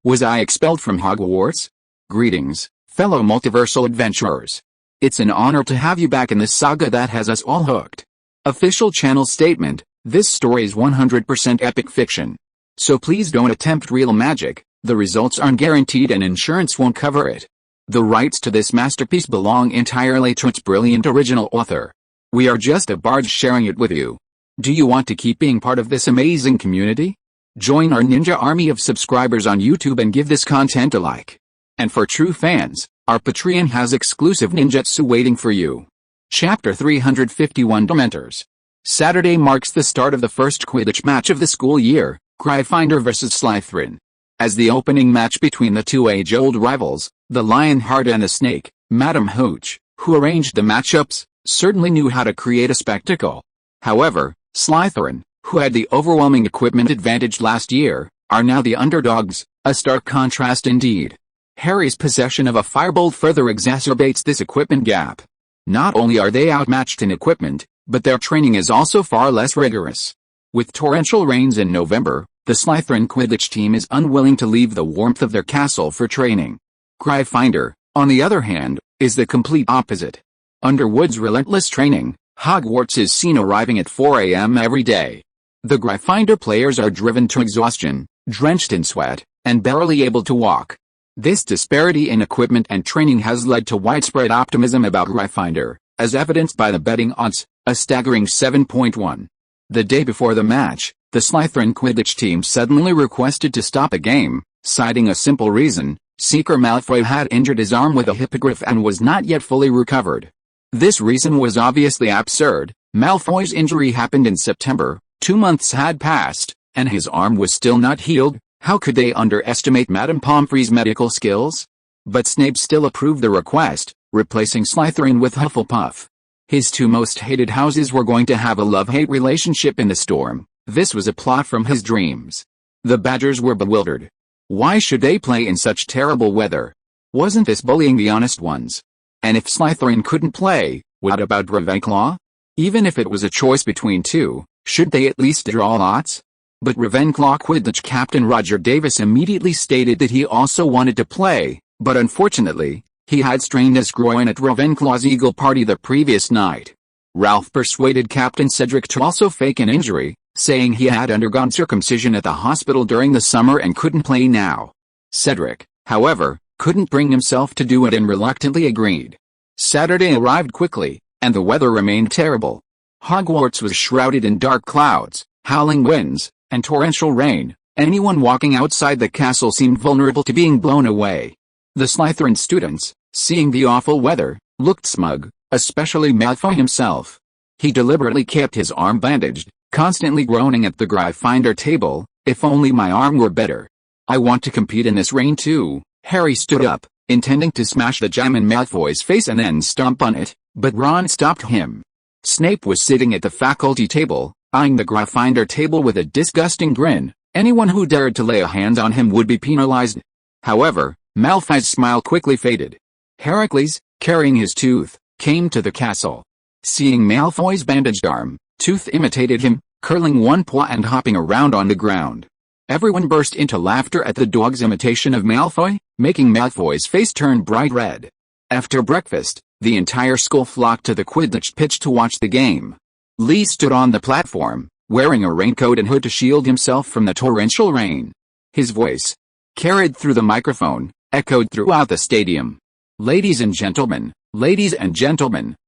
Was I expelled from Hogwarts? Greetings, fellow multiversal adventurers. It's an honor to have you back in this saga that has us all hooked. Official channel statement: this story is 100% epic fiction. So please don't attempt real magic, the results aren't guaranteed and insurance won't cover it. The rights to this masterpiece belong entirely to its brilliant original author. We are just a barge sharing it with you. Do you want to keep being part of this amazing community? Join our ninja army of subscribers on YouTube and give this content a like. And for true fans, our Patreon has exclusive ninjutsu waiting for you. Chapter 351 Dementors. Saturday marks the start of the first Quidditch match of the school year, Gryffindor vs Slytherin. As the opening match between the two age-old rivals, the Lionheart and the Snake, Madam Hooch, who arranged the matchups, certainly knew how to create a spectacle. However, Slytherin, who had the overwhelming equipment advantage last year, are now the underdogs, a stark contrast indeed. Harry's possession of a firebolt further exacerbates this equipment gap. Not only are they outmatched in equipment, but their training is also far less rigorous. With torrential rains in November, the Slytherin Quidditch team is unwilling to leave the warmth of their castle for training. Gryffindor, on the other hand, is the complete opposite. Under Wood's relentless training, Hogwarts is seen arriving at 4 a.m. every day. The Gryffindor players are driven to exhaustion, drenched in sweat, and barely able to walk. This disparity in equipment and training has led to widespread optimism about Gryffindor, as evidenced by the betting odds, a staggering 7.1. The day before the match, the Slytherin Quidditch team suddenly requested to stop the game, citing a simple reason: Seeker Malfoy had injured his arm with a hippogriff and was not yet fully recovered. This reason was obviously absurd. Malfoy's injury happened in September, 2 months had passed, and his arm was still not healed. How could they underestimate Madame Pomfrey's medical skills? But Snape still approved the request, replacing Slytherin with Hufflepuff. His two most hated houses were going to have a love-hate relationship in the storm. This was a plot from his dreams. The Badgers were bewildered. Why should they play in such terrible weather? Wasn't this bullying the honest ones? And if Slytherin couldn't play, what about Ravenclaw? Even if it was a choice between two, should they at least draw lots? But Ravenclaw Quidditch captain Roger Davis immediately stated that he also wanted to play, but unfortunately, he had strained his groin at Ravenclaw's Eagle Party the previous night. Ralph persuaded Captain Cedric to also fake an injury, saying he had undergone circumcision at the hospital during the summer and couldn't play now. Cedric, however, couldn't bring himself to do it and reluctantly agreed. Saturday arrived quickly, and the weather remained terrible. Hogwarts was shrouded in dark clouds, howling winds, and torrential rain. Anyone walking outside the castle seemed vulnerable to being blown away. The Slytherin students, seeing the awful weather, looked smug, especially Malfoy himself. He deliberately kept his arm bandaged, constantly groaning at the Gryffindor table. If only my arm were better. I want to compete in this rain too. Harry stood up, intending to smash the jam in Malfoy's face and then stomp on it, but Ron stopped him. Snape was sitting at the faculty table, eyeing the Gryffindor table with a disgusting grin. Anyone who dared to lay a hand on him would be penalized. However, Malfoy's smile quickly faded. Heracles, carrying his tooth, came to the castle. Seeing Malfoy's bandaged arm, Tooth imitated him, curling one paw and hopping around on the ground. Everyone burst into laughter at the dog's imitation of Malfoy, making Malfoy's face turn bright red. After breakfast, the entire school flocked to the Quidditch pitch to watch the game. Lee stood on the platform, wearing a raincoat and hood to shield himself from the torrential rain. His voice, carried through the microphone, echoed throughout the stadium. Ladies and gentlemen,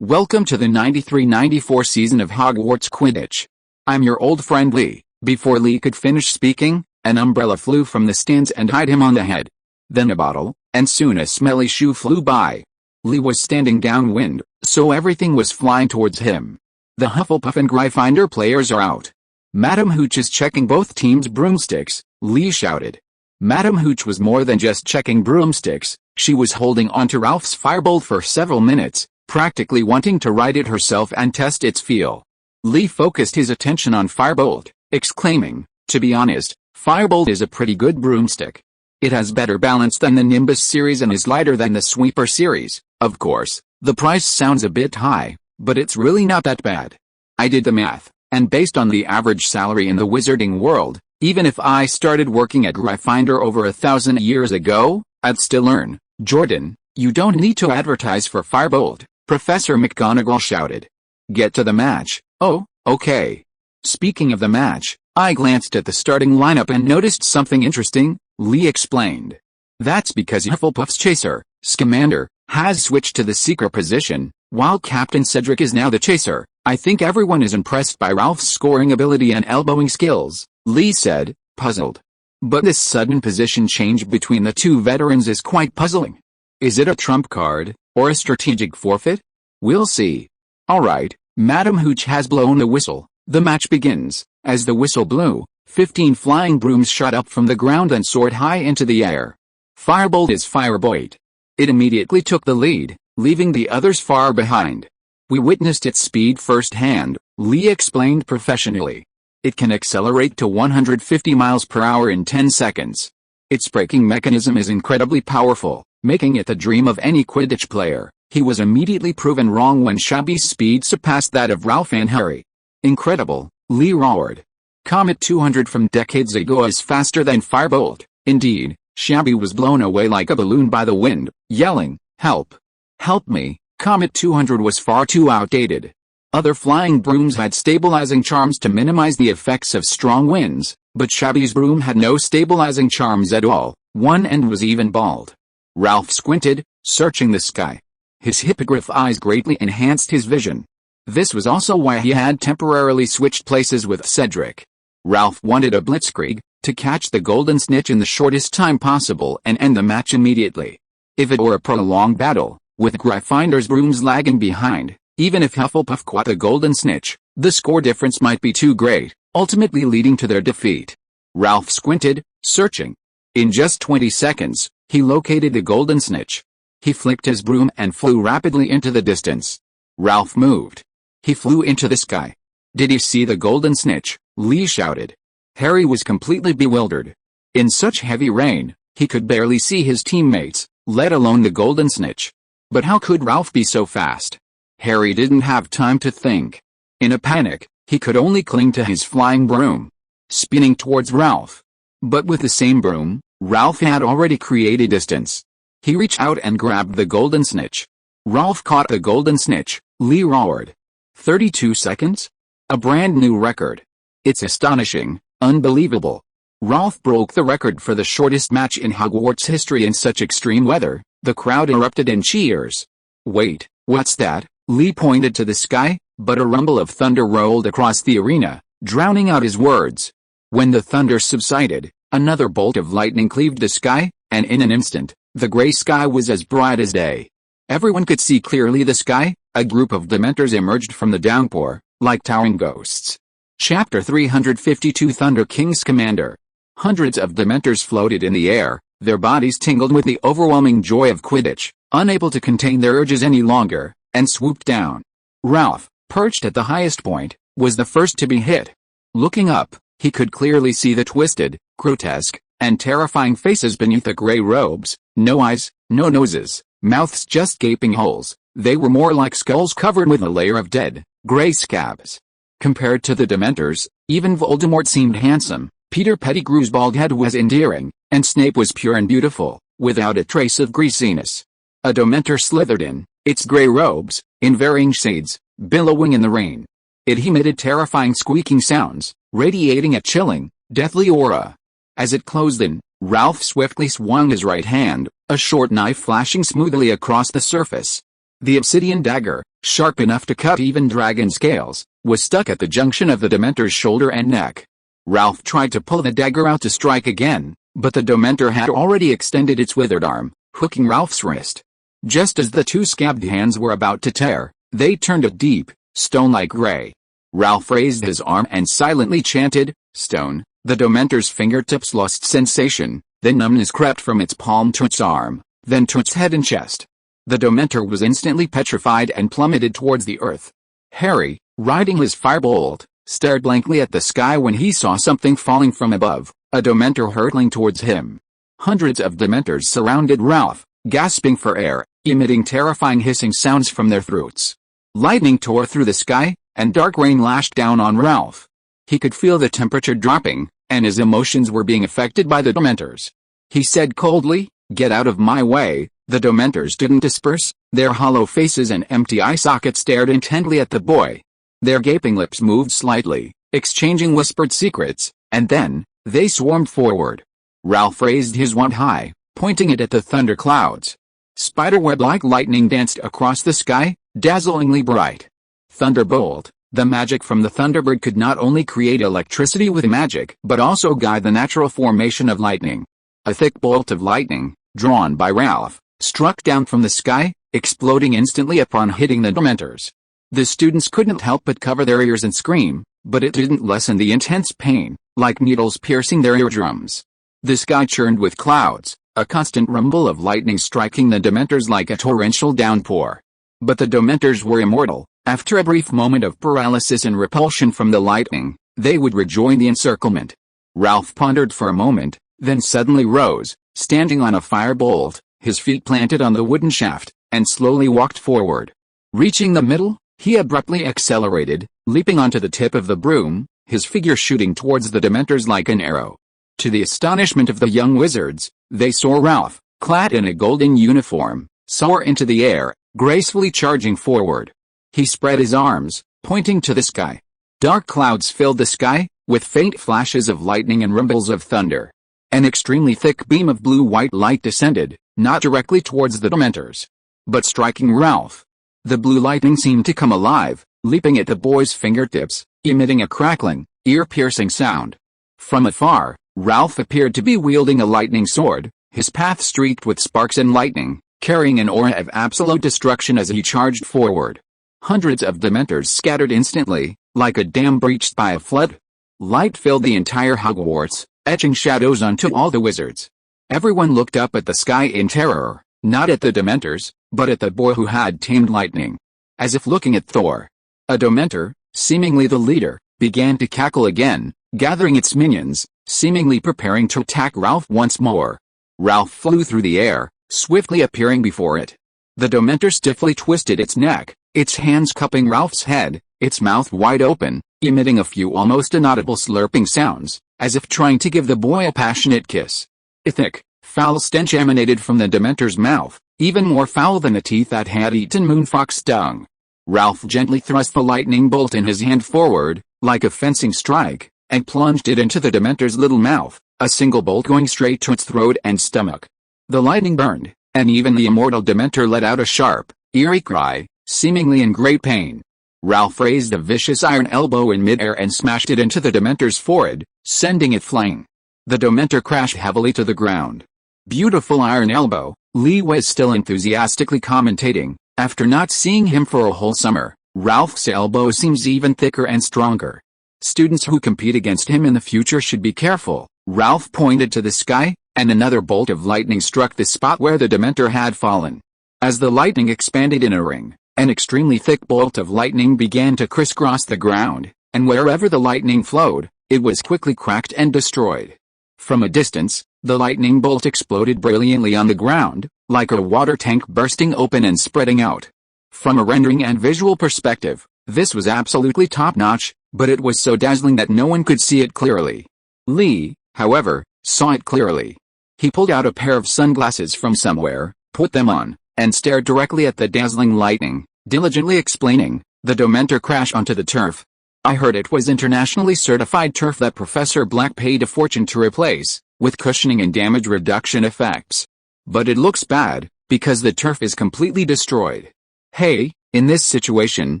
welcome to the 93-94 season of Hogwarts Quidditch. I'm your old friend Lee. Before Lee could finish speaking, an umbrella flew from the stands and hit him on the head. Then a bottle, and soon a smelly shoe flew by. Lee was standing downwind, so everything was flying towards him. The Hufflepuff and Gryffindor players are out. Madam Hooch is checking both teams' broomsticks, Lee shouted. Madam Hooch was more than just checking broomsticks, she was holding onto Ralph's firebolt for several minutes, practically wanting to ride it herself and test its feel. Lee focused his attention on firebolt, exclaiming, "To be honest, firebolt is a pretty good broomstick. It has better balance than the Nimbus series and is lighter than the Sweeper series. Of course, the price sounds a bit high, but it's really not that bad. I did the math, and based on the average salary in the wizarding world, Even if I started working at Gryffindor over 1,000 years ago, I'd still learn. Jordan, you don't need to advertise for Firebolt, Professor McGonagall shouted. Get to the match. Oh, okay. Speaking of the match, I glanced at the starting lineup and noticed something interesting, Lee explained. That's because Hufflepuff's chaser, Scamander, has switched to the seeker position, while Captain Cedric is now the chaser. I think everyone is impressed by Ralph's scoring ability and elbowing skills, Lee said, puzzled. But this sudden position change between the two veterans is quite puzzling. Is it a trump card, or a strategic forfeit? We'll see. Alright, Madam Hooch has blown the whistle. The match begins. As the whistle blew, 15 flying brooms shot up from the ground and soared high into the air. Firebolt is Firebolt. It immediately took the lead, leaving the others far behind. We witnessed its speed firsthand, Lee explained professionally. It can accelerate to 150 miles per hour in 10 seconds. Its braking mechanism is incredibly powerful, making it the dream of any Quidditch player. He was immediately proven wrong when Shabby's speed surpassed that of Ralph and Harry. Incredible, Lee roared. Comet 200 from decades ago is faster than Firebolt. Indeed, Shabby was blown away like a balloon by the wind, yelling, "Help! Help me!" Comet 200 was far too outdated. Other flying brooms had stabilizing charms to minimize the effects of strong winds, but Shabby's broom had no stabilizing charms at all. One end was even bald. Ralph squinted, searching the sky. His hippogriff eyes greatly enhanced his vision. This was also why he had temporarily switched places with Cedric. Ralph wanted a blitzkrieg, to catch the golden snitch in the shortest time possible and end the match immediately. If it were a prolonged battle, with Gryffindor's brooms lagging behind, even if Hufflepuff caught the golden snitch, the score difference might be too great, ultimately leading to their defeat. Ralph squinted, searching. In just 20 seconds, he located the golden snitch. He flicked his broom and flew rapidly into the distance. Ralph moved. He flew into the sky. Did you see the golden snitch? Lee shouted. Harry was completely bewildered. In such heavy rain, he could barely see his teammates, let alone the golden snitch. But how could Ralph be so fast? Harry didn't have time to think. In a panic, he could only cling to his flying broom, spinning towards Ralph. But with the same broom, Ralph had already created distance. He reached out and grabbed the golden snitch. Ralph caught the golden snitch, Lee roared. 32 seconds? A brand new record. It's astonishing, unbelievable. Ralph broke the record for the shortest match in Hogwarts history in such extreme weather. The crowd erupted in cheers. Wait, what's that? Lee pointed to the sky, but a rumble of thunder rolled across the arena, drowning out his words. When the thunder subsided, another bolt of lightning cleaved the sky, and in an instant, the gray sky was as bright as day. Everyone could see clearly the sky. A group of Dementors emerged from the downpour, like towering ghosts. Chapter 352 Thunder King Scamander. Hundreds of Dementors floated in the air, their bodies tingled with the overwhelming joy of Quidditch, unable to contain their urges any longer, and swooped down. Ralph, perched at the highest point, was the first to be hit. Looking up, he could clearly see the twisted, grotesque, and terrifying faces beneath the gray robes. No eyes, no noses, mouths just gaping holes. They were more like skulls covered with a layer of dead, gray scabs. Compared to the Dementors, even Voldemort seemed handsome. Peter Pettigrew's bald head was endearing, and Snape was pure and beautiful, without a trace of greasiness. A Dementor slithered in, its gray robes, in varying shades, billowing in the rain. It emitted terrifying squeaking sounds, radiating a chilling, deathly aura. As it closed in, Ralph swiftly swung his right hand, a short knife flashing smoothly across the surface. The obsidian dagger, sharp enough to cut even dragon scales, was stuck at the junction of the Dementor's shoulder and neck. Ralph tried to pull the dagger out to strike again, but the Dementor had already extended its withered arm, hooking Ralph's wrist. Just as the two scabbed hands were about to tear, they turned a deep, stone-like gray. Ralph raised his arm and silently chanted, "Stone." The Dementor's fingertips lost sensation, then numbness crept from its palm to its arm, then to its head and chest. The Dementor was instantly petrified and plummeted towards the earth. Harry, riding his firebolt, stared blankly at the sky when he saw something falling from above, a Dementor hurtling towards him. Hundreds of Dementors surrounded Ralph, gasping for air, emitting terrifying hissing sounds from their throats. Lightning tore through the sky, and dark rain lashed down on Ralph. He could feel the temperature dropping, and his emotions were being affected by the Dementors. He said coldly, "Get out of my way." The Dementors didn't disperse. Their hollow faces and empty eye sockets stared intently at the boy. Their gaping lips moved slightly, exchanging whispered secrets, and then, they swarmed forward. Ralph raised his wand high, pointing it at the thunder clouds. Spiderweb-like lightning danced across the sky, dazzlingly bright. Thunderbolt, the magic from the Thunderbird, could not only create electricity with magic but also guide the natural formation of lightning. A thick bolt of lightning, drawn by Ralph, struck down from the sky, exploding instantly upon hitting the Dementors. The students couldn't help but cover their ears and scream, but it didn't lessen the intense pain, like needles piercing their eardrums. The sky churned with clouds, a constant rumble of lightning striking the Dementors like a torrential downpour. But the Dementors were immortal. After a brief moment of paralysis and repulsion from the lightning, they would rejoin the encirclement. Ralph pondered for a moment, then suddenly rose, standing on a firebolt, his feet planted on the wooden shaft, and slowly walked forward. Reaching the middle, he abruptly accelerated, leaping onto the tip of the broom, his figure shooting towards the Dementors like an arrow. To the astonishment of the young wizards, they saw Ralph, clad in a golden uniform, soar into the air, gracefully charging forward. He spread his arms, pointing to the sky. Dark clouds filled the sky, with faint flashes of lightning and rumbles of thunder. An extremely thick beam of blue-white light descended, not directly towards the Dementors, but striking Ralph. The blue lightning seemed to come alive, leaping at the boy's fingertips, emitting a crackling, ear-piercing sound. From afar, Ralph appeared to be wielding a lightning sword, his path streaked with sparks and lightning, carrying an aura of absolute destruction as he charged forward. Hundreds of Dementors scattered instantly, like a dam breached by a flood. Light filled the entire Hogwarts, etching shadows onto all the wizards. Everyone looked up at the sky in terror, not at the Dementors, but at the boy who had tamed lightning. As if looking at Thor. A Dementor, seemingly the leader, began to cackle again, gathering its minions, seemingly preparing to attack Ralph once more. Ralph flew through the air, swiftly appearing before it. The Dementor stiffly twisted its neck, its hands cupping Ralph's head, its mouth wide open, emitting a few almost inaudible slurping sounds, as if trying to give the boy a passionate kiss. A thick, foul stench emanated from the Dementor's mouth, even more foul than the teeth that had eaten Moonfox's dung. Ralph gently thrust the lightning bolt in his hand forward, like a fencing strike, and plunged it into the Dementor's little mouth, a single bolt going straight to its throat and stomach. The lightning burned, and even the immortal Dementor let out a sharp, eerie cry, seemingly in great pain. Ralph raised a vicious iron elbow in midair and smashed it into the Dementor's forehead, sending it flying. The Dementor crashed heavily to the ground. "Beautiful iron elbow," Lee was still enthusiastically commentating. "After not seeing him for a whole summer, Ralph's elbow seems even thicker and stronger. Students who compete against him in the future should be careful." Ralph pointed to the sky, and another bolt of lightning struck the spot where the Dementor had fallen. As the lightning expanded in a ring, an extremely thick bolt of lightning began to crisscross the ground, and wherever the lightning flowed, it was quickly cracked and destroyed. From a distance, the lightning bolt exploded brilliantly on the ground, like a water tank bursting open and spreading out. From a rendering and visual perspective, this was absolutely top-notch, but it was so dazzling that no one could see it clearly. Lee, however, saw it clearly. He pulled out a pair of sunglasses from somewhere, put them on, and stared directly at the dazzling lightning, diligently explaining, "The Dementor crashed onto the turf. I heard it was internationally certified turf that Professor Black paid a fortune to replace, with cushioning and damage reduction effects. But it looks bad, because the turf is completely destroyed. Hey, in this situation,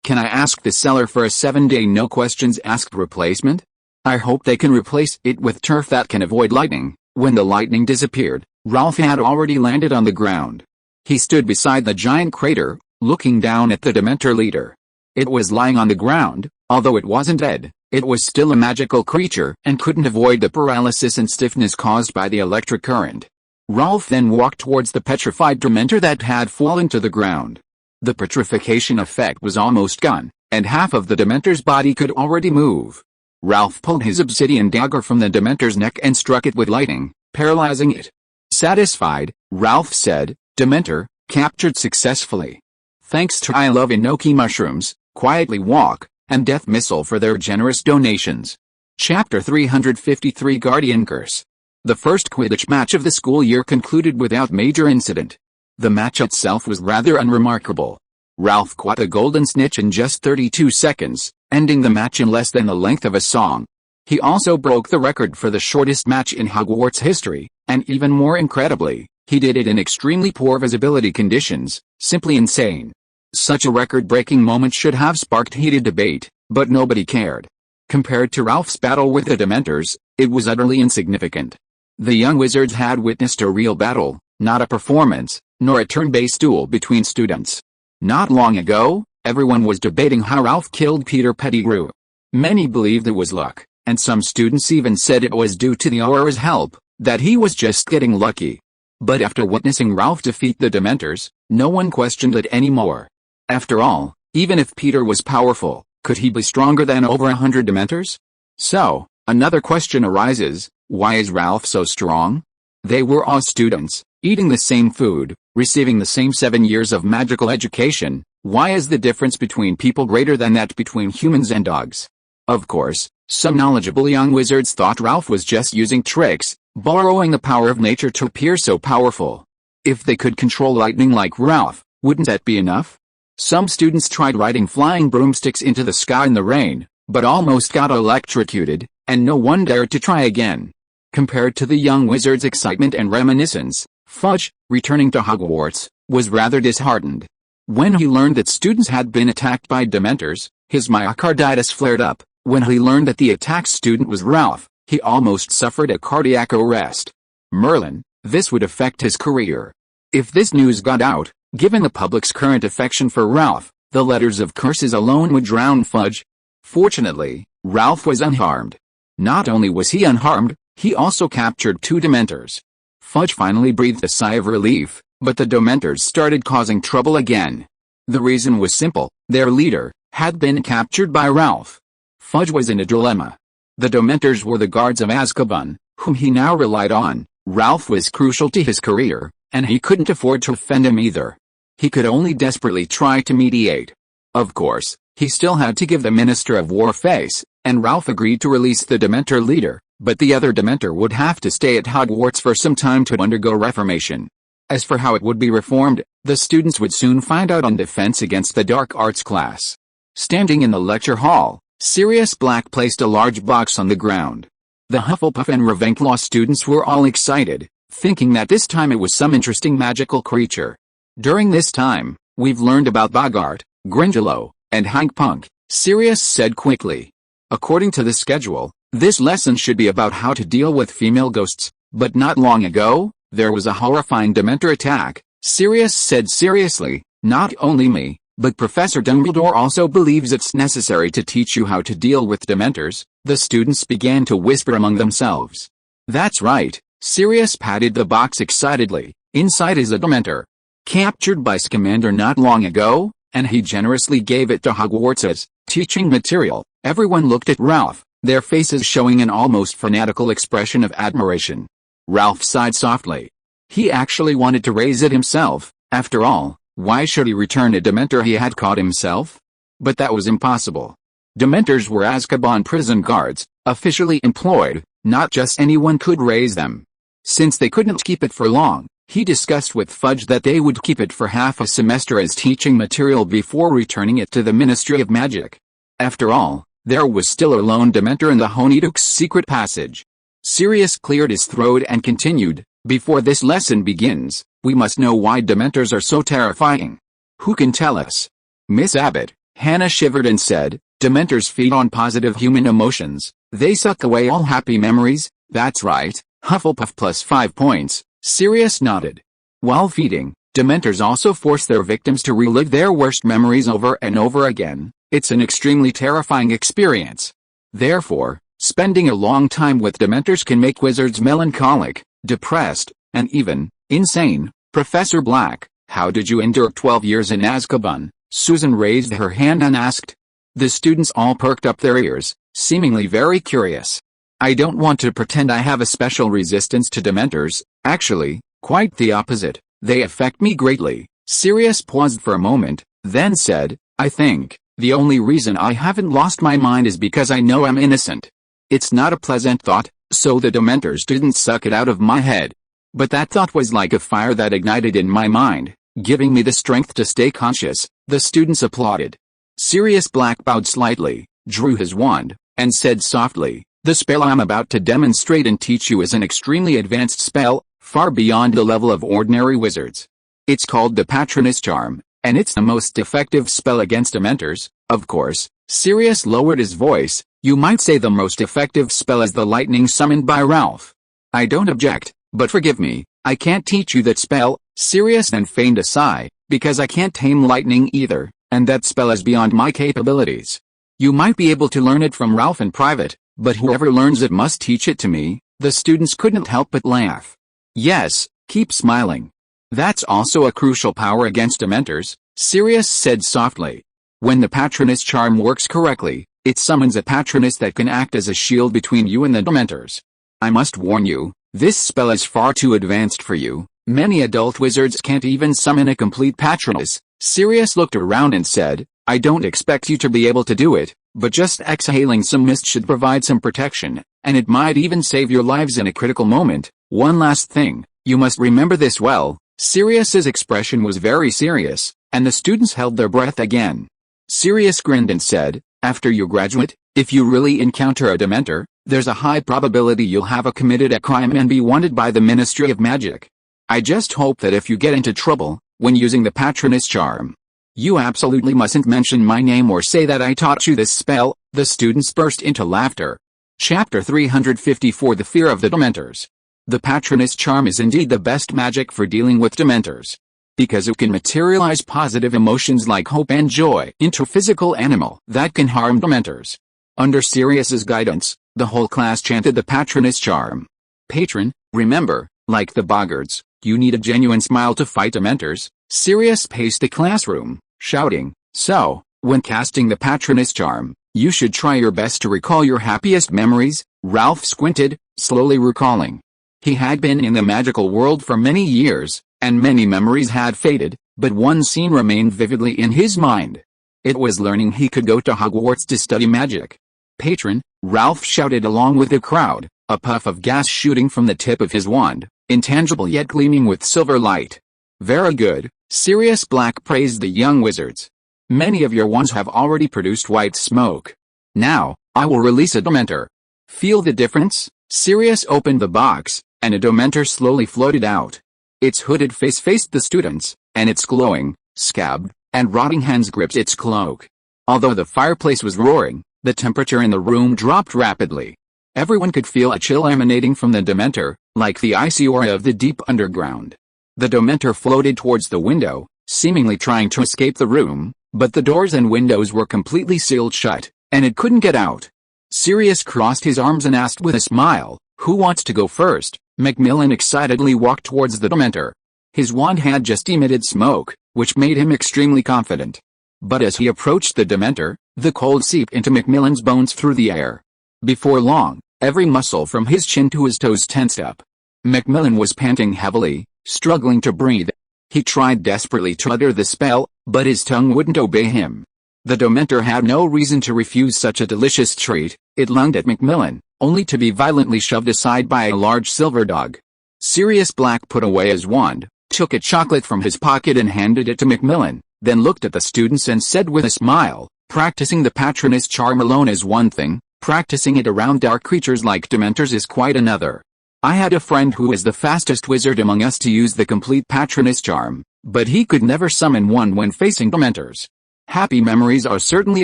can I ask the seller for a 7-day no-questions-asked replacement? I hope they can replace it with turf that can avoid lightning." When the lightning disappeared, Ralph had already landed on the ground. He stood beside the giant crater, looking down at the Dementor leader. It was lying on the ground. Although it wasn't dead, it was still a magical creature and couldn't avoid the paralysis and stiffness caused by the electric current. Ralph then walked towards the petrified Dementor that had fallen to the ground. The petrification effect was almost gone, and half of the Dementor's body could already move. Ralph pulled his obsidian dagger from the Dementor's neck and struck it with lightning, paralyzing it. Satisfied, Ralph said, "Dementor, captured successfully. Thanks to I Love Inoki Mushrooms, Quietly Walk, and Death Missile for their generous donations." Chapter 353 Guardian Curse. The first Quidditch match of the school year concluded without major incident. The match itself was rather unremarkable. Ralph caught a golden snitch in just 32 seconds, ending the match in less than the length of a song. He also broke the record for the shortest match in Hogwarts history, and even more incredibly, he did it in extremely poor visibility conditions, simply insane. Such a record-breaking moment should have sparked heated debate, but nobody cared. Compared to Ralph's battle with the Dementors, it was utterly insignificant. The young wizards had witnessed a real battle, not a performance, nor a turn-based duel between students. Not long ago, everyone was debating how Ralph killed Peter Pettigrew. Many believed it was luck, and some students even said it was due to the Auror's help, that he was just getting lucky. But after witnessing Ralph defeat the Dementors, no one questioned it anymore. After all, even if Peter was powerful, could he be stronger than over 100 Dementors? So, another question arises, why is Ralph so strong? They were all students, eating the same food, receiving the same 7 years of magical education. Why is the difference between people greater than that between humans and dogs? Of course, some knowledgeable young wizards thought Ralph was just using tricks, borrowing the power of nature to appear so powerful. If they could control lightning like Ralph, wouldn't that be enough? Some students tried riding flying broomsticks into the sky in the rain, but almost got electrocuted, and no one dared to try again. Compared to the young wizard's excitement and reminiscence, Fudge, returning to Hogwarts, was rather disheartened. When he learned that students had been attacked by Dementors, his myocarditis flared up. When he learned that the attacked student was Ralph, he almost suffered a cardiac arrest. Merlin, this would affect his career. If this news got out, given the public's current affection for Ralph, the letters of curses alone would drown Fudge. Fortunately, Ralph was unharmed. Not only was he unharmed, he also captured 2 Dementors. Fudge finally breathed a sigh of relief, but the Dementors started causing trouble again. The reason was simple, their leader had been captured by Ralph. Fudge was in a dilemma. The Dementors were the guards of Azkaban, whom he now relied on. Ralph was crucial to his career, and he couldn't afford to offend him either. He could only desperately try to mediate. Of course, he still had to give the Minister of War face, and Ralph agreed to release the Dementor leader, but the other Dementor would have to stay at Hogwarts for some time to undergo reformation. As for how it would be reformed, the students would soon find out on Defense Against the Dark Arts class. Standing in the lecture hall, Sirius Black placed a large box on the ground. The Hufflepuff and Ravenclaw students were all excited, thinking that this time it was some interesting magical creature. During this time, we've learned about Bogart, Gringelo, and Hank Punk, Sirius said quickly. According to the schedule, this lesson should be about how to deal with female ghosts, but not long ago, there was a horrifying Dementor attack, Sirius said seriously. Not only me, but Professor Dumbledore also believes it's necessary to teach you how to deal with Dementors. The students began to whisper among themselves. That's right, Sirius patted the box excitedly. Inside is a Dementor, captured by Scamander not long ago, and he generously gave it to Hogwarts as teaching material. Everyone looked at Ralph, their faces showing an almost fanatical expression of admiration. Ralph sighed softly. He actually wanted to raise it himself. After all, why should he return a Dementor he had caught himself? But that was impossible. Dementors were Azkaban prison guards, officially employed, not just anyone could raise them. Since they couldn't keep it for long, he discussed with Fudge that they would keep it for half a semester as teaching material before returning it to the Ministry of Magic. After all, there was still a lone Dementor in the Honeydukes secret passage. Sirius cleared his throat and continued, before this lesson begins, we must know why Dementors are so terrifying. Who can tell us? Miss Abbott, Hannah shivered and said, Dementors feed on positive human emotions. They suck away all happy memories. That's right, Hufflepuff plus 5 points. Sirius nodded. While feeding, Dementors also force their victims to relive their worst memories over and over again. It's an extremely terrifying experience. Therefore, spending a long time with Dementors can make wizards melancholic, depressed, and even insane. Professor Black, how did you endure 12 years in Azkaban? Susan raised her hand and asked. The students all perked up their ears, seemingly very curious. I don't want to pretend I have a special resistance to Dementors. Actually, quite the opposite. They affect me greatly. Sirius paused for a moment, then said, I think the only reason I haven't lost my mind is because I know I'm innocent. It's not a pleasant thought, so the Dementors didn't suck it out of my head. But that thought was like a fire that ignited in my mind, giving me the strength to stay conscious. The students applauded. Sirius Black bowed slightly, drew his wand, and said softly, "The spell I'm about to demonstrate and teach you is an extremely advanced spell, far beyond the level of ordinary wizards. It's called the Patronus Charm, and it's the most effective spell against Dementors, of course." Sirius lowered his voice. "You might say the most effective spell is the lightning summoned by Ralph." "I don't object, but forgive me, I can't teach you that spell." Sirius then feigned a sigh, "because I can't tame lightning either, and that spell is beyond my capabilities. You might be able to learn it from Ralph in private, but whoever learns it must teach it to me." The students couldn't help but laugh. "Yes, keep smiling. That's also a crucial power against Dementors," Sirius said softly. "When the Patronus Charm works correctly, it summons a Patronus that can act as a shield between you and the Dementors. I must warn you, this spell is far too advanced for you. Many adult wizards can't even summon a complete Patronus." Sirius looked around and said, "I don't expect you to be able to do it, but just exhaling some mist should provide some protection, and it might even save your lives in a critical moment. One last thing, you must remember this well." Sirius's expression was very serious, and the students held their breath again. Sirius grinned and said, "After you graduate, if you really encounter a Dementor, there's a high probability you'll have committed a crime and be wanted by the Ministry of Magic. I just hope that if you get into trouble, when using the Patronus Charm, you absolutely mustn't mention my name or say that I taught you this spell." The students burst into laughter. Chapter 354 The Fear of the Dementors. The Patronus Charm is indeed the best magic for dealing with Dementors, because it can materialize positive emotions like hope and joy into a physical animal that can harm Dementors. Under Sirius's guidance, the whole class chanted the Patronus Charm. "Patron, remember, like the boggards, you need a genuine smile to fight Dementors." Sirius paced the classroom, shouting, "So, when casting the Patronus Charm, you should try your best to recall your happiest memories." Ralph squinted, slowly recalling. He had been in the magical world for many years, and many memories had faded, but one scene remained vividly in his mind. It was learning he could go to Hogwarts to study magic. "Patron," Ralph shouted along with the crowd, a puff of gas shooting from the tip of his wand, intangible yet gleaming with silver light. "Very good," Sirius Black praised the young wizards. "Many of your wands have already produced white smoke. Now, I will release a Dementor. Feel the difference?" Sirius opened the box, and a Dementor slowly floated out. Its hooded face faced the students, and its glowing, scabbed, and rotting hands gripped its cloak. Although the fireplace was roaring, the temperature in the room dropped rapidly. Everyone could feel a chill emanating from the Dementor, like the icy aura of the deep underground. The Dementor floated towards the window, seemingly trying to escape the room, but the doors and windows were completely sealed shut, and it couldn't get out. Sirius crossed his arms and asked with a smile, "Who wants to go first?" Macmillan excitedly walked towards the Dementor. His wand had just emitted smoke, which made him extremely confident. But as he approached the Dementor, the cold seeped into Macmillan's bones through the air. Before long, every muscle from his chin to his toes tensed up. Macmillan was panting heavily, struggling to breathe. He tried desperately to utter the spell, but his tongue wouldn't obey him. The Dementor had no reason to refuse such a delicious treat. It lunged at Macmillan, only to be violently shoved aside by a large silver dog. Sirius Black put away his wand, took a chocolate from his pocket and handed it to Macmillan, then looked at the students and said with a smile, "Practicing the Patronus Charm alone is one thing, practicing it around dark creatures like Dementors is quite another. I had a friend who was the fastest wizard among us to use the complete Patronus Charm, but he could never summon one when facing Dementors. Happy memories are certainly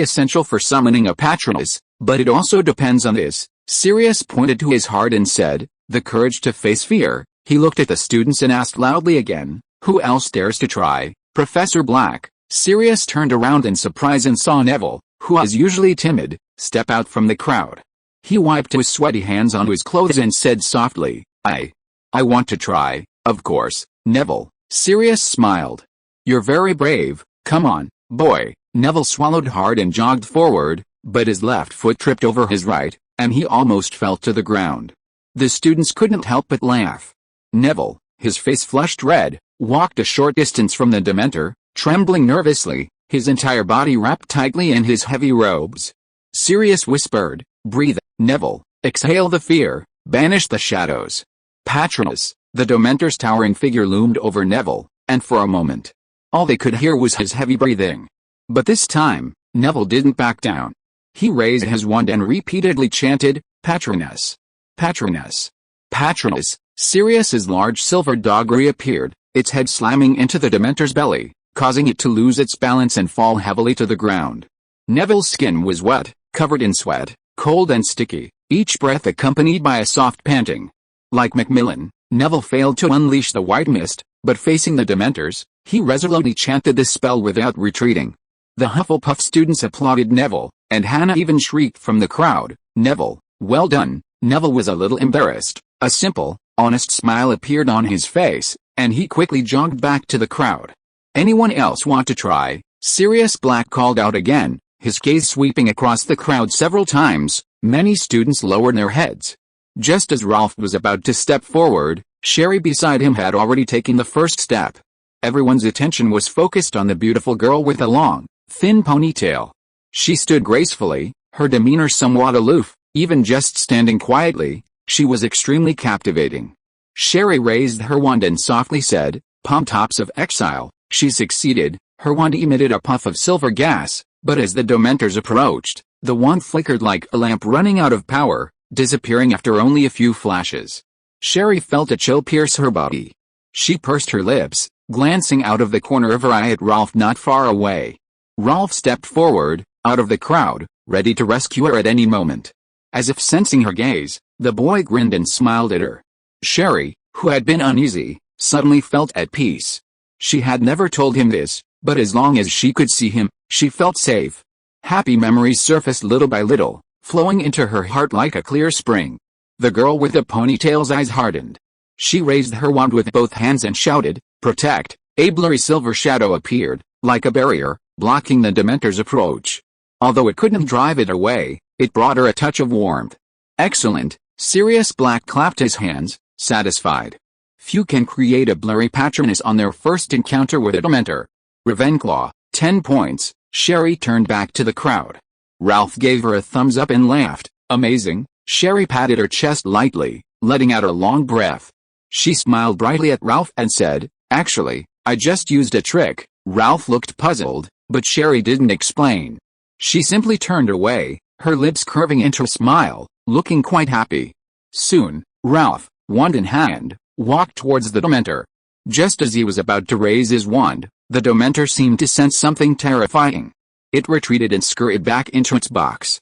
essential for summoning a Patronus, but it also depends on this." Sirius pointed to his heart and said, "The courage to face fear." He looked at the students and asked loudly again, "Who else dares to try?" "Professor Black." Sirius turned around in surprise and saw Neville, who was usually timid, step out from the crowd. He wiped his sweaty hands on his clothes and said softly, I want to try, of course, Neville." Sirius smiled. "You're very brave, come on, boy." Neville swallowed hard and jogged forward, but his left foot tripped over his right, and he almost fell to the ground. The students couldn't help but laugh. Neville, his face flushed red, walked a short distance from the Dementor, trembling nervously, his entire body wrapped tightly in his heavy robes. Sirius whispered, "Breathe, Neville, Exhale the fear, banish the shadows. Patronus, the Dementor's towering figure loomed over Neville, and for a moment, all they could hear was his heavy breathing. But this time, Neville didn't back down. He raised his wand and repeatedly chanted, Patronus. Patronus. Patronus. Sirius's large silver dog reappeared, its head slamming into the Dementor's belly, causing it to lose its balance and fall heavily to the ground. Neville's skin was wet, covered in sweat, cold and sticky, each breath accompanied by a soft panting. Like Macmillan, Neville failed to unleash the white mist, but facing the Dementors, he resolutely chanted the spell without retreating. The Hufflepuff students applauded Neville, and Hannah even shrieked from the crowd, Neville, well done. Neville was a little embarrassed. A simple, honest smile appeared on his face, and he quickly jogged back to the crowd. Anyone else want to try? Sirius Black called out again, his gaze sweeping across the crowd several times. Many students lowered their heads. Just as Ralph was about to step forward, Sherry beside him had already taken the first step. Everyone's attention was focused on the beautiful girl with a long, thin ponytail. She stood gracefully, her demeanor somewhat aloof, even just standing quietly. She was extremely captivating. Sherry raised her wand and softly said, Palm Tops of Exile. She succeeded. Her wand emitted a puff of silver gas, but as the Dementors approached, the wand flickered like a lamp running out of power, disappearing after only a few flashes. Sherry felt a chill pierce her body. She pursed her lips, glancing out of the corner of her eye at Ralph not far away. Ralph stepped forward, out of the crowd, ready to rescue her at any moment. As if sensing her gaze, the boy grinned and smiled at her. Sherry, who had been uneasy, suddenly felt at peace. She had never told him this, but as long as she could see him, she felt safe. Happy memories surfaced little by little, flowing into her heart like a clear spring. The girl with the ponytail's eyes hardened. She raised her wand with both hands and shouted, Protect! A blurry silver shadow appeared, like a barrier, blocking the Dementor's approach. Although it couldn't drive it away, it brought her a touch of warmth. Excellent! Sirius Black clapped his hands, satisfied. Few can create a blurry Patronus on their first encounter with a Dementor. Ravenclaw, 10 points. Sherry turned back to the crowd. Ralph gave her a thumbs up and laughed. Amazing. Sherry patted her chest lightly, letting out a long breath. She smiled brightly at Ralph and said, Actually, I just used a trick. Ralph looked puzzled, but Sherry didn't explain. She simply turned away, her lips curving into a smile, looking quite happy. Soon, Ralph, wand in hand, walked towards the Dementor. Just as he was about to raise his wand, the Dementor seemed to sense something terrifying. It retreated and scurried back into its box.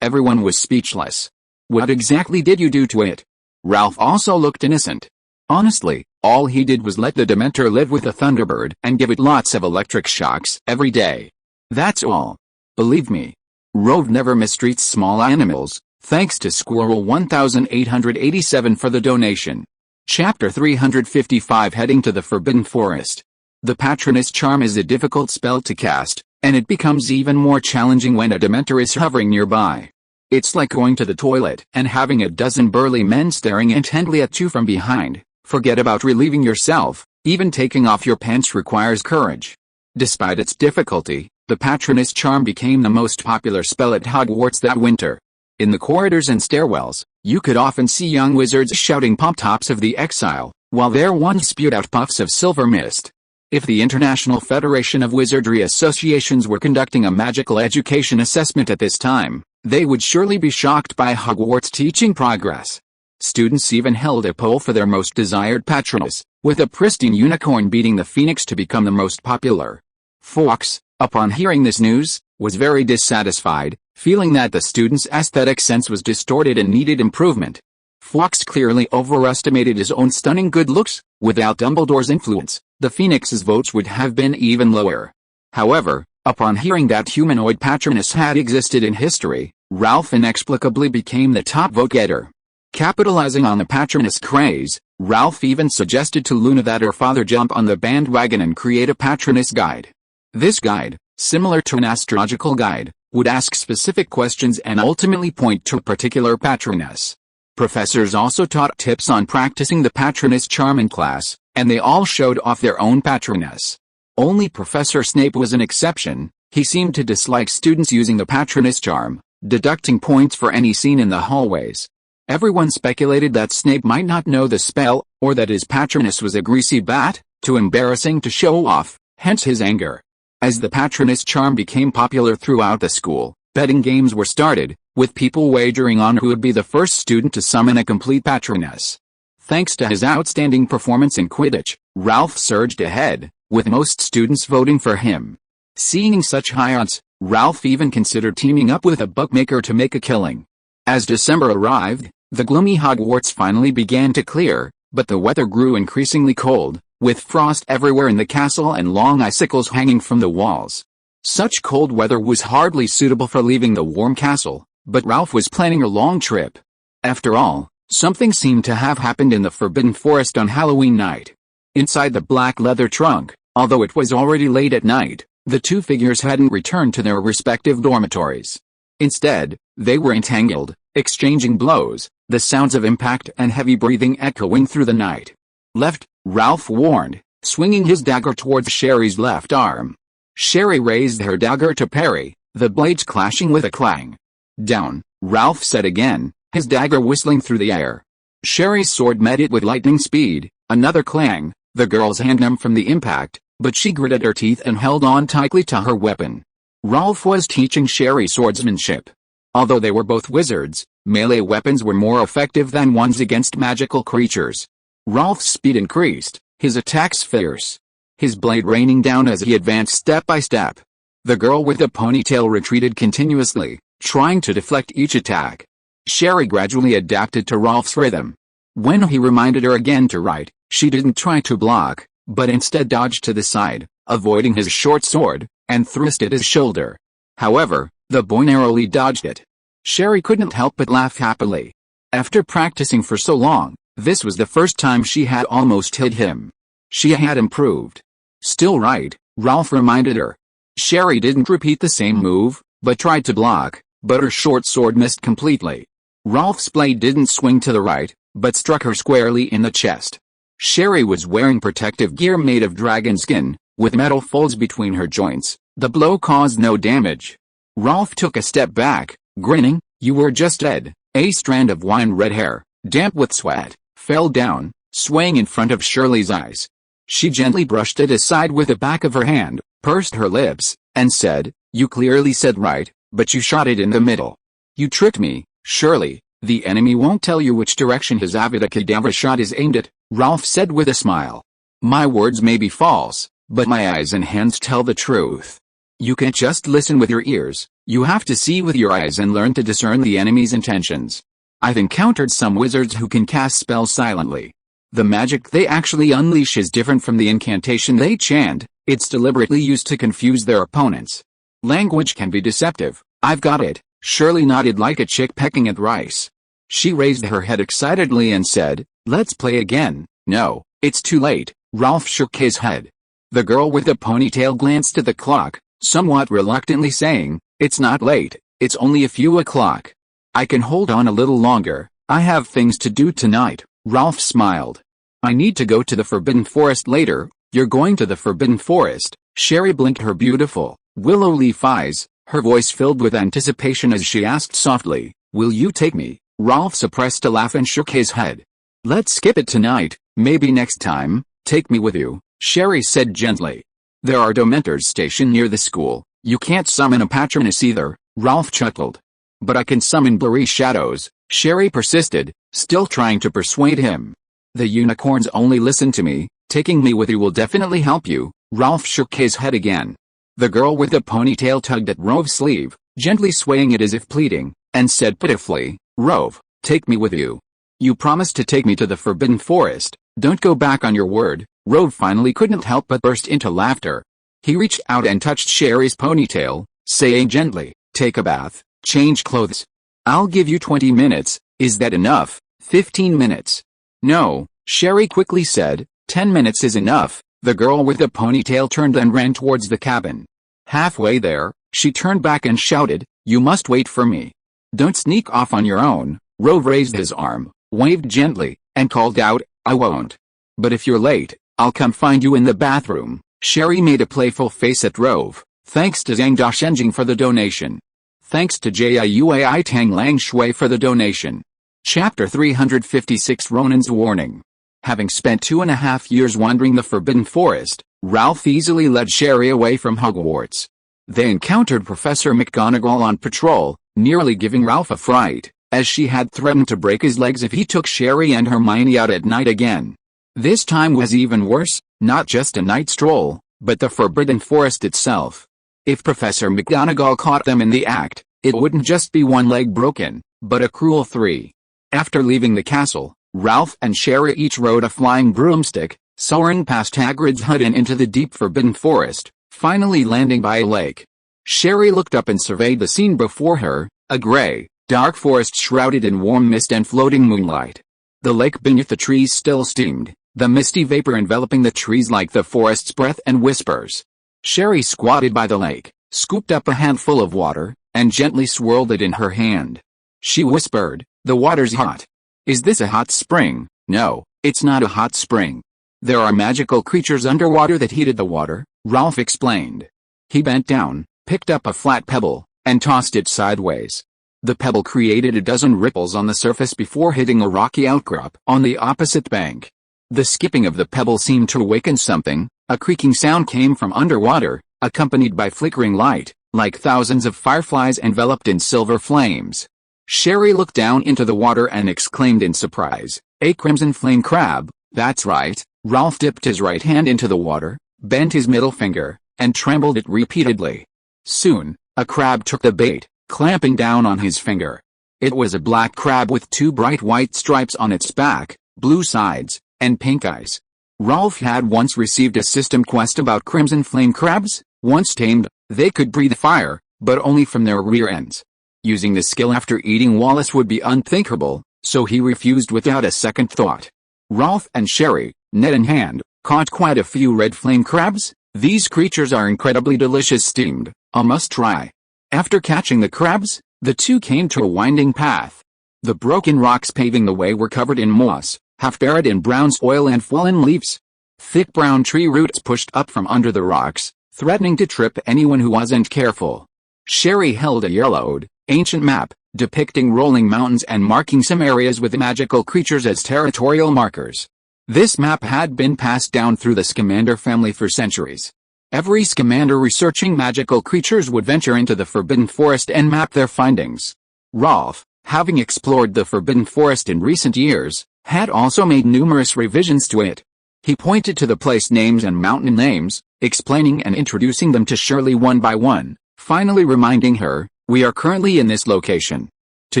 Everyone was speechless. What exactly did you do to it? Ralph also looked innocent. Honestly, all he did was let the Dementor live with a Thunderbird and give it lots of electric shocks every day. That's all. Believe me. Rove never mistreats small animals. Thanks to Squirrel 1887 for the donation. Chapter 355 Heading to the Forbidden Forest. The Patronus charm is a difficult spell to cast, and it becomes even more challenging when a Dementor is hovering nearby. It's like going to the toilet and having a dozen burly men staring intently at you from behind. Forget about relieving yourself, even taking off your pants requires courage. Despite its difficulty, the Patronus charm became the most popular spell at Hogwarts that winter. In the corridors and stairwells, you could often see young wizards shouting Palm Tops of the Exile, while their wands spewed out puffs of silver mist. If the International Federation of Wizardry Associations were conducting a magical education assessment at this time, they would surely be shocked by Hogwarts' teaching progress. Students even held a poll for their most desired Patronus, with a pristine unicorn beating the Phoenix to become the most popular. Fawkes, upon hearing this news, was very dissatisfied, feeling that the students' aesthetic sense was distorted and needed improvement. Fawkes clearly overestimated his own stunning good looks. Without Dumbledore's influence, the Phoenix's votes would have been even lower. However, upon hearing that humanoid Patronus had existed in history, Ralph inexplicably became the top vote-getter. Capitalizing on the Patronus craze, Ralph even suggested to Luna that her father jump on the bandwagon and create a Patronus guide. This guide, similar to an astrological guide, would ask specific questions and ultimately point to a particular Patronus. Professors also taught tips on practicing the Patronus charm in class, and they all showed off their own Patronus. Only Professor Snape was an exception. He seemed to dislike students using the Patronus charm, deducting points for any scene in the hallways. Everyone speculated that Snape might not know the spell, or that his patroness was a greasy bat, too embarrassing to show off, hence his anger. As the patroness charm became popular throughout the school, betting games were started, with people wagering on who would be the first student to summon a complete patroness. Thanks to his outstanding performance in Quidditch, Ralph surged ahead, with most students voting for him. Seeing such high odds, Ralph even considered teaming up with a bookmaker to make a killing. As December arrived, the gloomy Hogwarts finally began to clear, but the weather grew increasingly cold, with frost everywhere in the castle and long icicles hanging from the walls. Such cold weather was hardly suitable for leaving the warm castle, but Ralph was planning a long trip. After all, something seemed to have happened in the Forbidden Forest on Halloween night. Inside the black leather trunk, although it was already late at night, the two figures hadn't returned to their respective dormitories. Instead, they were entangled, exchanging blows, the sounds of impact and heavy breathing echoing through the night. Left, Ralph warned, swinging his dagger towards Sherry's left arm. Sherry raised her dagger to parry, the blades clashing with a clang. Down, Ralph said again, his dagger whistling through the air. Sherry's sword met it with lightning speed, another clang, the girl's hand numb from the impact, but she gritted her teeth and held on tightly to her weapon. Ralph was teaching Sherry swordsmanship. Although they were both wizards, melee weapons were more effective than ones against magical creatures. Ralph's speed increased, his attacks fierce, his blade raining down as he advanced step by step. The girl with the ponytail retreated continuously, trying to deflect each attack. Sherry gradually adapted to Ralph's rhythm. When he reminded her again to right, she didn't try to block, but instead dodged to the side, avoiding his short sword, and thrust at his shoulder. However, the boy narrowly dodged it. Sherry couldn't help but laugh happily. After practicing for so long, this was the first time she had almost hit him. She had improved. Still right, Ralph reminded her. Sherry didn't repeat the same move, but tried to block, but her short sword missed completely. Ralph's blade didn't swing to the right, but struck her squarely in the chest. Sherry was wearing protective gear made of dragon skin, with metal folds between her joints. The blow caused no damage. Ralph took a step back, grinning. You were just dead. A strand of wine-red hair, damp with sweat, fell down, swaying in front of Shirley's eyes. She gently brushed it aside with the back of her hand, pursed her lips, and said, "You clearly said right, but you shot it in the middle. You tricked me, Shirley. The enemy won't tell you which direction his Avada Kedavra shot is aimed at," Ralph said with a smile. "My words may be false, but my eyes and hands tell the truth. You can't just listen with your ears, you have to see with your eyes and learn to discern the enemy's intentions. I've encountered some wizards who can cast spells silently. The magic they actually unleash is different from the incantation they chant, it's deliberately used to confuse their opponents. Language can be deceptive, I've got it." Shirley nodded like a chick pecking at rice. She raised her head excitedly and said, "Let's play again." "No, it's too late," Ralph shook his head. The girl with the ponytail glanced at the clock, somewhat reluctantly saying, "It's not late, it's only a few o'clock. I can hold on a little longer, I have things to do tonight." Ralph smiled. "I need to go to the Forbidden Forest later." "You're going to the Forbidden Forest?" Sherry blinked her beautiful, willow leaf eyes, her voice filled with anticipation as she asked softly, "Will you take me?" Ralph suppressed a laugh and shook his head. "Let's skip it tonight, maybe next time." "Take me with you," Sherry said gently. "There are Dementors stationed near the school. You can't summon a patroness either," Ralph chuckled. "But I can summon blurry shadows," Sherry persisted, still trying to persuade him. "The unicorns only listen to me. Taking me with you will definitely help you." Ralph shook his head again. The girl with the ponytail tugged at Rove's sleeve, gently swaying it as if pleading, and said pitifully, "Rove, take me with you. You promised to take me to the Forbidden Forest. Don't go back on your word." Rove finally couldn't help but burst into laughter. He reached out and touched Sherry's ponytail, saying gently, "Take a bath, change clothes. I'll give you 20 minutes, is that enough?" 15 minutes. "No," Sherry quickly said, 10 minutes is enough." The girl with the ponytail turned and ran towards the cabin. Halfway there, she turned back and shouted, "You must wait for me. Don't sneak off on your own." Rove raised his arm, waved gently, and called out, "I won't. But if you're late, I'll come find you in the bathroom." Sherry made a playful face at Rove. "Thanks to Zhang Dashenjing for the donation." Thanks to Jiuai Tang Lang Shui for the donation. Chapter 356 Ronan's Warning. Having spent 2.5 years wandering the Forbidden Forest, Ralph easily led Sherry away from Hogwarts. They encountered Professor McGonagall on patrol, nearly giving Ralph a fright, as she had threatened to break his legs if he took Sherry and Hermione out at night again. This time was even worse, not just a night stroll, but the Forbidden Forest itself. If Professor McGonagall caught them in the act, it wouldn't just be one leg broken, but a cruel 3. After leaving the castle, Ralph and Sherry each rode a flying broomstick, soaring past Hagrid's hut and into the deep Forbidden Forest, finally landing by a lake. Sherry looked up and surveyed the scene before her, a gray, dark forest shrouded in warm mist and floating moonlight. The lake beneath the trees still steamed, the misty vapor enveloping the trees like the forest's breath and whispers. Sherry squatted by the lake, scooped up a handful of water, and gently swirled it in her hand. She whispered, "The water's hot." "Is this a hot spring?" "No, it's not a hot spring. There are magical creatures underwater that heated the water," Ralph explained. He bent down, picked up a flat pebble, and tossed it sideways. The pebble created a dozen ripples on the surface before hitting a rocky outcrop on the opposite bank. The skipping of the pebble seemed to awaken something. A creaking sound came from underwater, accompanied by flickering light, like thousands of fireflies enveloped in silver flames. Sherry looked down into the water and exclaimed in surprise, "A crimson flame crab, that's right." Ralph dipped his right hand into the water, bent his middle finger, and trembled it repeatedly. Soon, a crab took the bait, clamping down on his finger. It was a black crab with 2 bright white stripes on its back, blue sides, and pink eyes. Ralph had once received a system quest about crimson flame crabs. Once tamed, they could breathe fire, but only from their rear ends. Using the skill after eating Wallace would be unthinkable, so he refused without a second thought. Ralph and Sherry, net in hand, caught quite a few red flame crabs. These creatures are incredibly delicious steamed, a must-try. After catching the crabs, the two came to a winding path. The broken rocks paving the way were covered in moss, half buried in brown soil and fallen leaves. Thick brown tree roots pushed up from under the rocks, threatening to trip anyone who wasn't careful. Sherry held a yellowed, ancient map, depicting rolling mountains and marking some areas with magical creatures as territorial markers. This map had been passed down through the Scamander family for centuries. Every Scamander researching magical creatures would venture into the Forbidden Forest and map their findings. Ralph, having explored the Forbidden Forest in recent years, had also made numerous revisions to it. He pointed to the place names and mountain names, explaining and introducing them to Shirley one by one, finally reminding her, "We are currently in this location. To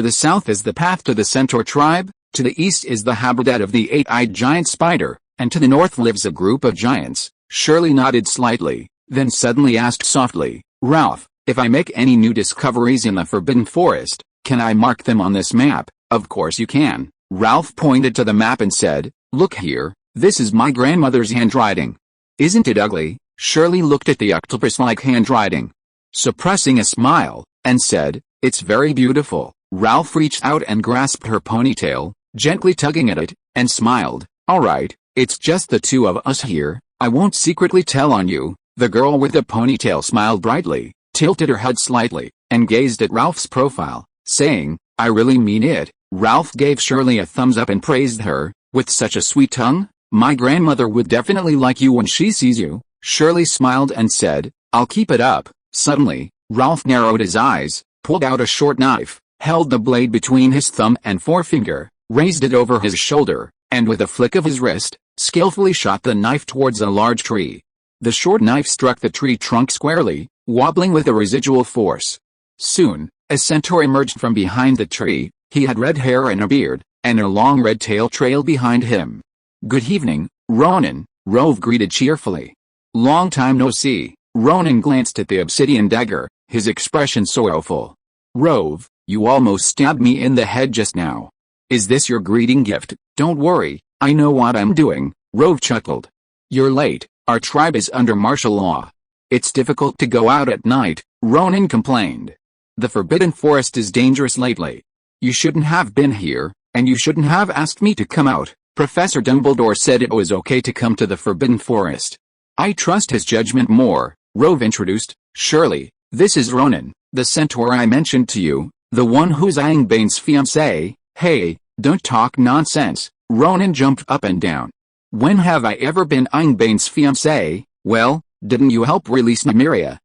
the south is the path to the Centaur tribe, to the east is the habitat of the 8-eyed giant spider, and to the north lives a group of giants." Shirley nodded slightly, then suddenly asked softly, "Ralph, if I make any new discoveries in the Forbidden Forest, can I mark them on this map?" "Of course you can." Ralph pointed to the map and said, "Look here, this is my grandmother's handwriting." "Isn't it ugly?" Shirley looked at the octopus-like handwriting, suppressing a smile, and said, "It's very beautiful." Ralph reached out and grasped her ponytail, gently tugging at it, and smiled. "All right, it's just the two of us here. I won't secretly tell on you." The girl with the ponytail smiled brightly, tilted her head slightly, and gazed at Ralph's profile, saying, "I really mean it." Ralph gave Shirley a thumbs up and praised her, "With such a sweet tongue, my grandmother would definitely like you when she sees you." Shirley smiled and said, "I'll keep it up." Suddenly, Ralph narrowed his eyes, pulled out a short knife, held the blade between his thumb and forefinger, raised it over his shoulder, and with a flick of his wrist, skillfully shot the knife towards a large tree. The short knife struck the tree trunk squarely, wobbling with a residual force. Soon, a centaur emerged from behind the tree. He had red hair and a beard, and a long red tail trailed behind him. "Good evening, Ronan," Rove greeted cheerfully. "Long time no see." Ronan glanced at the obsidian dagger, his expression sorrowful. "Rove, you almost stabbed me in the head just now. Is this your greeting gift?" "Don't worry, I know what I'm doing," Rove chuckled. "You're late, our tribe is under martial law. It's difficult to go out at night," Ronan complained. "The Forbidden Forest is dangerous lately. You shouldn't have been here, and you shouldn't have asked me to come out. Professor Dumbledore said it was okay to come to the Forbidden Forest. I trust his judgment more," Rove introduced. "Shirley, this is Ronan, The centaur I mentioned to you, the one who's Angbane's fiancé. Hey, don't talk nonsense. Ronan jumped up and down. When have I ever been Angbane's fiancé? Well, didn't you help release Nymeria?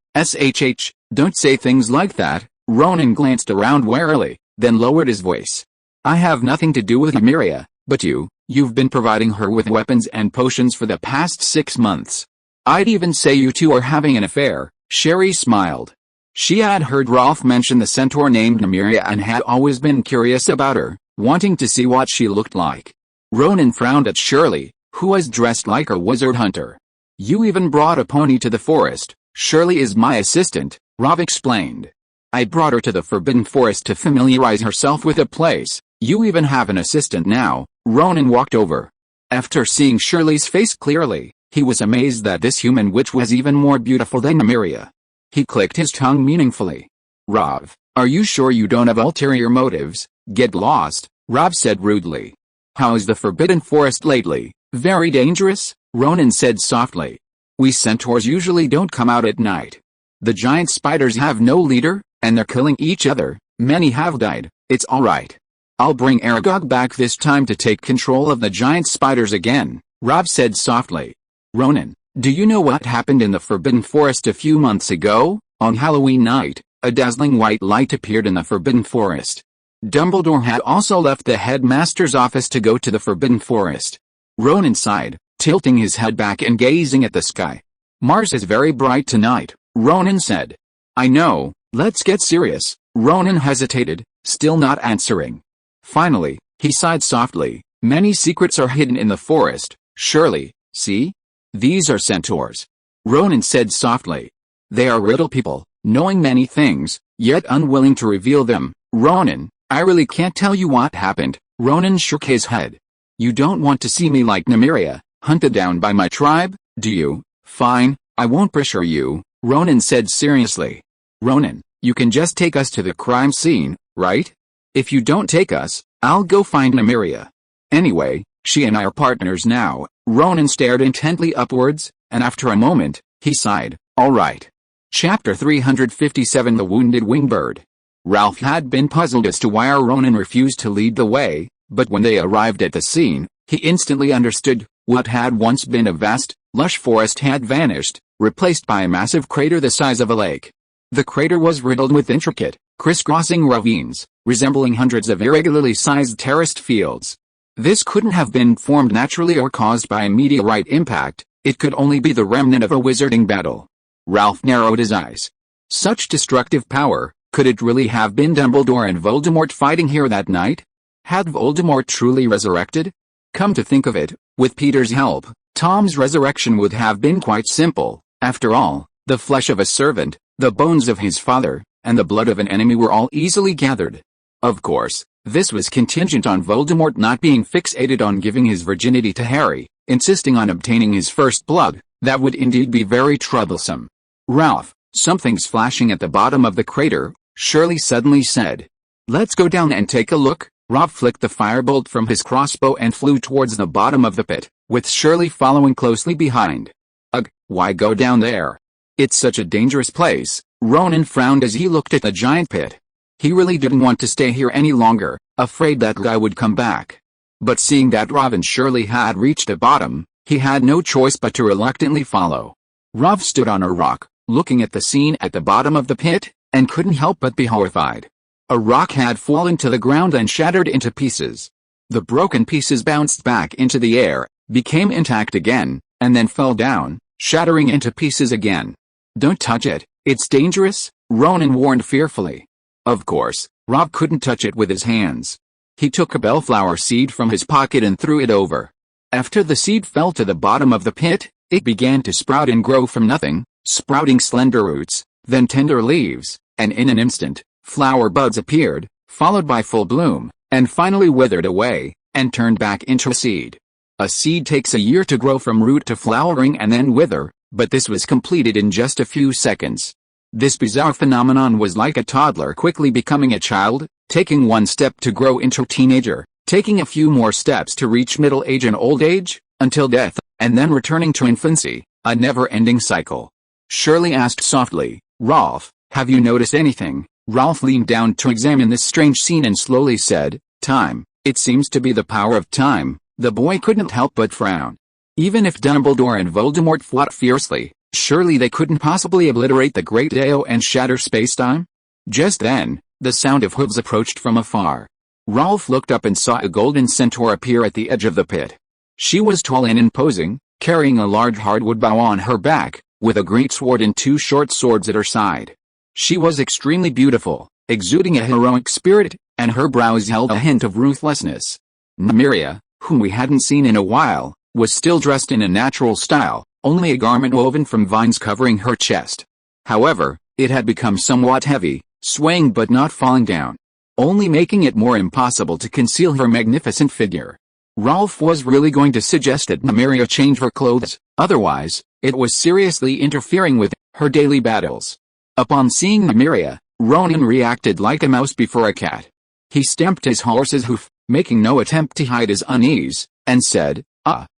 Don't say things like that. Ronan glanced around warily, then lowered his voice. I have nothing to do with Nymeria, but you've been providing her with weapons and potions for the past 6 months. I'd even say you two are having an affair. Sherry smiled. She had heard Rolf mention the centaur named Nymeria and had always been curious about her, wanting to see what she looked like. Ronan frowned at Shirley, who was dressed like a wizard hunter. You even brought a pony to the forest. Shirley is my assistant, Rob explained. I brought her to the Forbidden Forest to familiarize herself with the place. You even have an assistant now. Ronan walked over. After seeing Shirley's face clearly, he was amazed that this human witch was even more beautiful than Nymeria. He clicked his tongue meaningfully. Rob, are you sure you don't have ulterior motives? Get lost, Rob said rudely. How's the Forbidden Forest lately? Very dangerous, Ronan said softly. We centaurs usually don't come out at night. The giant spiders have no leader, and they're killing each other. Many have died. It's alright. I'll bring Aragog back this time to take control of the giant spiders again, Rob said softly. Ronan, do you know what happened in the Forbidden Forest a few months ago? On Halloween night, a dazzling white light appeared in the Forbidden Forest. Dumbledore had also left the headmaster's office to go to the Forbidden Forest. Ronan sighed, tilting his head back and gazing at the sky. Mars is very bright tonight, Ronan said. I know, let's get serious. Ronan hesitated, still not answering. Finally, he sighed softly. Many secrets are hidden in the forest, Shirley, see? These are centaurs. Ronan said softly. They are riddle people, knowing many things, yet unwilling to reveal them. Ronan, I really can't tell you what happened. Ronan shook his head. You don't want to see me like Nymeria, hunted down by my tribe, do you? Fine, I won't pressure you, Ronan said seriously. Ronan, you can just take us to the crime scene, right? If you don't take us, I'll go find Nymeria. Anyway, she and I are partners now. Ronan stared intently upwards, and after a moment, he sighed. All right. Chapter 357 The Wounded Wingbird. Ralph had been puzzled as to why Ronan refused to lead the way, but when they arrived at the scene, he instantly understood. What had once been a vast, lush forest had vanished, replaced by a massive crater the size of a lake. The crater was riddled with intricate, crisscrossing ravines, resembling hundreds of irregularly sized terraced fields. This couldn't have been formed naturally or caused by a meteorite impact. It could only be the remnant of a wizarding battle. Ralph narrowed his eyes. Such destructive power, could it really have been Dumbledore and Voldemort fighting here that night? Had Voldemort truly resurrected? Come to think of it, with Peter's help, Tom's resurrection would have been quite simple. After all, the flesh of a servant, the bones of his father, and the blood of an enemy were all easily gathered. Of course, this was contingent on Voldemort not being fixated on giving his virginity to Harry, insisting on obtaining his first blood. That would indeed be very troublesome. Ralph, something's flashing at the bottom of the crater, Shirley suddenly said. Let's go down and take a look. Rob flicked the firebolt from his crossbow and flew towards the bottom of the pit, with Shirley following closely behind. Ugh, why go down there? It's such a dangerous place. Ronan frowned as he looked at the giant pit. He really didn't want to stay here any longer, afraid that guy would come back. But seeing that Rob and Shirley had reached the bottom, he had no choice but to reluctantly follow. Rob stood on a rock, looking at the scene at the bottom of the pit, and couldn't help but be horrified. A rock had fallen to the ground and shattered into pieces. The broken pieces bounced back into the air, became intact again, and then fell down, shattering into pieces again. Don't touch it, it's dangerous, Ronan warned fearfully. Of course, Rob couldn't touch it with his hands. He took a bellflower seed from his pocket and threw it over. After the seed fell to the bottom of the pit, it began to sprout and grow from nothing, sprouting slender roots, then tender leaves, and in an instant, flower buds appeared, followed by full bloom, and finally withered away, and turned back into a seed. A seed takes a year to grow from root to flowering and then wither, but this was completed in just a few seconds. This bizarre phenomenon was like a toddler quickly becoming a child, taking one step to grow into a teenager, taking a few more steps to reach middle age and old age, until death, and then returning to infancy, a never-ending cycle. Shirley asked softly, Rolf, Have you noticed anything? Ralph leaned down to examine this strange scene and slowly said, time. It seems to be the power of time. The boy couldn't help but frown. Even if Dumbledore and Voldemort fought fiercely, surely they couldn't possibly obliterate the Great Deo and shatter space-time? Just then, the sound of hooves approached from afar. Ralph looked up and saw a golden centaur appear at the edge of the pit. She was tall and imposing, carrying a large hardwood bow on her back, with a great sword and 2 short swords at her side. She was extremely beautiful, exuding a heroic spirit, and her brows held a hint of ruthlessness. Nymeria, whom we hadn't seen in a while, was still dressed in a natural style, only a garment woven from vines covering her chest. However, it had become somewhat heavy, swaying but not falling down, only making it more impossible to conceal her magnificent figure. Ralph was really going to suggest that Nymeria change her clothes, otherwise, it was seriously interfering with her daily battles. Upon seeing Nymeria, Ronan reacted like a mouse before a cat. He stamped his horse's hoof, making no attempt to hide his unease, and said,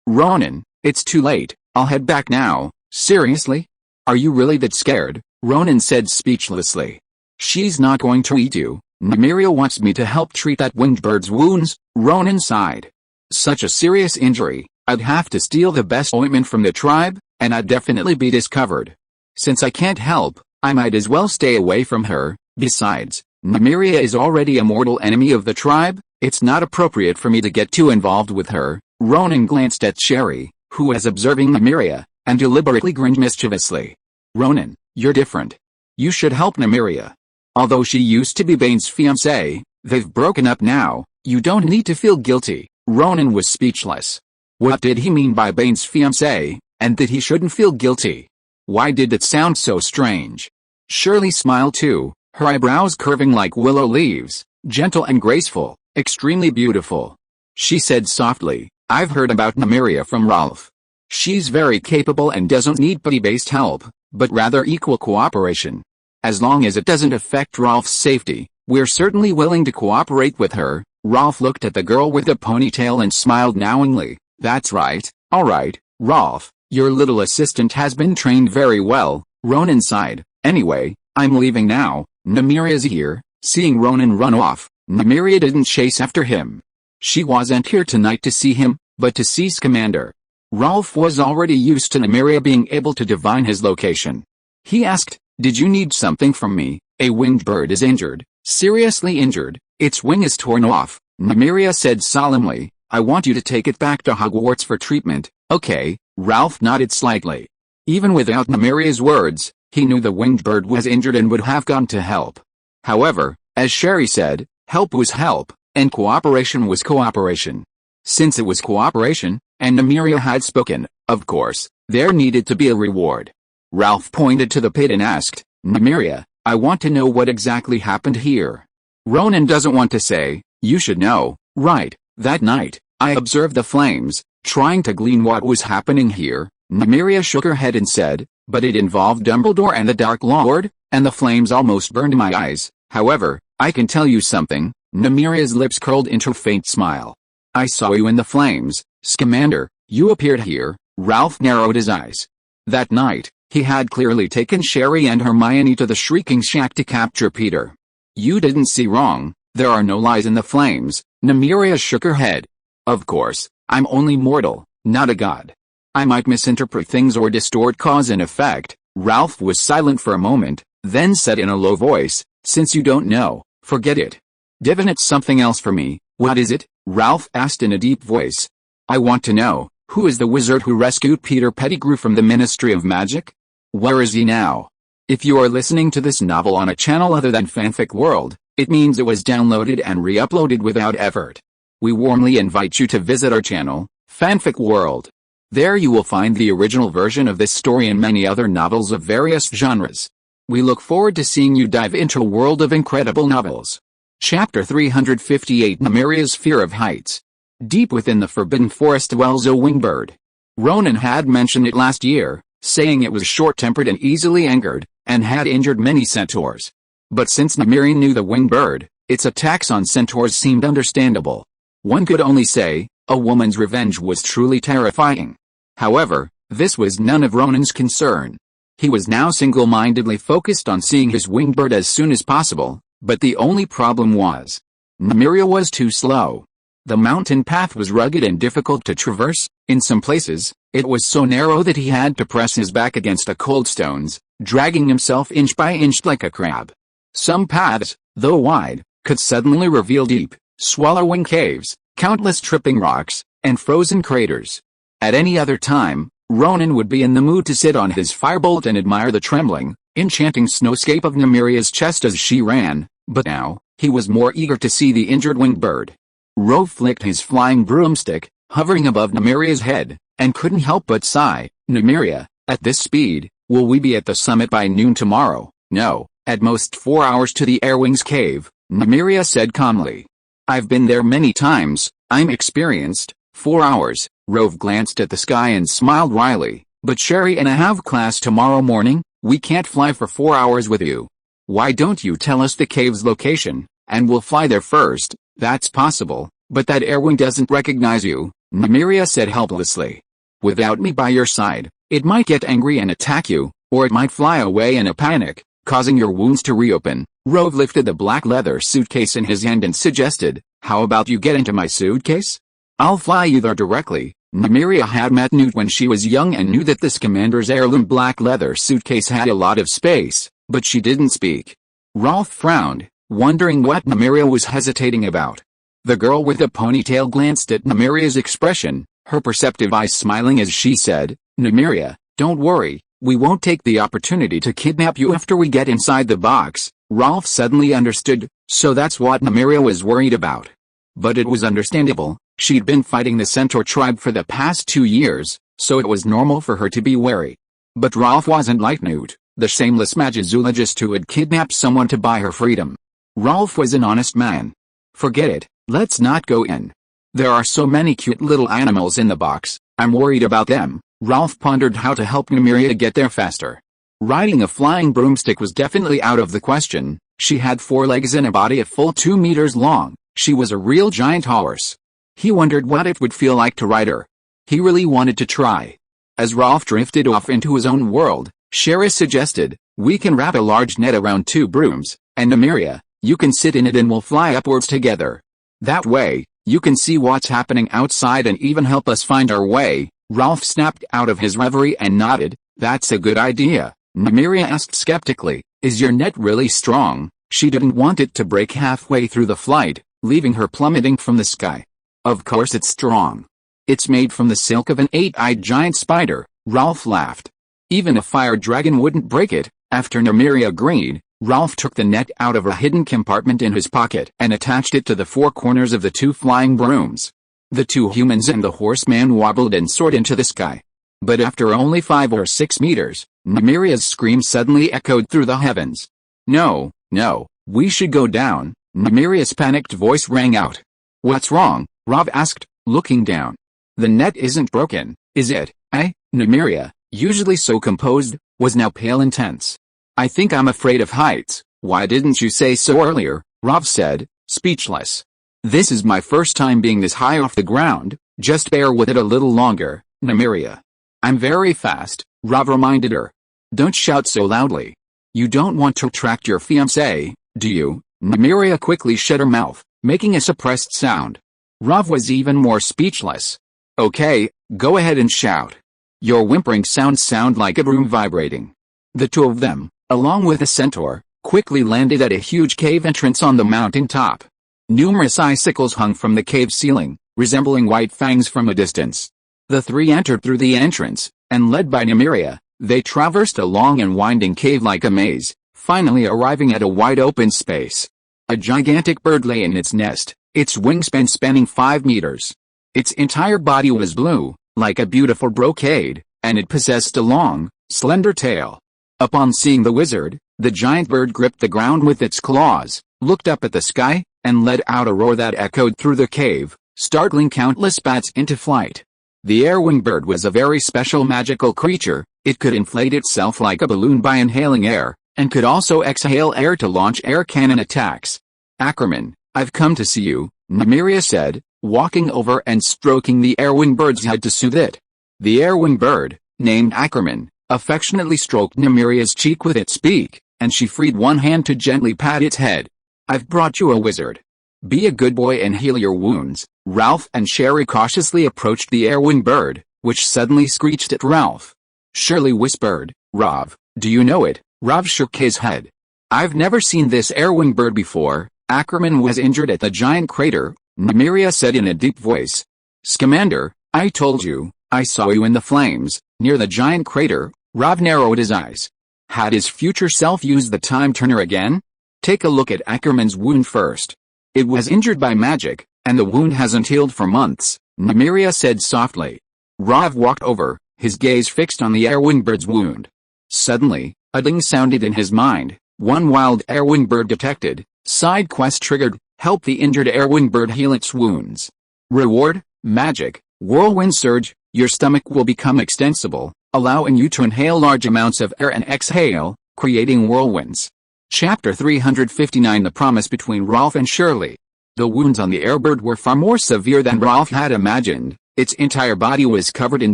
Ronan, it's too late, I'll head back now. Seriously? Are you really that scared? Ronan said speechlessly. She's not going to eat you. Nymeria wants me to help treat that winged bird's wounds, Ronan sighed. Such a serious injury, I'd have to steal the best ointment from the tribe, and I'd definitely be discovered. Since I can't help, I might as well stay away from her. Besides, Nymeria is already a mortal enemy of the tribe, it's not appropriate for me to get too involved with her. Ronan glanced at Sherry, who was observing Nymeria, and deliberately grinned mischievously. Ronan, you're different. You should help Nymeria. Although she used to be Bane's fiancée, they've broken up now, you don't need to feel guilty. Ronan was speechless. What did he mean by Bane's fiancée, and that he shouldn't feel guilty? Why did it sound so strange? Shirley smiled too, her eyebrows curving like willow leaves, gentle and graceful, extremely beautiful. She said softly, I've heard about Nymeria from Ralph. She's very capable and doesn't need buddy-based help, but rather equal cooperation. As long as it doesn't affect Ralph's safety, we're certainly willing to cooperate with her. Ralph looked at the girl with the ponytail and smiled knowingly. That's right, alright, Ralph, your little assistant has been trained very well. Ronan sighed. Anyway, I'm leaving now. Nymeria's here. Seeing Ronan run off, Nymeria didn't chase after him. She wasn't here tonight to see him, but to see Scamander. Ralph was already used to Nymeria being able to divine his location. He asked, did you need something from me? A winged bird is injured, seriously injured, its wing is torn off. Nymeria said solemnly, I want you to take it back to Hogwarts for treatment. Okay, Ralph nodded slightly. Even without Nymeria's words, he knew the winged bird was injured and would have gone to help. However, as Sherry said, help was help, and cooperation was cooperation. Since it was cooperation, and Nymeria had spoken, of course, there needed to be a reward. Ralph pointed to the pit and asked, Nymeria, I want to know what exactly happened here. Ronan doesn't want to say, you should know, right? That night, I observed the flames, trying to glean what was happening here. Nymeria shook her head and said, but it involved Dumbledore and the Dark Lord, and the flames almost burned my eyes. However, I can tell you something. Nymeria's lips curled into a faint smile. I saw you in the flames, Scamander. You appeared here. Ralph narrowed his eyes. That night, he had clearly taken Sherry and Hermione to the Shrieking Shack to capture Peter. You didn't see wrong. There are no lies in the flames. Nymeria shook her head. Of course, I'm only mortal, not a god. I might misinterpret things or distort cause and effect. Ralph was silent for a moment, then said in a low voice, since you don't know, forget it. Divine it's something else for me. What is it? Ralph asked in a deep voice. I want to know, who is the wizard who rescued Peter Pettigrew from the Ministry of Magic? Where is he now? If you are listening to this novel on a channel other than Fanfic World, it means it was downloaded and re-uploaded without effort. We warmly invite you to visit our channel, Fanfic World. There you will find the original version of this story and many other novels of various genres. We look forward to seeing you dive into a world of incredible novels. Chapter 358 Nymeria's Fear of Heights. Deep within the Forbidden Forest dwells a wingbird. Ronan had mentioned it last year, saying it was short-tempered and easily angered, and had injured many centaurs. But since Nymeria knew the winged bird, its attacks on centaurs seemed understandable. One could only say, a woman's revenge was truly terrifying. However, this was none of Ronan's concern. He was now single-mindedly focused on seeing his winged bird as soon as possible, but the only problem was, Nymeria was too slow. The mountain path was rugged and difficult to traverse. In some places, it was so narrow that he had to press his back against the cold stones, dragging himself inch by inch like a crab. Some paths, though wide, could suddenly reveal deep, swallowing caves, countless tripping rocks, and frozen craters. At any other time, Ronan would be in the mood to sit on his firebolt and admire the trembling, enchanting snowscape of Nymeria's chest as she ran, but now, he was more eager to see the injured winged bird. Rove flicked his flying broomstick, hovering above Nymeria's head, and couldn't help but sigh. Nymeria, at this speed, will we be at the summit by noon tomorrow? No, at most 4 hours to the Airwings cave, Nymeria said calmly. I've been there many times, I'm experienced. 4 hours. Rove glanced at the sky and smiled wryly. But Sherry and I have class tomorrow morning, we can't fly for 4 hours with you. Why don't you tell us the cave's location, and we'll fly there first? That's possible, but that airwing doesn't recognize you, Nymeria said helplessly. Without me by your side, it might get angry and attack you, or it might fly away in a panic, causing your wounds to reopen. Rove lifted the black leather suitcase in his hand and suggested, how about you get into my suitcase? I'll fly you there directly. Nymeria had met Newt when she was young and knew that the Scamander's heirloom black leather suitcase had a lot of space, but she didn't speak. Rolf frowned, wondering what Nymeria was hesitating about. The girl with the ponytail glanced at Nymeria's expression, her perceptive eyes smiling as she said, Nymeria, don't worry, we won't take the opportunity to kidnap you after we get inside the box. Rolf suddenly understood, so that's what Nymeria was worried about. But it was understandable, she'd been fighting the Centaur tribe for the past 2 years, so it was normal for her to be wary. But Rolf wasn't like Newt, the shameless magizoologist who had kidnapped someone to buy her freedom. Rolf was an honest man. Forget it, let's not go in. There are so many cute little animals in the box, I'm worried about them. Rolf pondered how to help Nymeria get there faster. Riding a flying broomstick was definitely out of the question. She had 4 legs and a body a full 2 meters long. She was a real giant horse. He wondered what it would feel like to ride her. He really wanted to try. As Rolf drifted off into his own world, Sherry suggested, we can wrap a large net around 2 brooms, and Nymeria, you can sit in it and we'll fly upwards together. That way, you can see what's happening outside and even help us find our way. Rolf snapped out of his reverie and nodded. That's a good idea. Nymeria asked skeptically, is your net really strong? She didn't want it to break halfway through the flight, leaving her plummeting from the sky. Of course it's strong. It's made from the silk of an 8-eyed giant spider. Rolf laughed. Even a fire dragon wouldn't break it. After Nymeria agreed, Rolf took the net out of a hidden compartment in his pocket and attached it to the 4 corners of the 2 flying brooms. The 2 humans and the horseman wobbled and soared into the sky. But after only 5 or 6 meters, Nymeria's scream suddenly echoed through the heavens. No, no, we should go down. Nymeria's panicked voice rang out. What's wrong? Rolf asked, looking down. The net isn't broken, is it, eh? Nymeria, usually so composed, was now pale and tense. I think I'm afraid of heights. Why didn't you say so earlier? Rolf said, speechless. This is my first time being this high off the ground, just bear with it a little longer, Nymeria. I'm very fast, Rolf reminded her. Don't shout so loudly. You don't want to attract your fiancé, do you? Nymeria quickly shut her mouth, making a suppressed sound. Rolf was even more speechless. Okay, go ahead and shout. Your whimpering sounds sound like a broom vibrating. The 2 of them, along with the centaur, quickly landed at a huge cave entrance on the mountain top. Numerous icicles hung from the cave ceiling, resembling white fangs from a distance. The 3 entered through the entrance, and led by Nymeria, they traversed a long and winding cave like a maze, finally arriving at a wide open space. A gigantic bird lay in its nest, its wingspan spanning 5 meters. Its entire body was blue, like a beautiful brocade, and it possessed a long, slender tail. Upon seeing the wizard, the giant bird gripped the ground with its claws, looked up at the sky, and let out a roar that echoed through the cave, startling countless bats into flight. The air-winged bird was a very special magical creature. It could inflate itself like a balloon by inhaling air, and could also exhale air to launch air cannon attacks. Ackerman, I've come to see you, Nymeria said, walking over and stroking the air-winged bird's head to soothe it. The air-winged bird, named Ackerman, affectionately stroked Nemiria's cheek with its beak, and she freed one hand to gently pat its head. "I've brought you a wizard. Be a good boy and heal your wounds." Ralph and Sherry cautiously approached the air-winged bird, which suddenly screeched at Ralph. Shirley whispered, "Rav, do you know it?" Rav shook his head. "I've never seen this air-winged bird before. Ackerman was injured at the giant crater," Nymeria said in a deep voice. "Scamander, I told you, I saw you in the flames, near the giant crater." Rav narrowed his eyes. Had his future self used the time turner again? "Take a look at Ackerman's wound first. It was injured by magic, and the wound hasn't healed for months," Nymeria said softly. Rav walked over, his gaze fixed on the air-winged bird's wound. Suddenly, a ding sounded in his mind. One wild air-winged bird detected. Side quest triggered. Help the injured air-winged bird heal its wounds. Reward, magic, whirlwind surge. Your stomach will become extensible, allowing you to inhale large amounts of air and exhale, creating whirlwinds. Chapter 359 The Promise Between Ralph and Shirley. The wounds on the airbird were far more severe than Ralph had imagined. Its entire body was covered in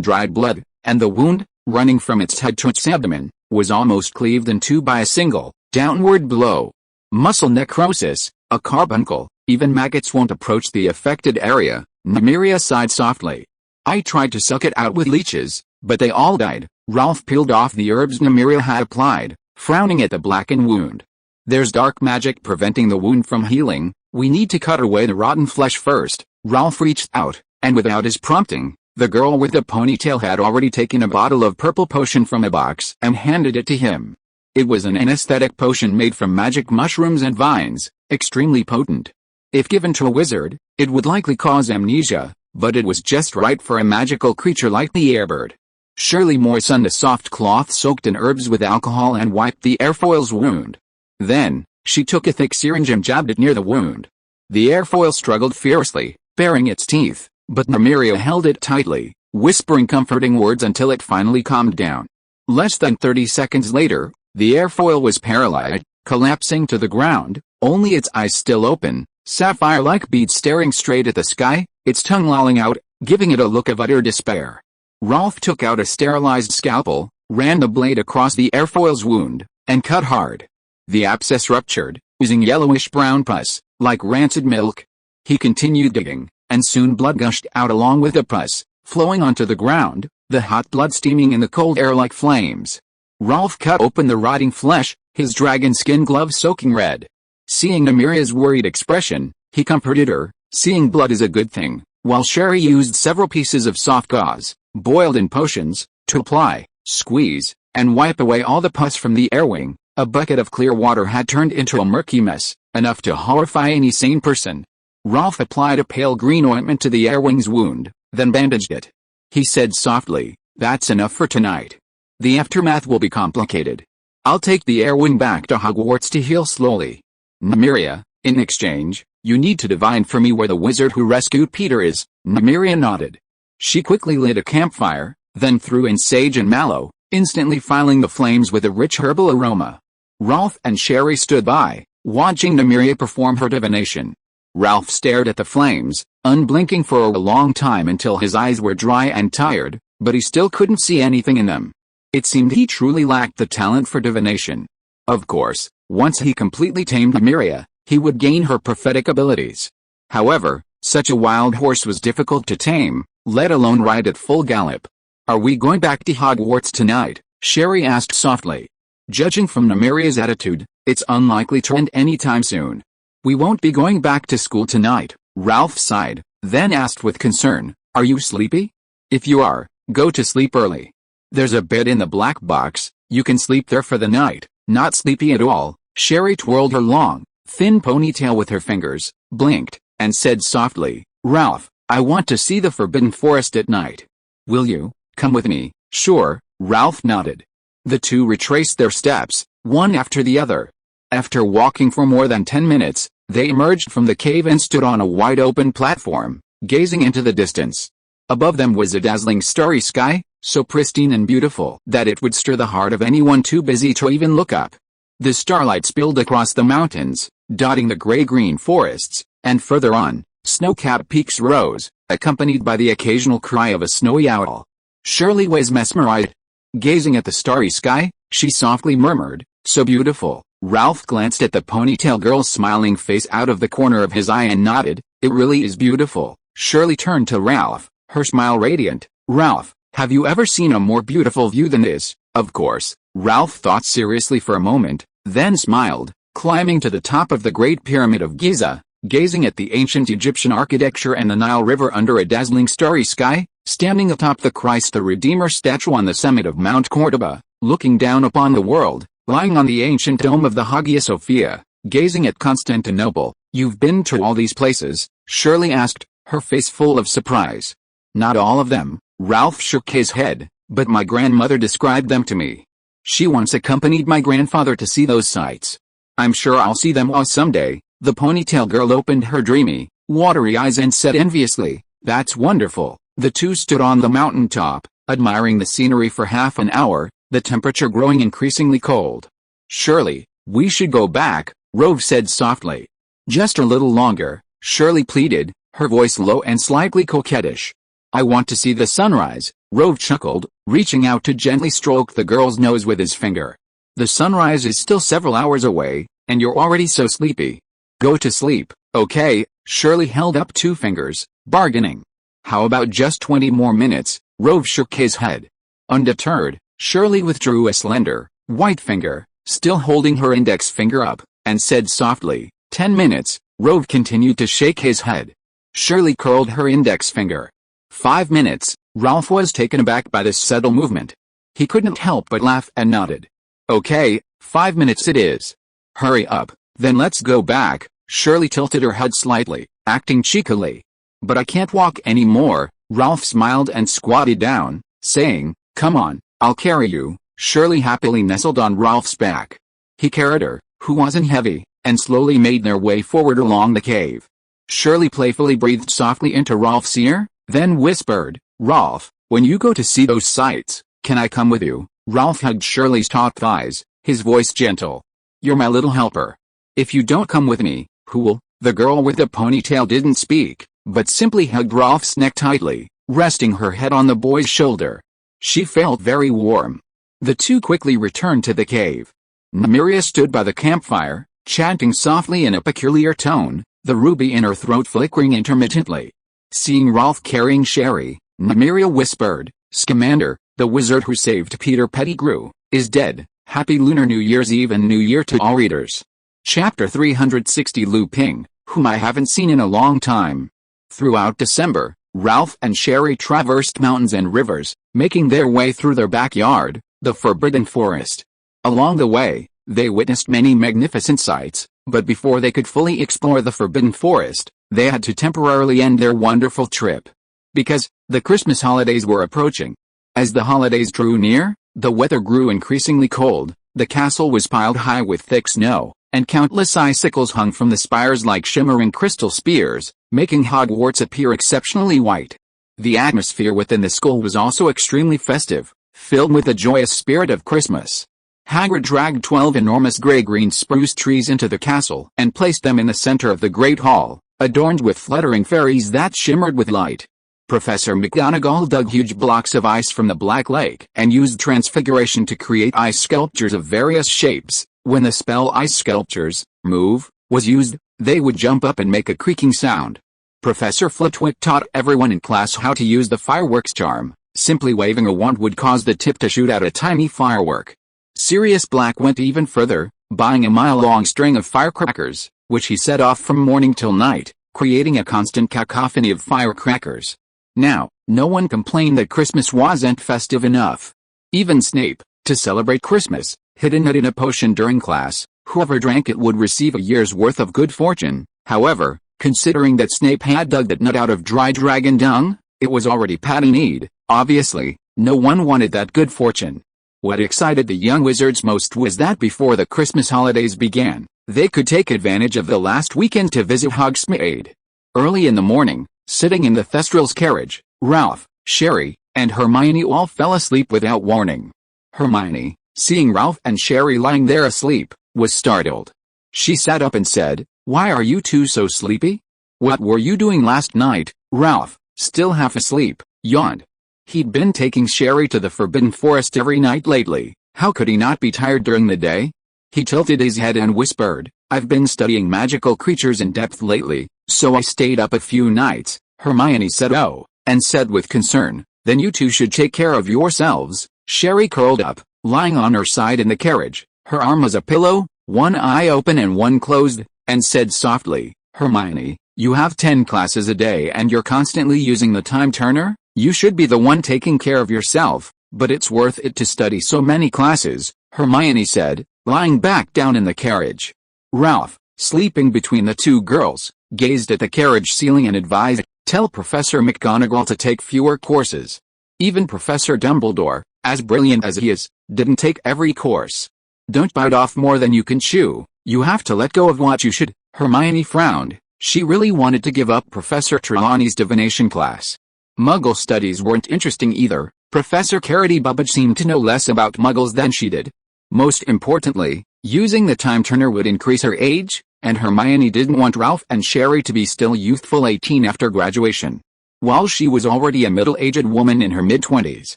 dried blood, and the wound, running from its head to its abdomen, was almost cleaved in two by a single, downward blow. Muscle necrosis, a carbuncle. Even maggots won't approach the affected area, Nymeria sighed softly. "I tried to suck it out with leeches, but they all died." Ralph peeled off the herbs Nymeria had applied, frowning at the blackened wound. "There's dark magic preventing the wound from healing. We need to cut away the rotten flesh first." Ralph reached out, and without his prompting, the girl with the ponytail had already taken a bottle of purple potion from a box and handed it to him. It was an anesthetic potion made from magic mushrooms and vines, extremely potent. If given to a wizard, it would likely cause amnesia, but it was just right for a magical creature like the airbird. Shirley moistened a soft cloth soaked in herbs with alcohol and wiped the airfoil's wound. Then, she took a thick syringe and jabbed it near the wound. The airfoil struggled fiercely, baring its teeth, but Nymeria held it tightly, whispering comforting words until it finally calmed down. Less than 30 seconds later, the airfoil was paralyzed, collapsing to the ground, only its eyes still open, sapphire-like beads staring straight at the sky, its tongue lolling out, giving it a look of utter despair. Ralph took out a sterilized scalpel, ran the blade across the airfoil's wound, and cut hard. The abscess ruptured, oozing yellowish-brown pus, like rancid milk. He continued digging, and soon blood gushed out along with the pus, flowing onto the ground, the hot blood steaming in the cold air like flames. Ralph cut open the rotting flesh, his dragon skin gloves soaking red. Seeing Nymeria's worried expression, he comforted her. Seeing blood is a good thing, while Sherry used several pieces of soft gauze, boiled in potions, to apply, squeeze, and wipe away all the pus from the airwing. A bucket of clear water had turned into a murky mess, enough to horrify any sane person. Ralph applied a pale green ointment to the airwing's wound, then bandaged it. He said softly, "That's enough for tonight. The aftermath will be complicated. I'll take the airwing back to Hogwarts to heal slowly. Nymeria, in exchange, you need to divine for me where the wizard who rescued Peter is." Nymeria nodded. She quickly lit a campfire, then threw in sage and mallow, instantly filling the flames with a rich herbal aroma. Ralph and Sherry stood by, watching Nymeria perform her divination. Ralph stared at the flames, unblinking for a long time until his eyes were dry and tired, but he still couldn't see anything in them. It seemed he truly lacked the talent for divination. Of course, once he completely tamed Nymeria, he would gain her prophetic abilities. However, such a wild horse was difficult to tame, let alone ride at full gallop. "Are we going back to Hogwarts tonight?" Sherry asked softly. Judging from Nymeria's attitude, it's unlikely to end anytime soon. "We won't be going back to school tonight," Ralph sighed, then asked with concern, "Are you sleepy? If you are, go to sleep early. There's a bed in the black box, you can sleep there for the night." Not sleepy at all, Sherry twirled her long, thin ponytail with her fingers, blinked, and said softly, "Ralph, I want to see the Forbidden Forest at night. Will you come with me?" "Sure," Ralph nodded. The two retraced their steps, one after the other. After walking for more than 10 minutes, they emerged from the cave and stood on a wide-open platform, gazing into the distance. Above them was a dazzling starry sky, so pristine and beautiful that it would stir the heart of anyone too busy to even look up. The starlight spilled across the mountains, dotting the gray-green forests, and further on, snow-capped peaks rose, accompanied by the occasional cry of a snowy owl. Shirley was mesmerized. Gazing at the starry sky, she softly murmured, "So beautiful." Ralph glanced at the ponytail girl's smiling face out of the corner of his eye and nodded, "It really is beautiful." Shirley turned to Ralph, her smile radiant. "Ralph, have you ever seen a more beautiful view than this?" "Of course." Ralph thought seriously for a moment, then smiled, climbing to the top of the Great Pyramid of Giza, gazing at the ancient Egyptian architecture and the Nile River under a dazzling starry sky, standing atop the Christ the Redeemer statue on the summit of Mount Cordoba, looking down upon the world, lying on the ancient dome of the Hagia Sophia, gazing at Constantinople. "You've been to all these places?" Shirley asked, her face full of surprise. "Not all of them," Ralph shook his head, "but my grandmother described them to me. She once accompanied my grandfather to see those sights. I'm sure I'll see them all someday." The ponytail girl opened her dreamy, watery eyes and said enviously, "That's wonderful." The two stood on the mountaintop, admiring the scenery for half an hour, the temperature growing increasingly cold. "Shirley, we should go back," Rove said softly. "Just a little longer," Shirley pleaded, her voice low and slightly coquettish. "I want to see the sunrise," Rove chuckled, reaching out to gently stroke the girl's nose with his finger. "The sunrise is still several hours away, and you're already so sleepy. Go to sleep, okay?" Shirley held up two fingers, bargaining. "How about just 20 more minutes?" Rove shook his head. Undeterred, Shirley withdrew a slender, white finger, still holding her index finger up, and said softly, 10 minutes. Rove continued to shake his head. Shirley curled her index finger. 5 minutes. Ralph was taken aback by this subtle movement. He couldn't help but laugh and nodded. "Okay, 5 minutes it is." "Hurry up, then let's go back." Shirley tilted her head slightly, acting cheekily. "But I can't walk anymore." Ralph smiled and squatted down, saying, "Come on, I'll carry you." Shirley happily nestled on Ralph's back. He carried her, who wasn't heavy, and slowly made their way forward along the cave. Shirley playfully breathed softly into Ralph's ear, then whispered, "Ralph, when you go to see those sights, can I come with you?" Ralph hugged Shirley's taut thighs, his voice gentle. "You're my little helper. If you don't come with me, who will?" The girl with the ponytail didn't speak, but simply hugged Ralph's neck tightly, resting her head on the boy's shoulder. She felt very warm. The two quickly returned to the cave. Nymeria stood by the campfire, chanting softly in a peculiar tone, the ruby in her throat flickering intermittently. Seeing Ralph carrying Sherry, Nymeria whispered, "Scamander, the wizard who saved Peter Pettigrew, is dead. Happy Lunar New Year's Eve and New Year to all readers." Chapter 360 Lu Ping, whom I haven't seen in a long time. Throughout December, Ralph and Sherry traversed mountains and rivers, making their way through their backyard, the Forbidden Forest. Along the way, they witnessed many magnificent sights, but before they could fully explore the Forbidden Forest, they had to temporarily end their wonderful trip. Because, the Christmas holidays were approaching. As the holidays drew near, the weather grew increasingly cold, the castle was piled high with thick snow, and countless icicles hung from the spires like shimmering crystal spears, making Hogwarts appear exceptionally white. The atmosphere within the school was also extremely festive, filled with the joyous spirit of Christmas. Hagrid dragged 12 enormous gray-green spruce trees into the castle and placed them in the center of the Great Hall, adorned with fluttering fairies that shimmered with light. Professor McGonagall dug huge blocks of ice from the Black Lake and used transfiguration to create ice sculptures of various shapes. When the spell Ice Sculptures, Move, was used, they would jump up and make a creaking sound. Professor Flitwick taught everyone in class how to use the fireworks charm. Simply waving a wand would cause the tip to shoot out a tiny firework. Sirius Black went even further, buying a mile-long string of firecrackers, which he set off from morning till night, creating a constant cacophony of firecrackers. Now, no one complained that Christmas wasn't festive enough. Even Snape, to celebrate Christmas, hid a nut in a potion during class. Whoever drank it would receive a year's worth of good fortune. However, considering that Snape had dug that nut out of dry dragon dung, it was already patty-kneed. Obviously, no one wanted that good fortune. What excited the young wizards most was that before the Christmas holidays began, they could take advantage of the last weekend to visit Hogsmeade. Early in the morning, sitting in the Thestral's carriage, Ralph, Sherry, and Hermione all fell asleep without warning. Hermione, seeing Ralph and Sherry lying there asleep, was startled. She sat up and said, "Why are you two so sleepy? What were you doing last night?" Ralph, still half asleep, yawned. He'd been taking Sherry to the Forbidden Forest every night lately. How could he not be tired during the day? He tilted his head and whispered, "I've been studying magical creatures in depth lately, so I stayed up a few nights." Hermione said oh, and said with concern, "Then you two should take care of yourselves." Sherry curled up, lying on her side in the carriage. Her arm was a pillow, one eye open and one closed, and said softly, "Hermione, you have 10 classes a day and you're constantly using the time turner? You should be the one taking care of yourself, but it's worth it to study so many classes," Hermione said, lying back down in the carriage. Ralph, sleeping between the two girls, gazed at the carriage ceiling and advised, "Tell Professor McGonagall to take fewer courses." Even Professor Dumbledore, as brilliant as he is, didn't take every course. "Don't bite off more than you can chew. You have to let go of what you should." Hermione frowned. She really wanted to give up Professor Trelawney's divination class. Muggle studies weren't interesting either. Professor Carity Bubbage seemed to know less about Muggles than she did. Most importantly, using the time turner would increase her age, and Hermione didn't want Ralph and Sherry to be still youthful 18 after graduation, while she was already a middle-aged woman in her mid-20s.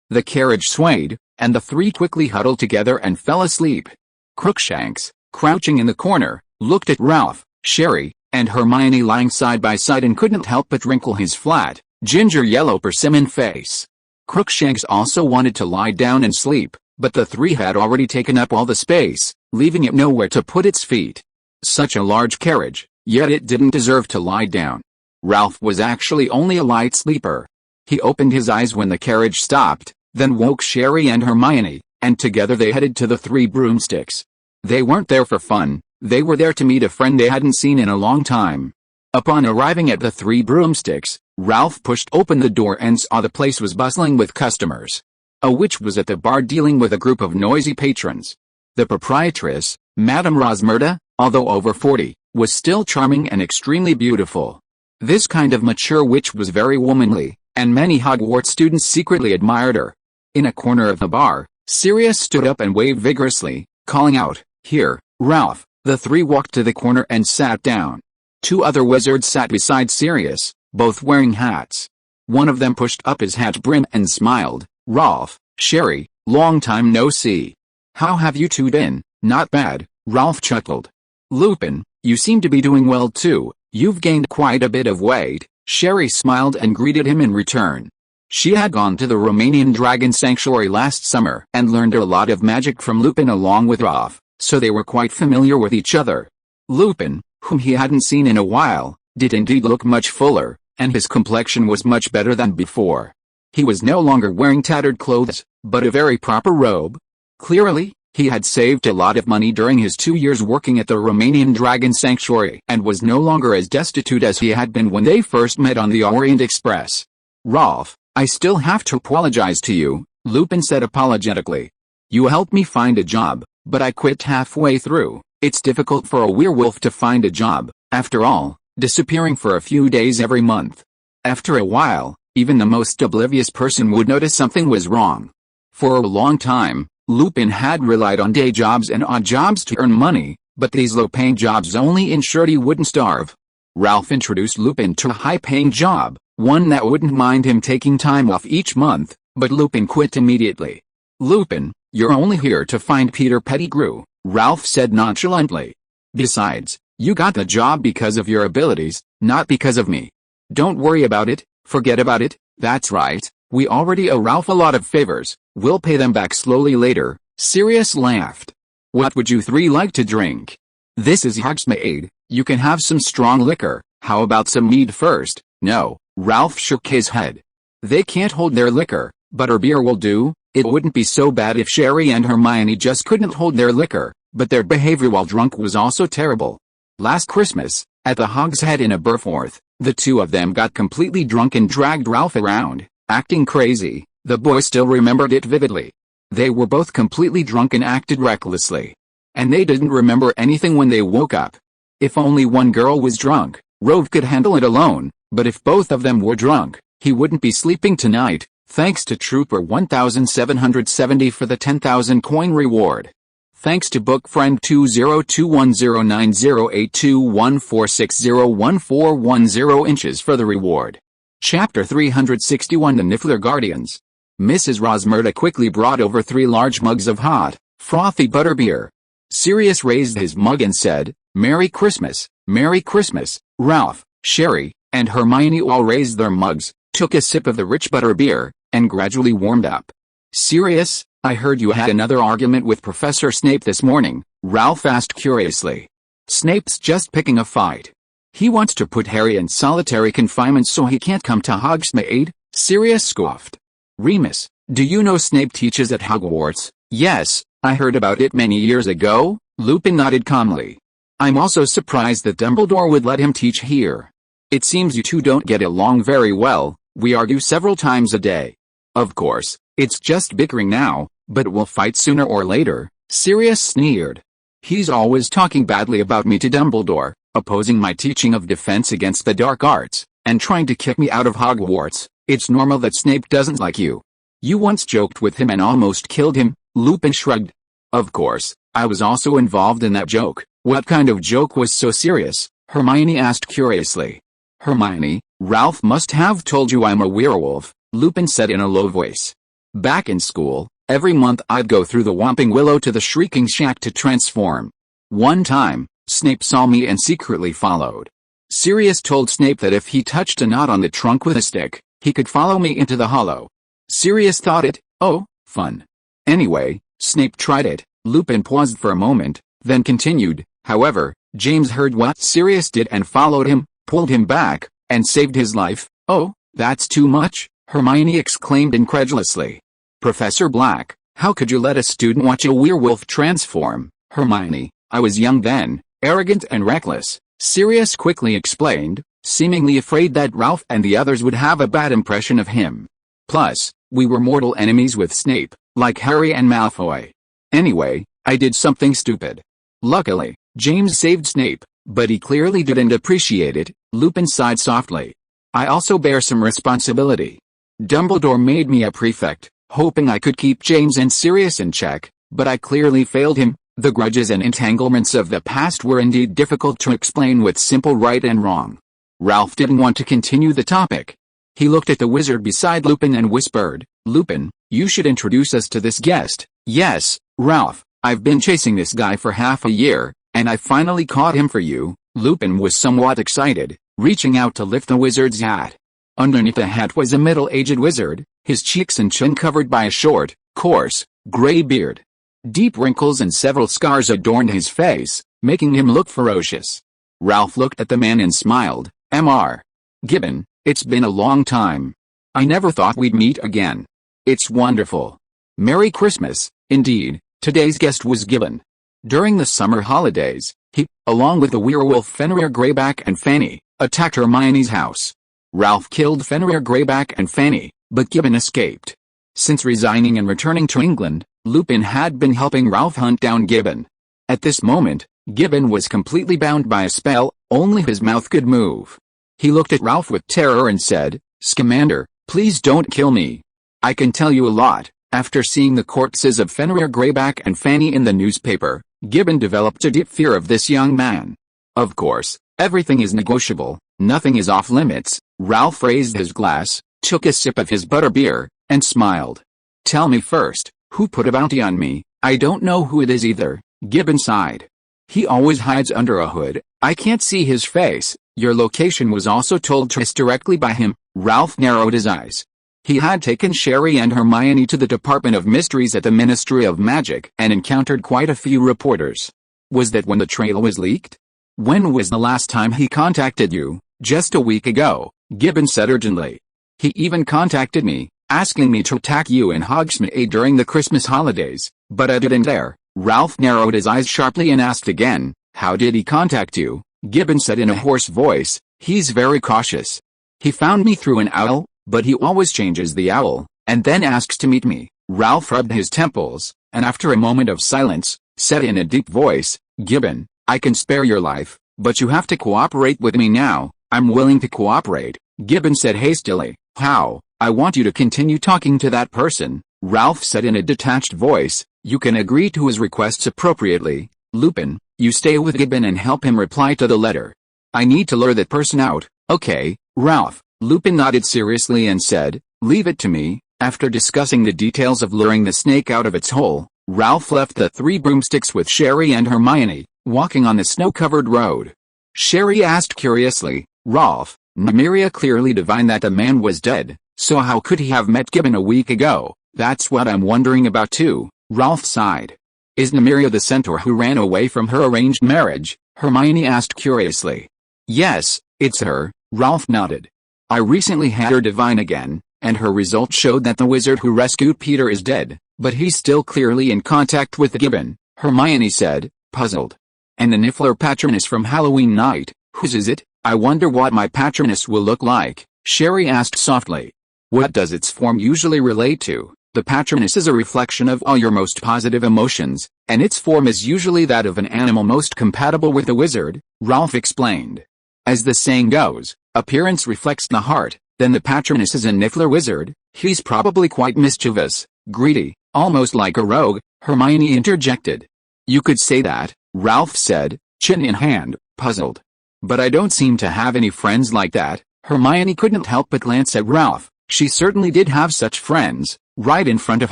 The carriage swayed, and the three quickly huddled together and fell asleep. Crookshanks, crouching in the corner, looked at Ralph, Sherry, and Hermione lying side by side and couldn't help but wrinkle his flat, ginger-yellow persimmon face. Crookshanks also wanted to lie down and sleep, but the three had already taken up all the space, leaving it nowhere to put its feet. Such a large carriage, yet it didn't deserve to lie down. Ralph was actually only a light sleeper. He opened his eyes when the carriage stopped, then woke Sherry and Hermione, and together they headed to the Three Broomsticks. They weren't there for fun, they were there to meet a friend they hadn't seen in a long time. Upon arriving at the Three Broomsticks, Ralph pushed open the door and saw the place was bustling with customers. A witch was at the bar dealing with a group of noisy patrons. The proprietress, Madame Rosmerta, although over 40, was still charming and extremely beautiful. This kind of mature witch was very womanly, and many Hogwarts students secretly admired her. In a corner of the bar, Sirius stood up and waved vigorously, calling out, "Here, Ralph." The three walked to the corner and sat down. Two other wizards sat beside Sirius, both wearing hats. One of them pushed up his hat brim and smiled. "Ralph, Sherry, long time no see. How have you two been?" "Not bad," Ralph chuckled. "Lupin, you seem to be doing well too. You've gained quite a bit of weight." Sherry smiled and greeted him in return. She had gone to the Romanian Dragon Sanctuary last summer and learned a lot of magic from Lupin along with Ralph, so they were quite familiar with each other. Lupin, whom he hadn't seen in a while, did indeed look much fuller, and his complexion was much better than before. He was no longer wearing tattered clothes, but a very proper robe. Clearly, he had saved a lot of money during his 2 years working at the Romanian Dragon Sanctuary and was no longer as destitute as he had been when they first met on the Orient Express. "Ralph, I still have to apologize to you," Lupin said apologetically. "You helped me find a job, but I quit halfway through. It's difficult for a werewolf to find a job, after all, disappearing for a few days every month. After a while, even the most oblivious person would notice something was wrong." For a long time, Lupin had relied on day jobs and odd jobs to earn money, but these low-paying jobs only ensured he wouldn't starve. Ralph introduced Lupin to a high-paying job, one that wouldn't mind him taking time off each month, but Lupin quit immediately. "Lupin, you're only here to find Peter Pettigrew," Ralph said nonchalantly. "Besides, you got the job because of your abilities, not because of me. Don't worry about it, forget about it." "That's right, we already owe Ralph a lot of favors, we'll pay them back slowly later," Sirius laughed. "What would you three like to drink?" "This is Hogsmeade, you can have some strong liquor. How about some mead first?" "No," Ralph shook his head. "They can't hold their liquor, but our beer will do." It wouldn't be so bad if Sherry and Hermione just couldn't hold their liquor, but their behavior while drunk was also terrible. Last Christmas, at the Hog's Head in Aberforth, the two of them got completely drunk and dragged Ralph around, acting crazy. The boy still remembered it vividly. They were both completely drunk and acted recklessly. And they didn't remember anything when they woke up. If only one girl was drunk, Rove could handle it alone, but if both of them were drunk, he wouldn't be sleeping tonight. Thanks to Trooper 1770 for the 10,000 coin reward. Thanks to Bookfriend 20210908214601410 inches for the reward. Chapter 361 The Niffler Guardians. Mrs. Rosmerta quickly brought over 3 large mugs of hot, frothy butterbeer. Sirius raised his mug and said, "Merry Christmas, Merry Christmas." Ralph, Sherry, and Hermione all raised their mugs, took a sip of the rich butterbeer, and gradually warmed up. "Sirius, I heard you had another argument with Professor Snape this morning," Ralph asked curiously. "Snape's just picking a fight. He wants to put Harry in solitary confinement so he can't come to Hogsmeade," Sirius scoffed. "Remus, do you know Snape teaches at Hogwarts?" "Yes, I heard about it many years ago," Lupin nodded calmly. "I'm also surprised that Dumbledore would let him teach here. It seems you two don't get along very well. We argue several times a day." "Of course, it's just bickering now, but we'll fight sooner or later," Sirius sneered. "He's always talking badly about me to Dumbledore, opposing my teaching of defense against the dark arts, and trying to kick me out of Hogwarts. It's normal that Snape doesn't like you. You once joked with him and almost killed him," Lupin shrugged. "Of course, I was also involved in that joke." "What kind of joke was so serious?" Hermione asked curiously. "Hermione, Ralph must have told you I'm a werewolf," Lupin said in a low voice. "Back in school, every month I'd go through the Whomping Willow to the Shrieking Shack to transform. One time, Snape saw me and secretly followed. Sirius told Snape that if he touched a knot on the trunk with a stick, he could follow me into the hollow. Sirius thought it, oh, fun. Anyway, Snape tried it." Lupin paused for a moment, then continued, "However, James heard what Sirius did and followed him, pulled him back, and saved his life." "Oh, that's too much," Hermione exclaimed incredulously. "Professor Black, how could you let a student watch a werewolf transform?" "Hermione, I was young then, arrogant and reckless," Sirius quickly explained, seemingly afraid that Ralph and the others would have a bad impression of him. "Plus, we were mortal enemies with Snape, like Harry and Malfoy. Anyway, I did something stupid. Luckily, James saved Snape, but he clearly didn't appreciate it," Lupin sighed softly. "I also bear some responsibility. Dumbledore made me a prefect, hoping I could keep James and Sirius in check, but I clearly failed him." The grudges and entanglements of the past were indeed difficult to explain with simple right and wrong. Ralph didn't want to continue the topic. He looked at the wizard beside Lupin and whispered, "Lupin, you should introduce us to this guest." "Yes, Ralph, I've been chasing this guy for half a year, and I finally caught him for you." Lupin was somewhat excited, reaching out to lift the wizard's hat. Underneath the hat was a middle-aged wizard, his cheeks and chin covered by a short, coarse, gray beard. Deep wrinkles and several scars adorned his face, making him look ferocious. Ralph looked at the man and smiled. "Mr. Gibbon, it's been a long time. I never thought we'd meet again. It's wonderful. Merry Christmas." Indeed, today's guest was Gibbon. During the summer holidays, he, along with the werewolf Fenrir Greyback and Fanny, attacked Hermione's house. Ralph killed Fenrir Greyback and Fanny, but Gibbon escaped. Since resigning and returning to England, Lupin had been helping Ralph hunt down Gibbon. At this moment, Gibbon was completely bound by a spell, only his mouth could move. He looked at Ralph with terror and said, "Scamander, please don't kill me. I can tell you a lot." After seeing the corpses of Fenrir Greyback and Fanny in the newspaper, Gibbon developed a deep fear of this young man. "Of course, everything is negotiable, nothing is off limits." Ralph raised his glass, took a sip of his butterbeer, and smiled. "Tell me first, who put a bounty on me?" "I don't know who it is either," Gibbon sighed. "He always hides under a hood, I can't see his face." "Your location was also told to us directly by him." Ralph narrowed his eyes. He had taken Sherry and Hermione to the Department of Mysteries at the Ministry of Magic and encountered quite a few reporters. "Was that when the trail was leaked?" "When was the last time he contacted you?" "Just a week ago," Gibbon said urgently. "He even contacted me, asking me to attack you in Hogsmeade during the Christmas holidays, but I didn't dare." Ralph narrowed his eyes sharply and asked again, "How did he contact you?" Gibbon said in a hoarse voice, "He's very cautious. He found me through an owl, but he always changes the owl, and then asks to meet me." Ralph rubbed his temples, and after a moment of silence, said in a deep voice, "Gibbon, I can spare your life, but you have to cooperate with me now." "I'm willing to cooperate," Gibbon said hastily. "How?" "I want you to continue talking to that person," Ralph said in a detached voice. "You can agree to his requests appropriately. Lupin, you stay with Gibbon and help him reply to the letter. I need to lure that person out." "Okay, Ralph, Lupin nodded seriously and said, "Leave it to me." After discussing the details of luring the snake out of its hole, Ralph left the three broomsticks with Sherry and Hermione, walking on the snow-covered road. Sherry asked curiously, "Ralph, Nymeria clearly divined that the man was dead, so how could he have met Gibbon a week ago?" "That's what I'm wondering about too," Ralph sighed. "Is Nymeria the centaur who ran away from her arranged marriage?" Hermione asked curiously. "Yes, it's her," Ralph nodded. "I recently had her divine again, and her results showed that the wizard who rescued Peter is dead, but he's still clearly in contact with Gibbon," Hermione said, puzzled. "And the Niffler Patronus from Halloween night, whose is it? I wonder what my Patronus will look like," Sherry asked softly. "What does its form usually relate to?" "The Patronus is a reflection of all your most positive emotions, and its form is usually that of an animal most compatible with the wizard," Ralph explained. "As the saying goes, appearance reflects the heart. Then the Patronus is a Niffler wizard. He's probably quite mischievous, greedy, almost like a rogue," Hermione interjected. "You could say that," Ralph said, chin in hand, puzzled. "But I don't seem to have any friends like that." Hermione couldn't help but glance at Ralph. She certainly did have such friends, right in front of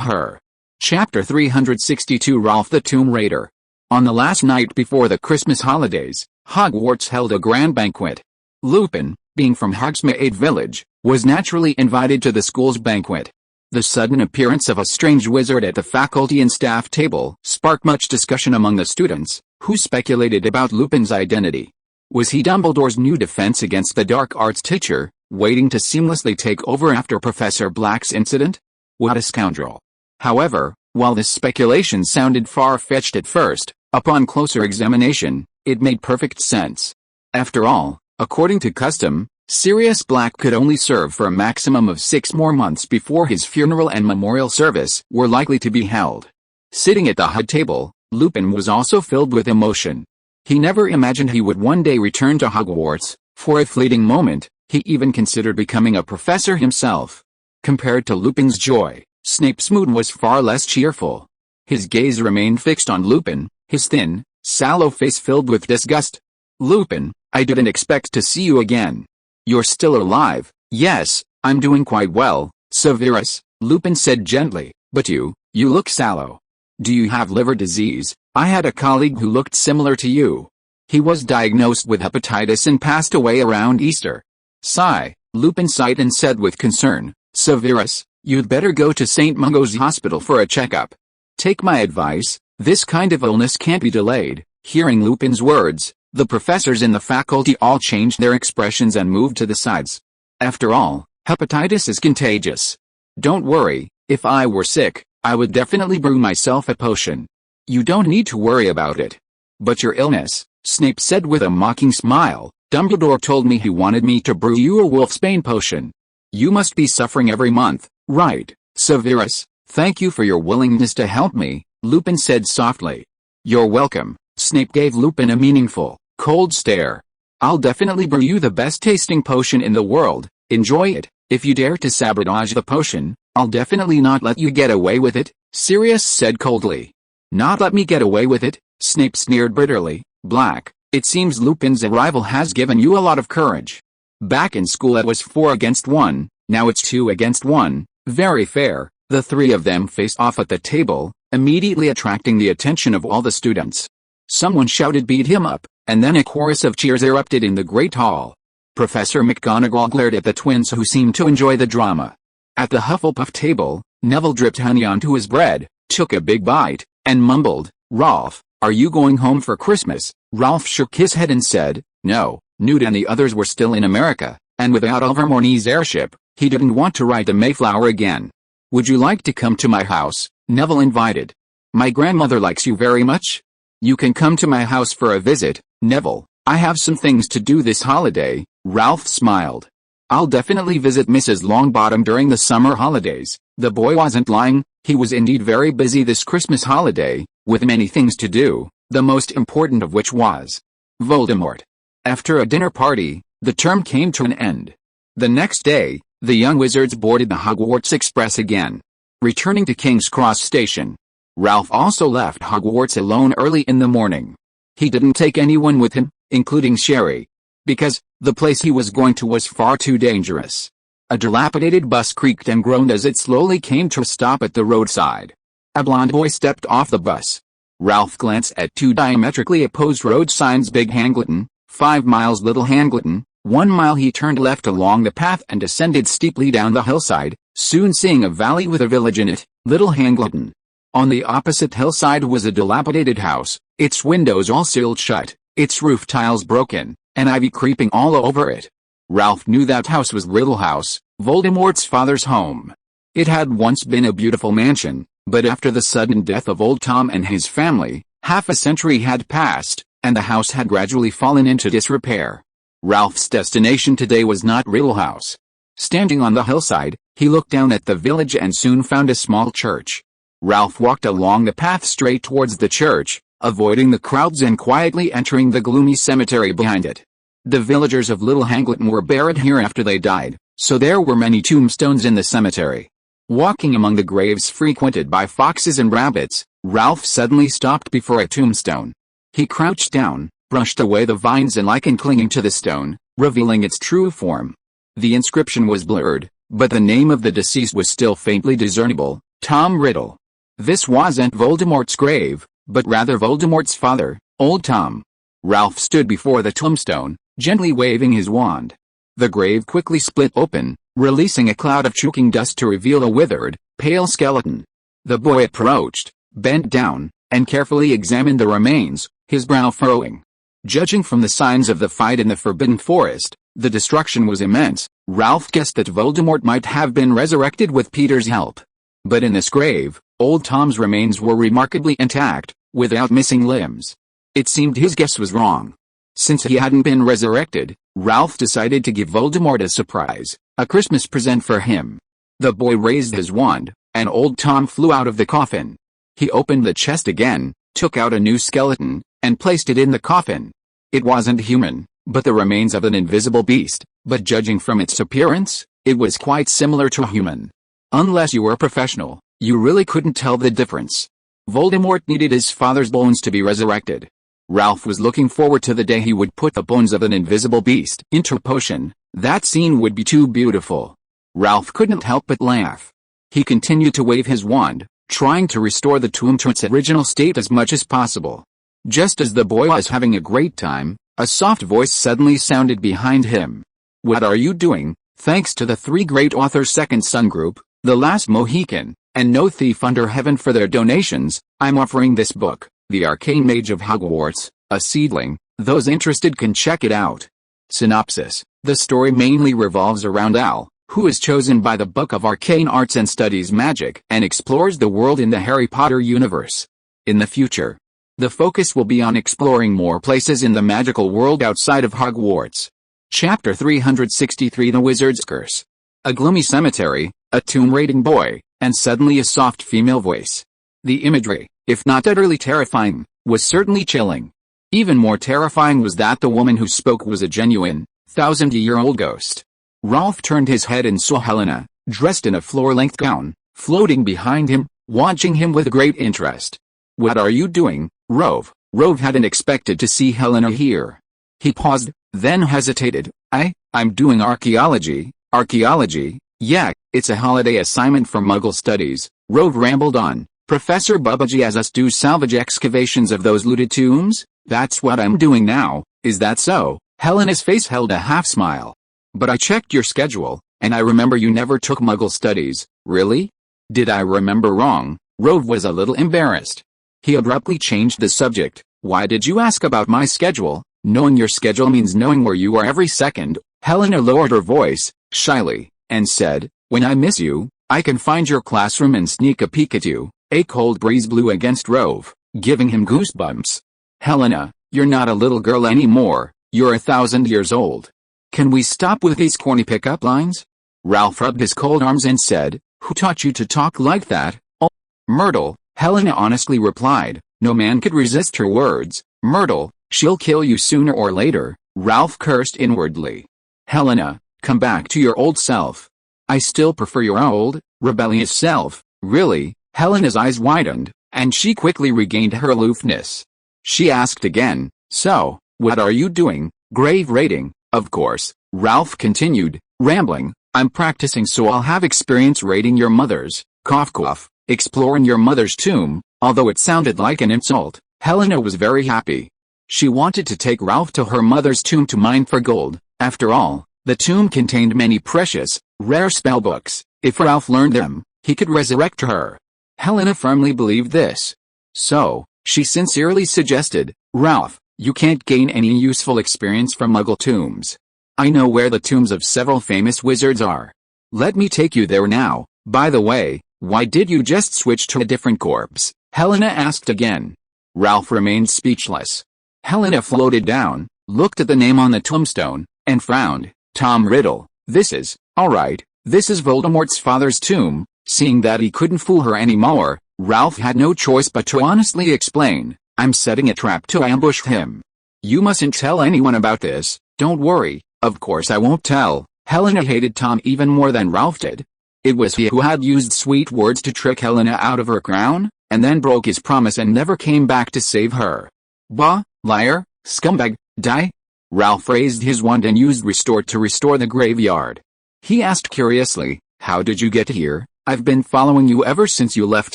her. Chapter 362 Ralph the Tomb Raider. On the last night before the Christmas holidays, Hogwarts held a grand banquet. Lupin, being from Hogsmeade Village, was naturally invited to the school's banquet. The sudden appearance of a strange wizard at the faculty and staff table sparked much discussion among the students, who speculated about Lupin's identity. Was he Dumbledore's new defense against the dark arts teacher, waiting to seamlessly take over after Professor Black's incident? What a scoundrel. However, while this speculation sounded far-fetched at first, upon closer examination, it made perfect sense. After all, according to custom, Sirius Black could only serve for a maximum of 6 more months before his funeral and memorial service were likely to be held. Sitting at the head table, Lupin was also filled with emotion. He never imagined he would one day return to Hogwarts. For a fleeting moment, he even considered becoming a professor himself. Compared to Lupin's joy, Snape's mood was far less cheerful. His gaze remained fixed on Lupin, his thin, sallow face filled with disgust. "Lupin, I didn't expect to see you again." "You're still alive." "Yes, I'm doing quite well, Severus," Lupin said gently, "but you look sallow. Do you have liver disease? I had a colleague who looked similar to you. He was diagnosed with hepatitis and passed away around Easter." Sigh, Lupin sighed and said with concern, "Severus, you'd better go to St. Mungo's Hospital for a checkup. Take my advice, this kind of illness can't be delayed." Hearing Lupin's words, the professors in the faculty all changed their expressions and moved to the sides. After all, hepatitis is contagious. "Don't worry, if I were sick, I would definitely brew myself a potion." "You don't need to worry about it." "But your illness," Snape said with a mocking smile, "Dumbledore told me he wanted me to brew you a wolfsbane potion. You must be suffering every month, right, Severus?" "Thank you for your willingness to help me," Lupin said softly. "You're welcome." Snape gave Lupin a meaningful, cold stare. "I'll definitely brew you the best-tasting potion in the world. Enjoy it. If you dare to sabotage the potion, I'll definitely not let you get away with it," Sirius said coldly. "Not let me get away with it?" Snape sneered bitterly. "Black, it seems Lupin's arrival has given you a lot of courage. Back in school it was 4 against 1, now it's 2 against 1, very fair." The three of them faced off at the table, immediately attracting the attention of all the students. Someone shouted "beat him up," and then a chorus of cheers erupted in the great hall. Professor McGonagall glared at the twins who seemed to enjoy the drama. At the Hufflepuff table, Neville dripped honey onto his bread, took a big bite, and mumbled, "Ralph, are you going home for Christmas?" Ralph shook his head and said, "No." Newt and the others were still in America, and without Ilvermorny's airship, he didn't want to ride the Mayflower again. "Would you like to come to my house?" Neville invited. "My grandmother likes you very much. You can come to my house for a visit, Neville. I have some things to do this holiday." Ralph smiled. "I'll definitely visit Mrs. Longbottom during the summer holidays." The boy wasn't lying, he was indeed very busy this Christmas holiday, with many things to do, the most important of which was Voldemort. After a dinner party, the term came to an end. The next day, the young wizards boarded the Hogwarts Express again, returning to King's Cross Station. Ralph also left Hogwarts alone early in the morning. He didn't take anyone with him, including Sherry, because, The place he was going to was far too dangerous. A dilapidated bus creaked and groaned as it slowly came to a stop at the roadside. A blond boy stepped off the bus. Ralph glanced at two diametrically opposed road signs: Big Hangleton, 5 miles; Little Hangleton, 1 mile. He turned left along the path and descended steeply down the hillside, soon seeing a valley with a village in it, Little Hangleton. On the opposite hillside was a dilapidated house, its windows all sealed shut, its roof tiles broken, and ivy creeping all over it. Ralph knew that house was Riddle House, Voldemort's father's home. It had once been a beautiful mansion, but after the sudden death of old Tom and his family, half a century had passed, and the house had gradually fallen into disrepair. Ralph's destination today was not Riddle House. Standing on the hillside, he looked down at the village and soon found a small church. Ralph walked along the path straight towards the church, avoiding the crowds and quietly entering the gloomy cemetery behind it. The villagers of Little Hangleton were buried here after they died, so there were many tombstones in the cemetery. Walking among the graves frequented by foxes and rabbits, Ralph suddenly stopped before a tombstone. He crouched down, brushed away the vines and lichen clinging to the stone, revealing its true form. The inscription was blurred, but the name of the deceased was still faintly discernible: Tom Riddle. This wasn't Voldemort's grave, but rather Voldemort's father, old Tom. Ralph stood before the tombstone, gently waving his wand. The grave quickly split open, releasing a cloud of choking dust to reveal a withered, pale skeleton. The boy approached, bent down, and carefully examined the remains, his brow furrowing. Judging from the signs of the fight in the Forbidden Forest, the destruction was immense. Ralph guessed that Voldemort might have been resurrected with Peter's help. But in this grave, old Tom's remains were remarkably intact, without missing limbs. It seemed his guess was wrong. Since he hadn't been resurrected, Ralph decided to give Voldemort a surprise, a Christmas present for him. The boy raised his wand, and old Tom flew out of the coffin. He opened the chest again, took out a new skeleton, and placed it in the coffin. It wasn't human, but the remains of an invisible beast, but judging from its appearance, it was quite similar to a human. Unless you were a professional, you really couldn't tell the difference. Voldemort needed his father's bones to be resurrected. Ralph was looking forward to the day he would put the bones of an invisible beast into a potion. That scene would be too beautiful. Ralph couldn't help but laugh. He continued to wave his wand, trying to restore the tomb to its original state as much as possible. Just as the boy was having a great time, a soft voice suddenly sounded behind him. "What are you doing?" Thanks to the three great authors' Second Son group, The Last Mohican, and No Thief Under Heaven for their donations, I'm offering this book, The Arcane Mage of Hogwarts, a seedling. Those interested can check it out. Synopsis: the story mainly revolves around Al, who is chosen by the Book of Arcane Arts and studies magic and explores the world in the Harry Potter universe. In the future, the focus will be on exploring more places in the magical world outside of Hogwarts. Chapter 363: The Wizard's Curse. A gloomy cemetery, a tomb-raiding boy, and suddenly a soft female voice. The imagery, if not utterly terrifying, was certainly chilling. Even more terrifying was that the woman who spoke was a genuine, thousand-year-old ghost. Ralph turned his head and saw Helena, dressed in a floor-length gown, floating behind him, watching him with great interest. "What are you doing, Rove?" Rove hadn't expected to see Helena here. He paused, then hesitated. I'm doing archaeology." "Archaeology? Yeah, it's a holiday assignment for Muggle studies," Rove rambled on. "Professor Bubbagee has us do salvage excavations of those looted tombs. That's what I'm doing now." "Is that so?" Helena's face held a half-smile. "But I checked your schedule, and I remember you never took Muggle studies." "Really? Did I remember wrong?" Rove was a little embarrassed. He abruptly changed the subject. "Why did you ask about my schedule?" "Knowing your schedule means knowing where you are every second." Helena lowered her voice, shyly, and said, "When I miss you, I can find your classroom and sneak a peek at you." A cold breeze blew against Rove, giving him goosebumps. "Helena, you're not a little girl anymore, you're 1,000 years old. Can we stop with these corny pickup lines?" Ralph rubbed his cold arms and said, "Who taught you to talk like that?" "Oh, Myrtle," Helena honestly replied. No man could resist her words. "Myrtle, she'll kill you sooner or later," Ralph cursed inwardly. "Helena, come back to your old self." "I still prefer your old, rebellious self." "Really?" Helena's eyes widened, and she quickly regained her aloofness. She asked again, "So, what are you doing?" "Grave raiding," Of course, Ralph continued, rambling, I'm practicing so I'll have experience raiding your mother's, cough cough, exploring your mother's tomb. Although it sounded like an insult, Helena was very happy. She wanted to take Ralph to her mother's tomb to mine for gold. After all, the tomb contained many precious, rare spellbooks. If Ralph learned them, he could resurrect her. Helena firmly believed this. So, she sincerely suggested, Ralph, you can't gain any useful experience from Muggle tombs. I know where the tombs of several famous wizards are. Let me take you there now. By the way, why did you just switch to a different corpse? Helena asked again. Ralph remained speechless. Helena floated down, looked at the name on the tombstone, and frowned. Tom Riddle, this is Voldemort's father's tomb. Seeing that he couldn't fool her anymore, Ralph had no choice but to honestly explain, I'm setting a trap to ambush him. You mustn't tell anyone about this. Don't worry, of course I won't tell. Helena hated Tom even more than Ralph did. It was he who had used sweet words to trick Helena out of her crown, and then broke his promise and never came back to save her. Bah, liar, scumbag, die. Ralph raised his wand and used restore to restore the graveyard. He asked curiously, how did you get here? I've been following you ever since you left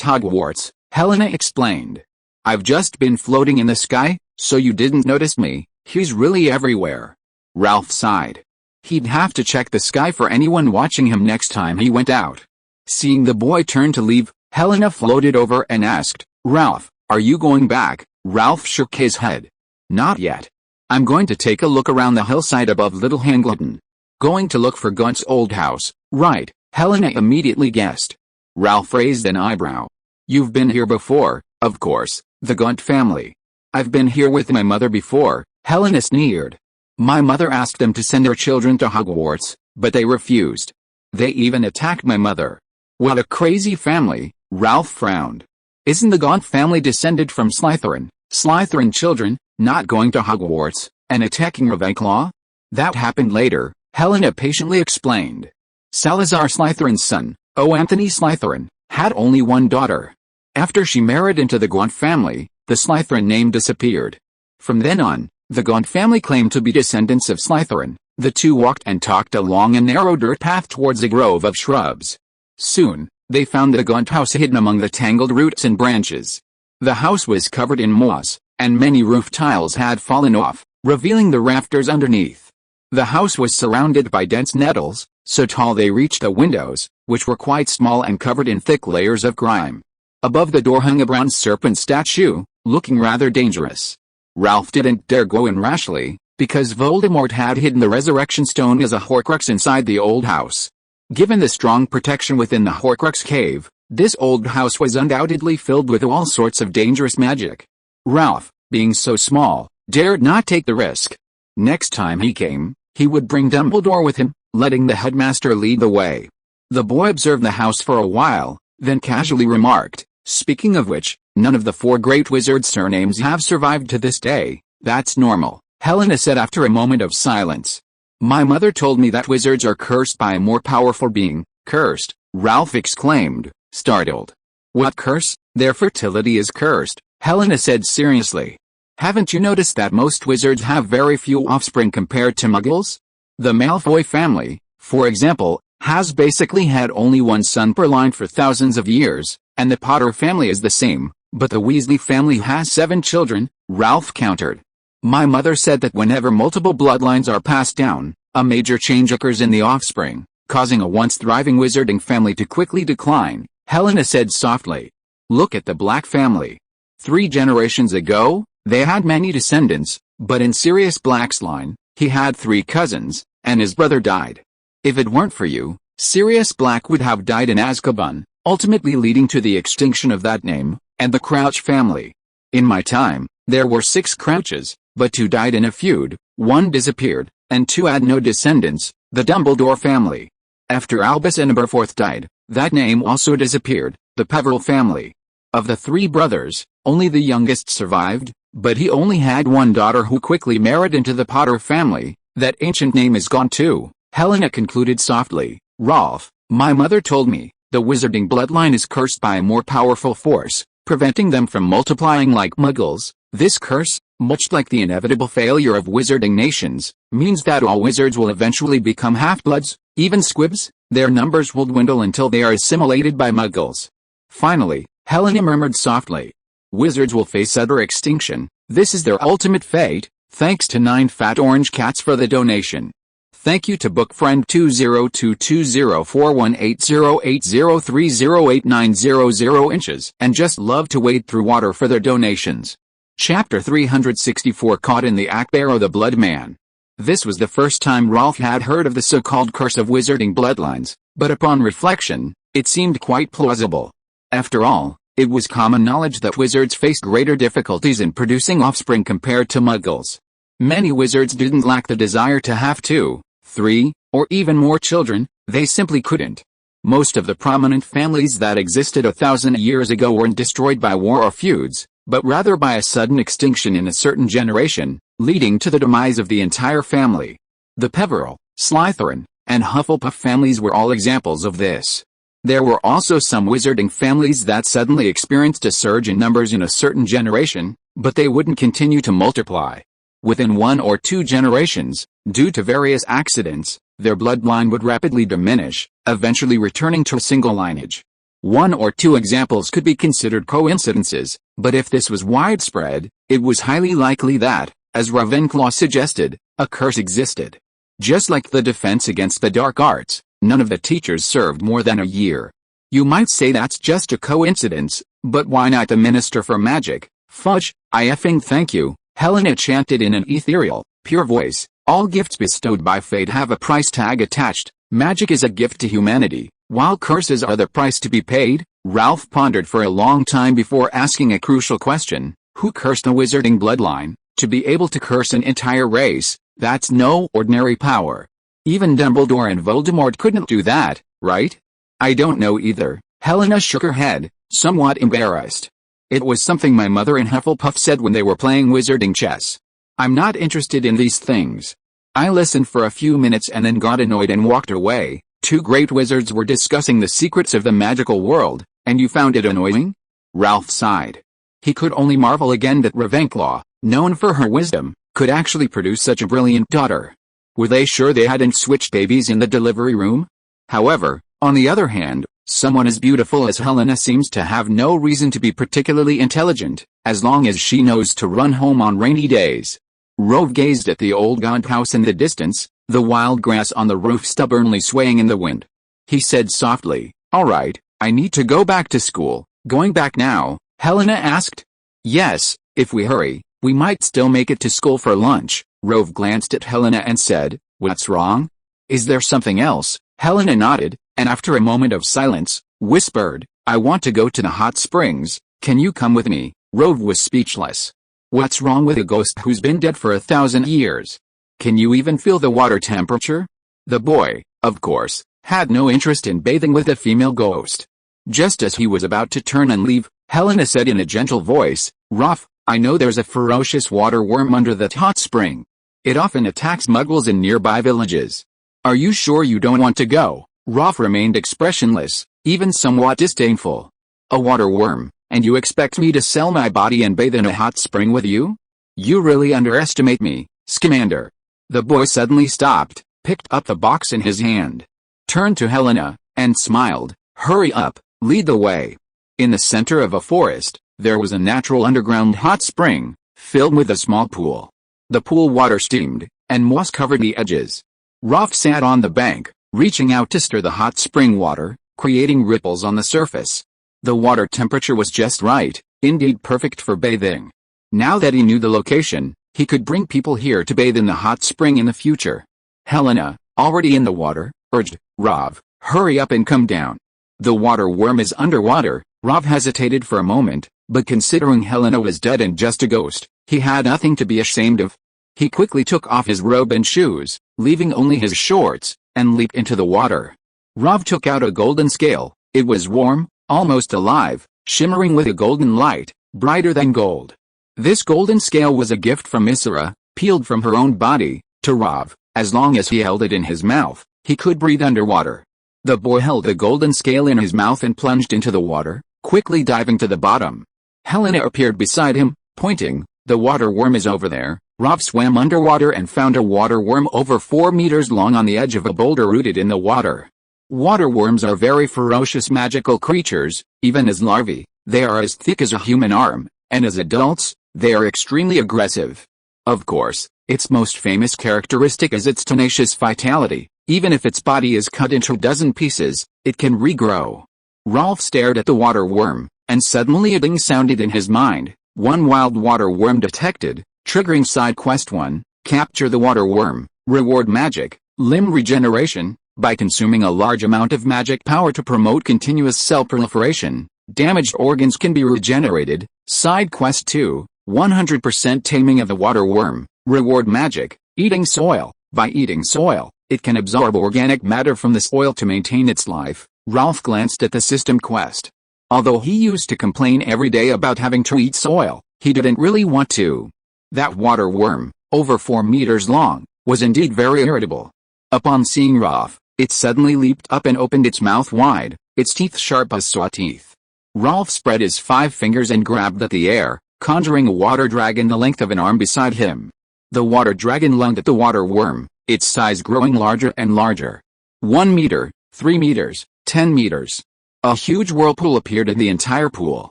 Hogwarts, Helena explained. I've just been floating in the sky, so you didn't notice me. He's really everywhere. Ralph sighed. He'd have to check the sky for anyone watching him next time he went out. Seeing the boy turn to leave, Helena floated over and asked, Ralph, are you going back? Ralph shook his head. Not yet. I'm going to take a look around the hillside above Little Hangleton. Going to look for Gaunt's old house, right? Helena immediately guessed. Ralph raised an eyebrow. You've been here before, of course, the Gaunt family. I've been here with my mother before, Helena sneered. My mother asked them to send their children to Hogwarts, but they refused. They even attacked my mother. What a crazy family, Ralph frowned. Isn't the Gaunt family descended from Slytherin? Slytherin children, not going to Hogwarts, and attacking Ravenclaw? That happened later, Helena patiently explained. Salazar Slytherin's son, Anthony Slytherin, had only one daughter. After she married into the Gaunt family, the Slytherin name disappeared. From then on, the Gaunt family claimed to be descendants of Slytherin. The two walked and talked along a narrow dirt path towards a grove of shrubs. Soon, they found the Gaunt house hidden among the tangled roots and branches. The house was covered in moss, and many roof tiles had fallen off, revealing the rafters underneath. The house was surrounded by dense nettles, so tall they reached the windows, which were quite small and covered in thick layers of grime. Above the door hung a bronze serpent statue, looking rather dangerous. Ralph didn't dare go in rashly, because Voldemort had hidden the resurrection stone as a Horcrux inside the old house. Given the strong protection within the Horcrux cave, this old house was undoubtedly filled with all sorts of dangerous magic. Ralph, being so small, dared not take the risk. Next time he came, he would bring Dumbledore with him, letting the headmaster lead the way. The boy observed the house for a while, then casually remarked, speaking of which, none of the four great wizards' surnames have survived to this day. That's normal, Helena said after a moment of silence. My mother told me that wizards are cursed by a more powerful being. Cursed? Ralph exclaimed, startled. What curse? Their fertility is cursed, Helena said seriously. Haven't you noticed that most wizards have very few offspring compared to Muggles? The Malfoy family, for example, has basically had only one son per line for thousands of years, and the Potter family is the same, but the Weasley family has 7 children, Ralph countered. My mother said that whenever multiple bloodlines are passed down, a major change occurs in the offspring, causing a once thriving wizarding family to quickly decline, Helena said softly. Look at the Black family. 3 generations ago, they had many descendants, but in Sirius Black's line, he had 3 cousins, and his brother died. If it weren't for you, Sirius Black would have died in Azkaban, ultimately leading to the extinction of that name, and the Crouch family. In my time, there were 6 Crouches, but 2 died in a feud, 1 disappeared, and 2 had no descendants, the Dumbledore family. After Albus and Aberforth died, that name also disappeared, the Peverell family. Of the 3 brothers, only the youngest survived, but he only had 1 daughter who quickly married into the Potter family. That ancient name is gone too, Helena concluded softly. Rolf, my mother told me, the wizarding bloodline is cursed by a more powerful force, preventing them from multiplying like Muggles. This curse, much like the inevitable failure of wizarding nations, means that all wizards will eventually become half-bloods, even squibs. Their numbers will dwindle until they are assimilated by muggles. Finally, Helena murmured softly, wizards will face utter extinction. This is their ultimate fate. Thanks to 9 fat orange cats for the donation. Thank you to bookfriend 20220418080308900 inches and just love to wade through water for their donations. Chapter 364 Caught in the Act Barrow the Blood Man. This was the first time Rolf had heard of the so-called curse of wizarding bloodlines, but upon reflection, it seemed quite plausible. After all, it was common knowledge that wizards faced greater difficulties in producing offspring compared to muggles. Many wizards didn't lack the desire to have 2, 3, or even more children, they simply couldn't. Most of the prominent families that existed 1,000 years ago weren't destroyed by war or feuds, but rather by a sudden extinction in a certain generation, leading to the demise of the entire family. The Peveril, Slytherin, and Hufflepuff families were all examples of this. There were also some wizarding families that suddenly experienced a surge in numbers in a certain generation, but they wouldn't continue to multiply. Within 1 or 2 generations, due to various accidents, their bloodline would rapidly diminish, eventually returning to a single lineage. 1 or 2 examples could be considered coincidences, but if this was widespread, it was highly likely that, as Ravenclaw suggested, a curse existed. Just like the defense against the dark arts, none of the teachers served more than a year. You might say that's just a coincidence, but why not the Minister for Magic? Fudge, I effing thank you, Helena chanted in an ethereal, pure voice. All gifts bestowed by fate have a price tag attached. Magic is a gift to humanity, while curses are the price to be paid. Ralph pondered for a long time before asking a crucial question. Who cursed the wizarding bloodline? To be able to curse an entire race, that's no ordinary power. Even Dumbledore and Voldemort couldn't do that, right? I don't know either. Helena shook her head, somewhat embarrassed. It was something my mother and Hufflepuff said when they were playing wizarding chess. I'm not interested in these things. I listened for a few minutes and then got annoyed and walked away. 2 great wizards were discussing the secrets of the magical world, and you found it annoying? Ralph sighed. He could only marvel again that Ravenclaw, known for her wisdom, could actually produce such a brilliant daughter. Were they sure they hadn't switched babies in the delivery room? However, on the other hand, someone as beautiful as Helena seems to have no reason to be particularly intelligent, as long as she knows to run home on rainy days. Rove gazed at the old gaunt house in the distance, the wild grass on the roof stubbornly swaying in the wind. He said softly, "All right, I need to go back to school." "Going back now?" Helena asked. "Yes, if we hurry, we might still make it to school for lunch." Rove glanced at Helena and said, "What's wrong? Is there something else?" Helena nodded, and after a moment of silence, whispered, "I want to go to the hot springs. Can you come with me?" Rove was speechless. What's wrong with a ghost who's been dead for 1,000 years? Can you even feel the water temperature? The boy, of course, had no interest in bathing with a female ghost. Just as he was about to turn and leave, Helena said in a gentle voice, "Rolf, I know there's a ferocious water worm under that hot spring. It often attacks muggles in nearby villages. Are you sure you don't want to go?" Rolf remained expressionless, even somewhat disdainful. "A water worm, and you expect me to sell my body and bathe in a hot spring with you? You really underestimate me, Scamander." The boy suddenly stopped, picked up the box in his hand, turned to Helena, and smiled. "Hurry up, lead the way." In the center of a forest, there was a natural underground hot spring, filled with a small pool. The pool water steamed, and moss covered the edges. Rolf sat on the bank, reaching out to stir the hot spring water, creating ripples on the surface. The water temperature was just right, indeed perfect for bathing. Now that he knew the location, he could bring people here to bathe in the hot spring in the future. Helena, already in the water, urged, "Rov, hurry up and come down." "The water worm is underwater." Rov hesitated for a moment, but considering Helena was dead and just a ghost, he had nothing to be ashamed of. He quickly took off his robe and shoes, leaving only his shorts, and leaped into the water. Rov took out a golden scale. It was warm, almost alive, shimmering with a golden light, brighter than gold. This golden scale was a gift from Isra, peeled from her own body, to Rov. As long as he held it in his mouth, he could breathe underwater. The boy held the golden scale in his mouth and plunged into the water, quickly diving to the bottom. Helena appeared beside him, pointing, The water worm is over there. Ralph swam underwater and found a water worm over 4 meters long on the edge of a boulder rooted in the water. Water worms are very ferocious magical creatures. Even as larvae, they are as thick as a human arm, and as adults, they are extremely aggressive. Of course, its most famous characteristic is its tenacious vitality. Even if its body is cut into a dozen pieces, it can regrow. Ralph stared at the water worm, and suddenly a ding sounded in his mind. One wild water worm detected, triggering side quest 1, capture the water worm, reward magic, limb regeneration, by consuming a large amount of magic power to promote continuous cell proliferation. Damaged organs can be regenerated. Side quest 2, 100% taming of the water worm, reward magic, eating soil. By eating soil, it can absorb organic matter from the soil to maintain its life. Ralph glanced at the system quest. Although he used to complain every day about having to eat soil, he didn't really want to. That water worm, over 4 meters long, was indeed very irritable. Upon seeing Ralph, it suddenly leaped up and opened its mouth wide, its teeth sharp as saw teeth. Ralph spread his 5 fingers and grabbed at the air, conjuring a water dragon the length of an arm beside him. The water dragon lunged at the water worm, its size growing larger and larger. 1 meter, 3 meters, 10 meters. A huge whirlpool appeared in the entire pool.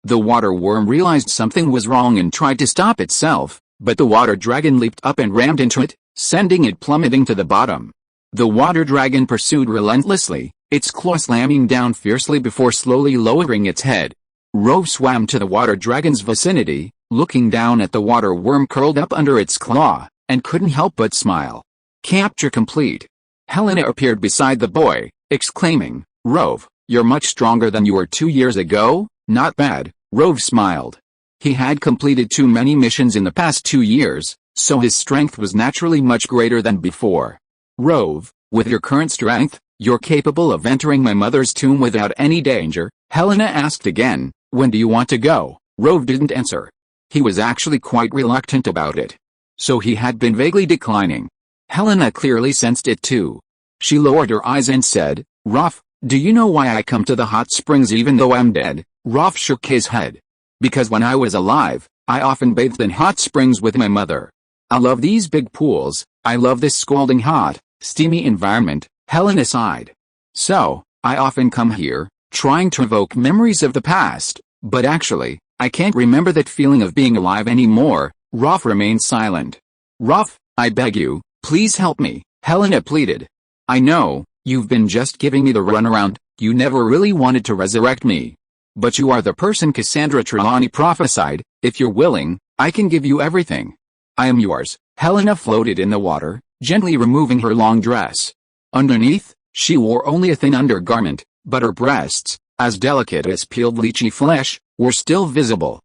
The water worm realized something was wrong and tried to stop itself, but the water dragon leaped up and rammed into it, sending it plummeting to the bottom. The water dragon pursued relentlessly, its claw slamming down fiercely before slowly lowering its head. Rove swam to the water dragon's vicinity, looking down at the water worm curled up under its claw, and couldn't help but smile. Capture complete. Helena appeared beside the boy, exclaiming, "Rove, you're much stronger than you were 2 years ago." "Not bad," Rove smiled. He had completed too many missions in the past 2 years, so his strength was naturally much greater than before. "Rove, with your current strength, you're capable of entering my mother's tomb without any danger?" Helena asked again. "When do you want to go?" Rove didn't answer. He was actually quite reluctant about it. So he had been vaguely declining. Helena clearly sensed it too. She lowered her eyes and said, "Ralph, do you know why I come to the hot springs even though I'm dead?" Ralph shook his head. "Because when I was alive, I often bathed in hot springs with my mother. I love these big pools, I love this scalding hot, steamy environment." Helena sighed. "So, I often come here, trying to evoke memories of the past, but actually, I can't remember that feeling of being alive anymore." Ralph remained silent. "Ralph, I beg you, please help me," Helena pleaded. "I know, you've been just giving me the runaround, you never really wanted to resurrect me. But you are the person Cassandra Trelawney prophesied. If you're willing, I can give you everything. I am yours." Helena floated in the water, gently removing her long dress. Underneath, she wore only a thin undergarment, but her breasts, as delicate as peeled lychee flesh, were still visible.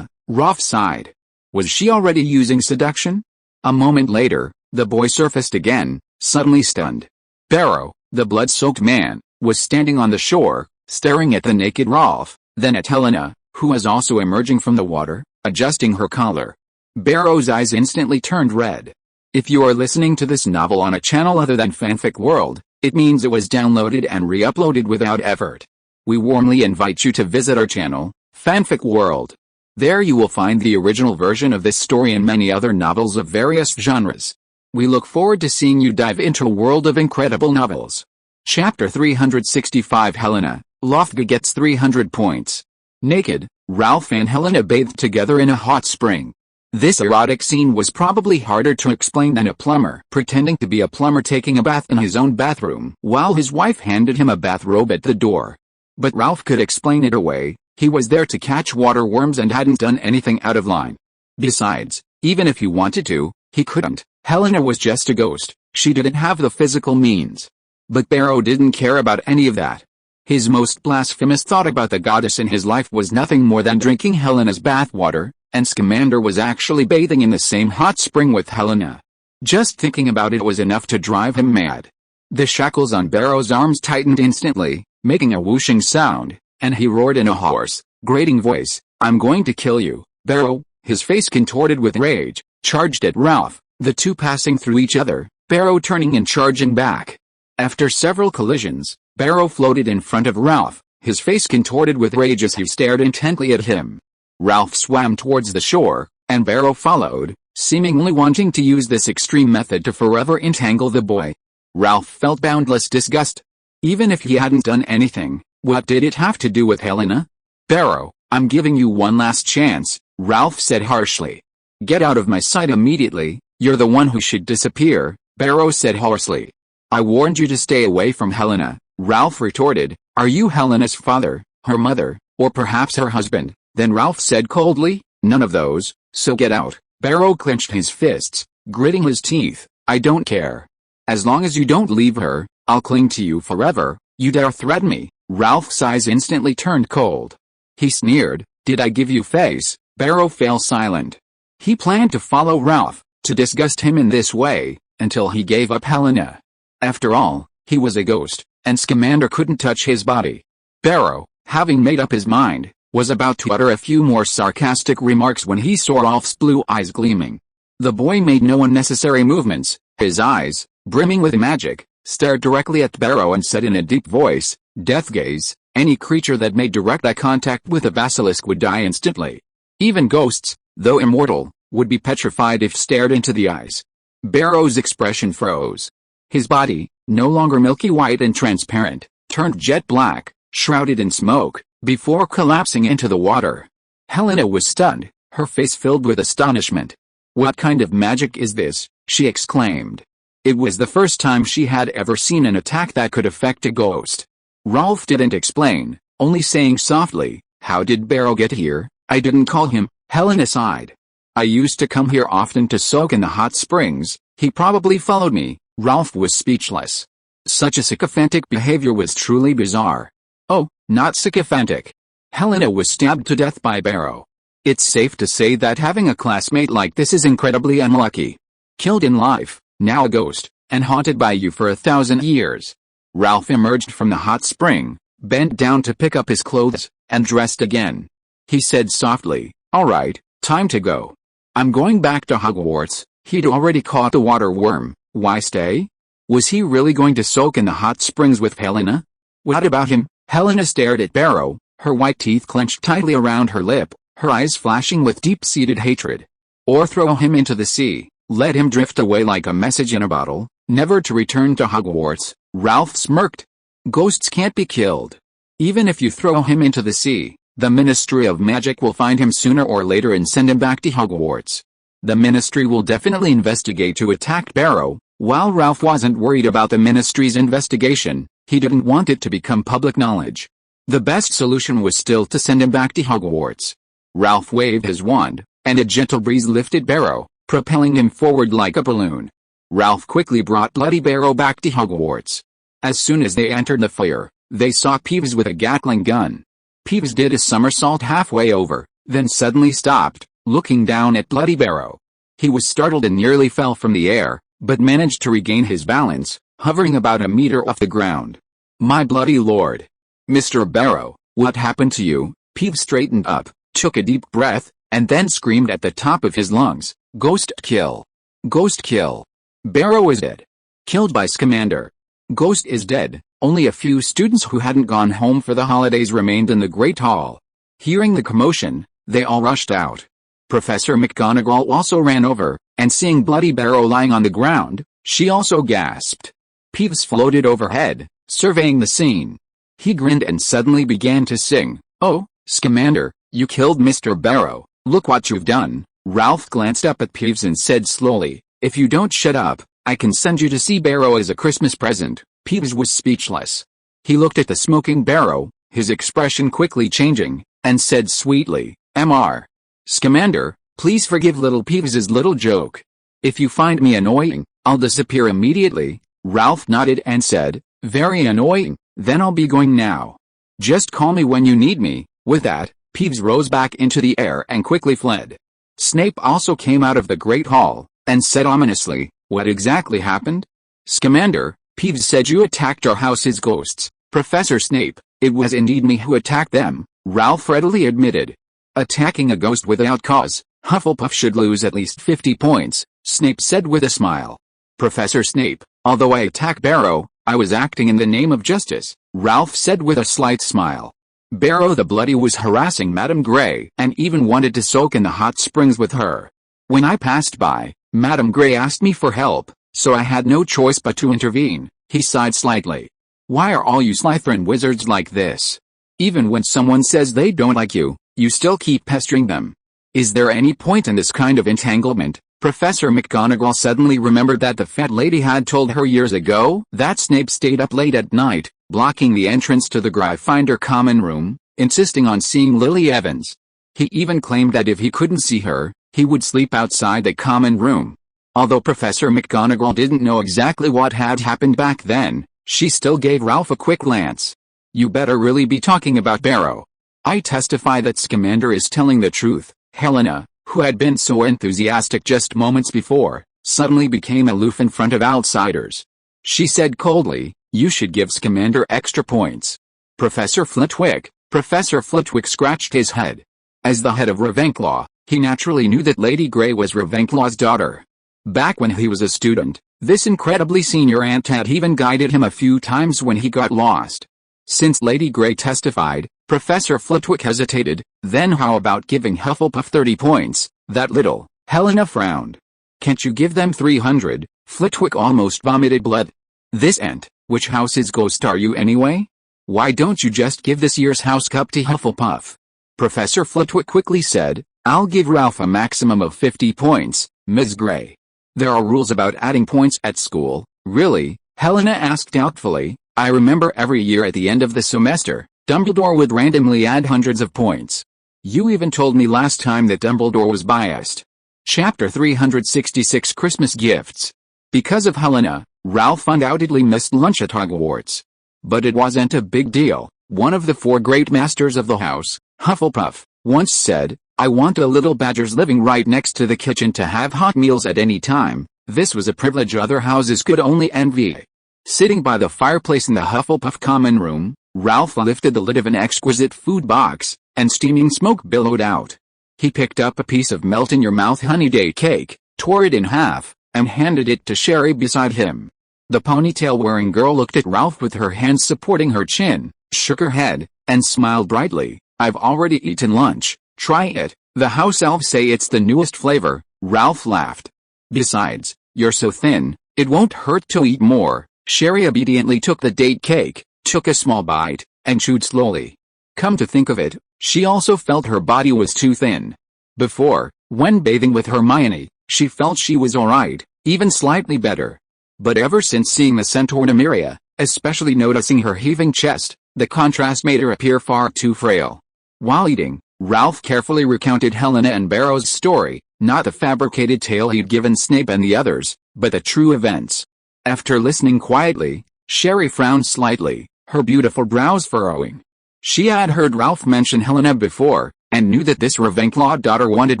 Ralph sighed. Was she already using seduction? A moment later, the boy surfaced again, suddenly stunned. Barrow, the blood-soaked man, was standing on the shore, staring at the naked Ralph, then at Helena, who was also emerging from the water, adjusting her collar. Barrow's eyes instantly turned red. If you are listening to this novel on a channel other than Fanfic World, it means it was downloaded and re-uploaded without effort. We warmly invite you to visit our channel, Fanfic World. There you will find the original version of this story and many other novels of various genres. We look forward to seeing you dive into a world of incredible novels. Chapter 365 Helena, Lofga gets 300 points. Naked, Ralph and Helena bathed together in a hot spring. This erotic scene was probably harder to explain than a plumber pretending to be a plumber taking a bath in his own bathroom while his wife handed him a bathrobe at the door. But Ralph could explain it away. He was there to catch water worms and hadn't done anything out of line. Besides, even if he wanted to, he couldn't. Helena was just a ghost. She didn't have the physical means. But Barrow didn't care about any of that. His most blasphemous thought about the goddess in his life was nothing more than drinking Helena's bathwater, and Scamander was actually bathing in the same hot spring with Helena. Just thinking about it was enough to drive him mad. The shackles on Barrow's arms tightened instantly, making a whooshing sound, and he roared in a hoarse, grating voice, "I'm going to kill you." Barrow, his face contorted with rage, charged at Ralph, the two passing through each other, Barrow turning and charging back. After several collisions, Barrow floated in front of Ralph, his face contorted with rage as he stared intently at him. Ralph swam towards the shore, and Barrow followed, seemingly wanting to use this extreme method to forever entangle the boy. Ralph felt boundless disgust. Even if he hadn't done anything, what did it have to do with Helena? Barrow, I'm giving you one last chance, Ralph said harshly. Get out of my sight immediately, you're the one who should disappear, Barrow said hoarsely. I warned you to stay away from Helena, Ralph retorted. Are you Helena's father, her mother, or perhaps her husband? Then Ralph said coldly, none of those, so get out. Barrow clenched his fists, gritting his teeth. I don't care. As long as you don't leave her, I'll cling to you forever. You dare threaten me? Ralph's eyes instantly turned cold. He sneered. Did I give you face? Barrow fell silent. He planned to follow Ralph, to disgust him in this way, until he gave up Helena. After all, he was a ghost, and Scamander couldn't touch his body. Barrow, having made up his mind, was about to utter a few more sarcastic remarks when he saw Ralph's blue eyes gleaming. The boy made no unnecessary movements. His eyes, brimming with magic, stared directly at Barrow and said in a deep voice, Death gaze, any creature that made direct eye contact with a basilisk would die instantly. Even ghosts, though immortal, would be petrified if stared into the eyes. Barrow's expression froze. His body, no longer milky white and transparent, turned jet black, shrouded in smoke, before collapsing into the water. Helena was stunned, her face filled with astonishment. What kind of magic is this? She exclaimed. It was the first time she had ever seen an attack that could affect a ghost. Ralph didn't explain, only saying softly, how did Barrow get here? I didn't call him. Helena sighed. I used to come here often to soak in the hot springs. He probably followed me. Ralph was speechless. Such a sycophantic behavior was truly bizarre. Oh, not sycophantic. Helena was stabbed to death by Barrow. It's safe to say that having a classmate like this is incredibly unlucky. Killed in life, now a ghost, and haunted by you for 1,000 years. Ralph emerged from the hot spring, bent down to pick up his clothes, and dressed again. He said softly, all right, time to go. I'm going back to Hogwarts. He'd already caught the water worm. Why stay? Was he really going to soak in the hot springs with Helena? What about him? Helena stared at Barrow, her white teeth clenched tightly around her lip, her eyes flashing with deep-seated hatred. Or throw him into the sea, let him drift away like a message in a bottle, never to return to Hogwarts. Ralph smirked. Ghosts can't be killed. Even if you throw him into the sea, the Ministry of Magic will find him sooner or later and send him back to Hogwarts. The Ministry will definitely investigate who attacked Barrow. While Ralph wasn't worried about the Ministry's investigation, he didn't want it to become public knowledge. The best solution was still to send him back to Hogwarts. Ralph waved his wand, and a gentle breeze lifted Barrow, propelling him forward like a balloon. Ralph quickly brought Bloody Barrow back to Hogwarts. As soon as they entered the foyer, they saw Peeves with a Gatling gun. Peeves did a somersault halfway over, then suddenly stopped, looking down at Bloody Barrow. He was startled and nearly fell from the air, but managed to regain his balance, hovering about a meter off the ground. My bloody lord! Mr. Barrow, what happened to you? Peeves straightened up, took a deep breath, and then screamed at the top of his lungs, Ghost kill! Ghost kill! Barrow is dead. Killed by Scamander. Ghost is dead. Only a few students who hadn't gone home for the holidays remained in the Great Hall. Hearing the commotion, they all rushed out. Professor McGonagall also ran over, and seeing Bloody Barrow lying on the ground, she also gasped. Peeves floated overhead, surveying the scene. He grinned and suddenly began to sing, Oh, Scamander, you killed Mr. Barrow, look what you've done. Ralph glanced up at Peeves and said slowly, If you don't shut up, I can send you to see Barrow as a Christmas present. Peeves was speechless. He looked at the smoking Barrow, his expression quickly changing, and said sweetly, Mr. Scamander, please forgive little Peeves's little joke. If you find me annoying, I'll disappear immediately. Ralph nodded and said, Very annoying, then I'll be going now. Just call me when you need me. With that, Peeves rose back into the air and quickly fled. Snape also came out of the Great Hall, and said ominously, What exactly happened? Scamander, Peeves said you attacked our house's ghosts. Professor Snape, it was indeed me who attacked them, Ralph readily admitted. Attacking a ghost without cause, Hufflepuff should lose at least 50 points, Snape said with a smile. Professor Snape, although I attacked Barrow, I was acting in the name of justice, Ralph said with a slight smile. Barrow the Bloody was harassing Madame Grey and even wanted to soak in the hot springs with her. When I passed by, Madame Grey asked me for help, so I had no choice but to intervene. He sighed slightly. Why are all you Slytherin wizards like this? Even when someone says they don't like you, you still keep pestering them. Is there any point in this kind of entanglement? Professor McGonagall suddenly remembered that the fat lady had told her years ago that Snape stayed up late at night, blocking the entrance to the Gryffindor common room, insisting on seeing Lily Evans. He even claimed that if he couldn't see her, he would sleep outside the common room. Although Professor McGonagall didn't know exactly what had happened back then, she still gave Ralph a quick glance. You better really be talking about Barrow. I testify that Scamander is telling the truth. Helena, who had been so enthusiastic just moments before, suddenly became aloof in front of outsiders. She said coldly, you should give Scamander extra points. Professor Flitwick scratched his head. As the head of Ravenclaw, he naturally knew that Lady Grey was Ravenclaw's daughter. Back when he was a student, this incredibly senior aunt had even guided him a few times when he got lost. Since Lady Grey testified, Professor Flitwick hesitated. Then how about giving Hufflepuff 30 points? That little. Helena frowned. Can't you give them 300? Flitwick almost vomited blood. This aunt, which house's ghost are you anyway? Why don't you just give this year's house cup to Hufflepuff? Professor Flitwick quickly said, I'll give Ralph a maximum of 50 points, Ms. Grey. There are rules about adding points at school, really? Helena asked doubtfully. I remember every year at the end of the semester, Dumbledore would randomly add hundreds of points. You even told me last time that Dumbledore was biased. Chapter 366 Christmas Gifts. Because of Helena, Ralph undoubtedly missed lunch at Hogwarts. But it wasn't a big deal. One of the 4 great masters of the house, Hufflepuff, once said, I want a little badgers living right next to the kitchen to have hot meals at any time. This was a privilege other houses could only envy. Sitting by the fireplace in the Hufflepuff common room, Ralph lifted the lid of an exquisite food box, and steaming smoke billowed out. He picked up a piece of melt-in-your-mouth honey-day cake, tore it in half, and handed it to Sherry beside him. The ponytail-wearing girl looked at Ralph with her hands supporting her chin, shook her head, and smiled brightly. I've already eaten lunch, try it. The house elves say it's the newest flavor. Ralph laughed. Besides, you're so thin, it won't hurt to eat more. Sherry obediently took the date cake, took a small bite, and chewed slowly. Come to think of it, she also felt her body was too thin. Before, when bathing with Hermione, she felt she was alright, even slightly better. But ever since seeing the centaur Nymeria, especially noticing her heaving chest, the contrast made her appear far too frail. While eating, Ralph carefully recounted Helena and Barrow's story, not the fabricated tale he'd given Snape and the others, but the true events. After listening quietly, Sherry frowned slightly, her beautiful brows furrowing. She had heard Ralph mention Helena before, and knew that this Ravenclaw daughter wanted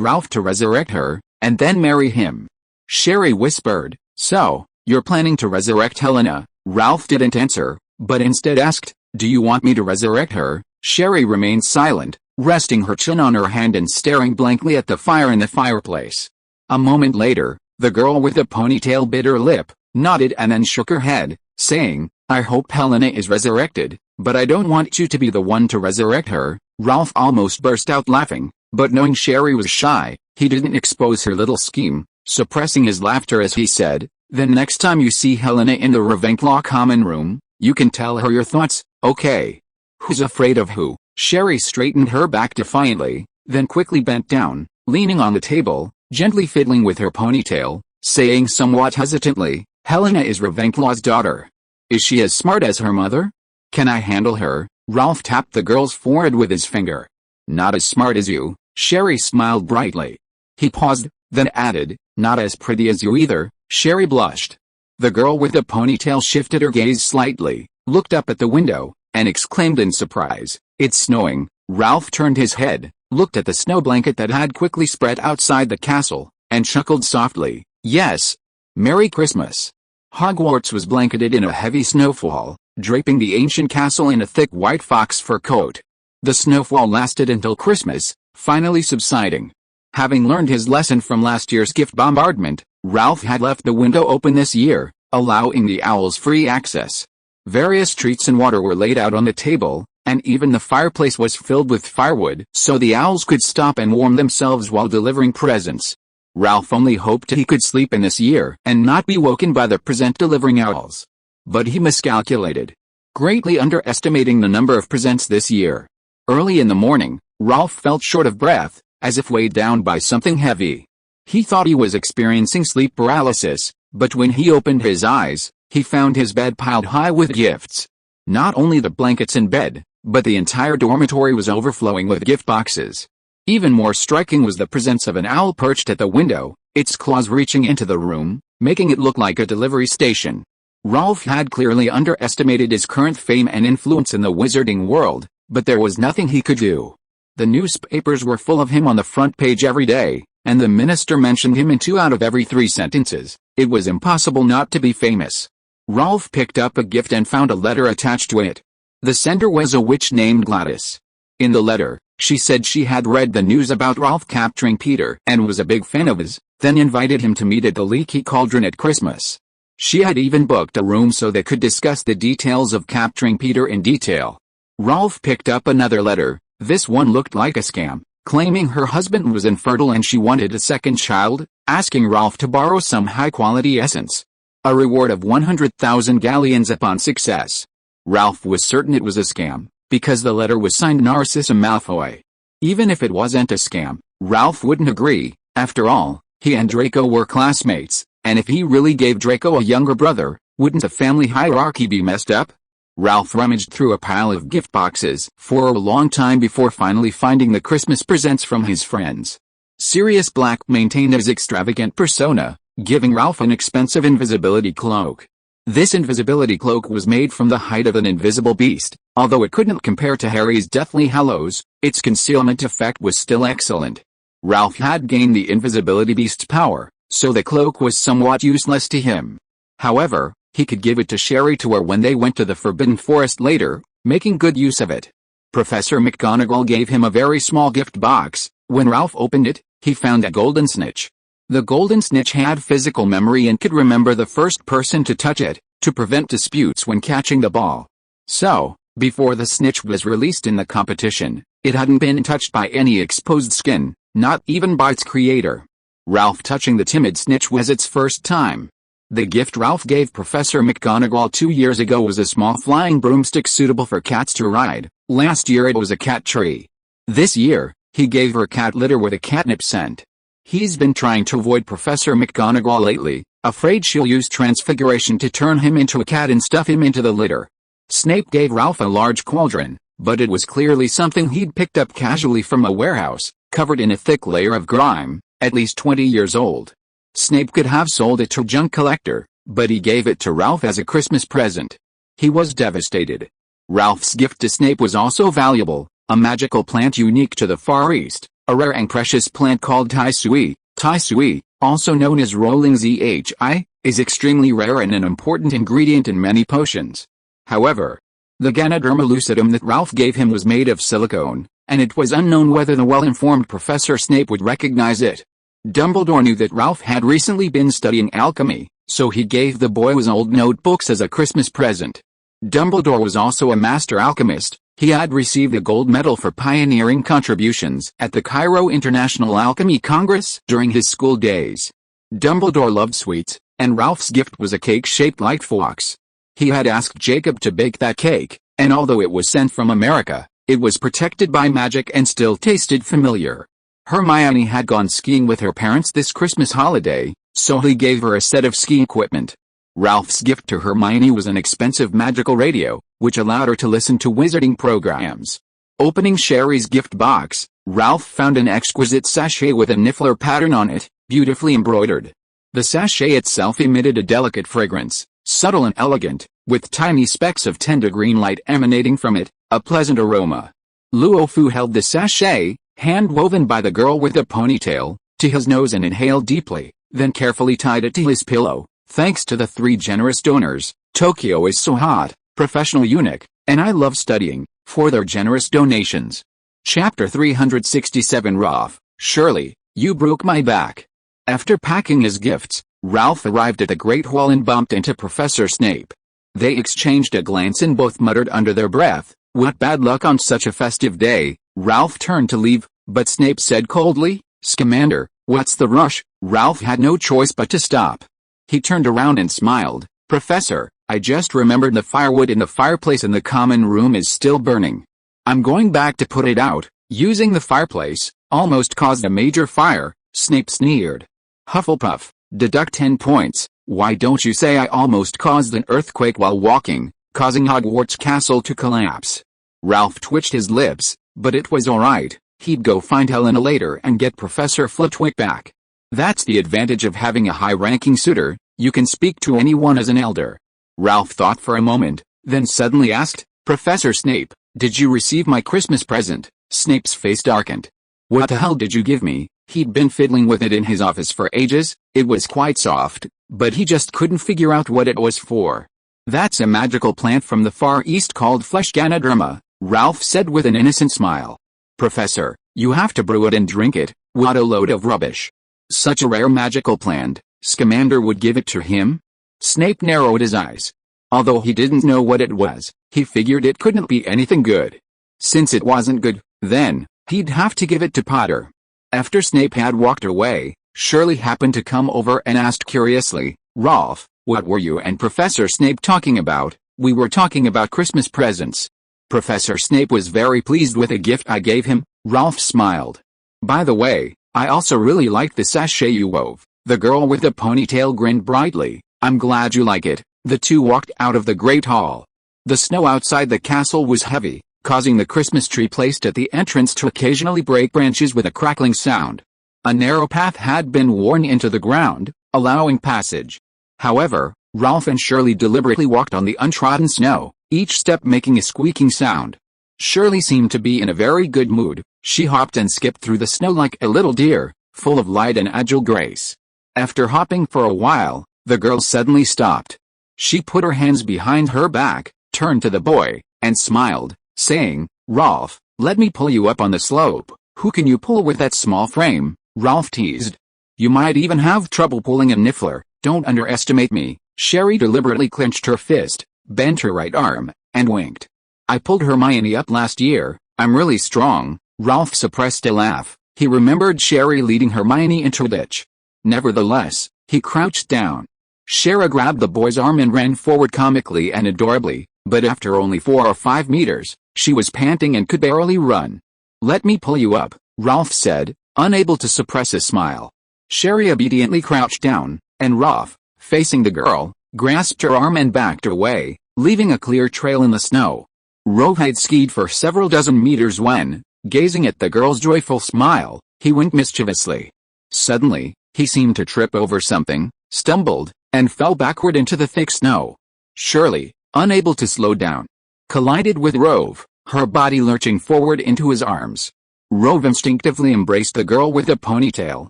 Ralph to resurrect her, and then marry him. Sherry whispered, so, you're planning to resurrect Helena? Ralph didn't answer, but instead asked, do you want me to resurrect her? Sherry remained silent, resting her chin on her hand and staring blankly at the fire in the fireplace. A moment later, the girl with the ponytail bit her lip, nodded and then shook her head, saying, I hope Helena is resurrected, but I don't want you to be the one to resurrect her. Ralph almost burst out laughing, but knowing Sherry was shy, he didn't expose her little scheme, suppressing his laughter as he said, then next time you see Helena in the Ravenclaw common room, you can tell her your thoughts, okay? Who's afraid of who? Sherry straightened her back defiantly, then quickly bent down, leaning on the table, gently fiddling with her ponytail, saying somewhat hesitantly, Helena is Ravenclaw's daughter. Is she as smart as her mother? Can I handle her? Ralph tapped the girl's forehead with his finger. Not as smart as you. Sherry smiled brightly. He paused, then added, not as pretty as you either. Sherry blushed. The girl with the ponytail shifted her gaze slightly, looked up at the window, and exclaimed in surprise, it's snowing. Ralph turned his head, looked at the snow blanket that had quickly spread outside the castle, and chuckled softly, yes. Merry Christmas. Hogwarts was blanketed in a heavy snowfall, draping the ancient castle in a thick white fox fur coat. The snowfall lasted until Christmas, finally subsiding. Having learned his lesson from last year's gift bombardment, Ralph had left the window open this year, allowing the owls free access. Various treats and water were laid out on the table, and even the fireplace was filled with firewood so the owls could stop and warm themselves while delivering presents. Ralph only hoped he could sleep in this year and not be woken by the present-delivering owls. But he miscalculated, greatly underestimating the number of presents this year. Early in the morning, Ralph felt short of breath, as if weighed down by something heavy. He thought he was experiencing sleep paralysis, but when he opened his eyes, he found his bed piled high with gifts. Not only the blankets in bed, but the entire dormitory was overflowing with gift boxes. Even more striking was the presence of an owl perched at the window, its claws reaching into the room, making it look like a delivery station. Ralph had clearly underestimated his current fame and influence in the wizarding world, but there was nothing he could do. The newspapers were full of him on the front page every day, and the minister mentioned him in 2 out of every 3 sentences. It was impossible not to be famous. Ralph picked up a gift and found a letter attached to it. The sender was a witch named Gladys. In the letter, she said she had read the news about Ralph capturing Peter and was a big fan of his, then invited him to meet at the Leaky Cauldron at Christmas. She had even booked a room so they could discuss the details of capturing Peter in detail. Ralph picked up another letter. This one looked like a scam, claiming her husband was infertile and she wanted a second child, asking Ralph to borrow some high-quality essence. A reward of 100,000 galleons upon success. Ralph was certain it was a scam, because the letter was signed Narcissa Malfoy. Even if it wasn't a scam, Ralph wouldn't agree. After all, he and Draco were classmates, and if he really gave Draco a younger brother, wouldn't the family hierarchy be messed up? Ralph rummaged through a pile of gift boxes for a long time before finally finding the Christmas presents from his friends. Sirius Black maintained his extravagant persona, giving Ralph an expensive invisibility cloak. This invisibility cloak was made from the hide of an invisible beast. Although it couldn't compare to Harry's Deathly Hallows, its concealment effect was still excellent. Ralph had gained the invisibility beast's power, so the cloak was somewhat useless to him. However, he could give it to Sherry to wear when they went to the Forbidden Forest later, making good use of it. Professor McGonagall gave him a very small gift box. When Ralph opened it, he found a golden snitch. The golden snitch had physical memory and could remember the first person to touch it, to prevent disputes when catching the ball. So, before the snitch was released in the competition, it hadn't been touched by any exposed skin, not even by its creator. Ralph touching the timid snitch was its first time. The gift Ralph gave Professor McGonagall 2 years ago was a small flying broomstick suitable for cats to ride. Last year it was a cat tree. This year, he gave her cat litter with a catnip scent. He's been trying to avoid Professor McGonagall lately, afraid she'll use transfiguration to turn him into a cat and stuff him into the litter. Snape gave Ralph a large cauldron, but it was clearly something he'd picked up casually from a warehouse, covered in a thick layer of grime, at least 20 years old. Snape could have sold it to a junk collector, but he gave it to Ralph as a Christmas present. He was devastated. Ralph's gift to Snape was also valuable, a magical plant unique to the Far East, a rare and precious plant called Tai Sui. Tai Sui, also known as rolling zhi, is extremely rare and an important ingredient in many potions. However, the Ganoderma lucidum that Ralph gave him was made of silicone, and it was unknown whether the well-informed Professor Snape would recognize it. Dumbledore knew that Ralph had recently been studying alchemy, so he gave the boy his old notebooks as a Christmas present. Dumbledore was also a master alchemist. He had received a gold medal for pioneering contributions at the Cairo International Alchemy Congress during his school days. Dumbledore loved sweets, and Ralph's gift was a cake shaped like fox. He had asked Jacob to bake that cake, and although it was sent from America, it was protected by magic and still tasted familiar. Hermione had gone skiing with her parents this Christmas holiday, so he gave her a set of ski equipment. Ralph's gift to Hermione was an expensive magical radio, which allowed her to listen to wizarding programs. Opening Sherry's gift box, Ralph found an exquisite sachet with a niffler pattern on it, beautifully embroidered. The sachet itself emitted a delicate fragrance, subtle and elegant, with tiny specks of tender green light emanating from it, a pleasant aroma. Luofu held the sachet, hand-woven by the girl with the ponytail, to his nose and inhaled deeply, then carefully tied it to his pillow. Thanks to the 3 generous donors, Tokyo is so hot, Professional Eunuch, and I Love Studying, for their generous donations. Chapter 367 Ralph, Shirley, you broke my back. After packing his gifts, Ralph arrived at the Great Hall and bumped into Professor Snape. They exchanged a glance and both muttered under their breath, What bad luck on such a festive day. Ralph turned to leave, but Snape said coldly, "Scamander, what's the rush?" Ralph had no choice but to stop. He turned around and smiled. "Professor, I just remembered the firewood in the fireplace in the common room is still burning. I'm going back to put it out." Using the fireplace, almost caused a major fire, Snape sneered. "Hufflepuff, deduct 10 points. Why don't you say I almost caused an earthquake while walking, causing Hogwarts Castle to collapse?" Ralph twitched his lips, but it was alright. He'd go find Helena later and get Professor Flitwick back. That's the advantage of having a high-ranking suitor, you can speak to anyone as an elder. Ralph thought for a moment, then suddenly asked, "Professor Snape, did you receive my Christmas present?" Snape's face darkened. "What the hell did you give me?" He'd been fiddling with it in his office for ages. It was quite soft, but he just couldn't figure out what it was for. "That's a magical plant from the Far East called Fleshganoderma," Ralph said with an innocent smile. "Professor, you have to brew it and drink it. What a load of rubbish. Such a rare magical plant, Scamander would give it to him?" Snape narrowed his eyes. Although he didn't know what it was, he figured it couldn't be anything good. Since it wasn't good, then, he'd have to give it to Potter. After Snape had walked away, Shirley happened to come over and asked curiously, "Ralph, what were you and Professor Snape talking about?" "We were talking about Christmas presents. Professor Snape was very pleased with a gift I gave him," Ralph smiled. "By the way, I also really liked the sachet you wove." The girl with the ponytail grinned brightly. "I'm glad you like it." The two walked out of the Great Hall. The snow outside the castle was heavy, causing the Christmas tree placed at the entrance to occasionally break branches with a crackling sound. A narrow path had been worn into the ground, allowing passage. However, Ralph and Shirley deliberately walked on the untrodden snow, each step making a squeaking sound. Shirley seemed to be in a very good mood. She hopped and skipped through the snow like a little deer, full of light and agile grace. After hopping for a while, the girl suddenly stopped. She put her hands behind her back, turned to the boy, and smiled, saying, "Ralph, let me pull you up on the slope." "Who can you pull with that small frame?" Ralph teased. "You might even have trouble pulling a niffler. Don't underestimate me." Sherry deliberately clenched her fist, bent her right arm, and winked. "I pulled Hermione up last year. I'm really strong." Ralph suppressed a laugh. He remembered Sherry leading Hermione into a ditch. Nevertheless, he crouched down. Sherry grabbed the boy's arm and ran forward comically and adorably, but after only 4 or 5 meters, she was panting and could barely run. "Let me pull you up," Ralph said, unable to suppress a smile. Sherry obediently crouched down, and Ralph, facing the girl, grasped her arm and backed away, leaving a clear trail in the snow. Ralph had skied for several dozen meters when, gazing at the girl's joyful smile, he winked mischievously. Suddenly, he seemed to trip over something, stumbled, and fell backward into the thick snow. Shirley, unable to slow down, collided with Rove, her body lurching forward into his arms. Rove instinctively embraced the girl with the ponytail,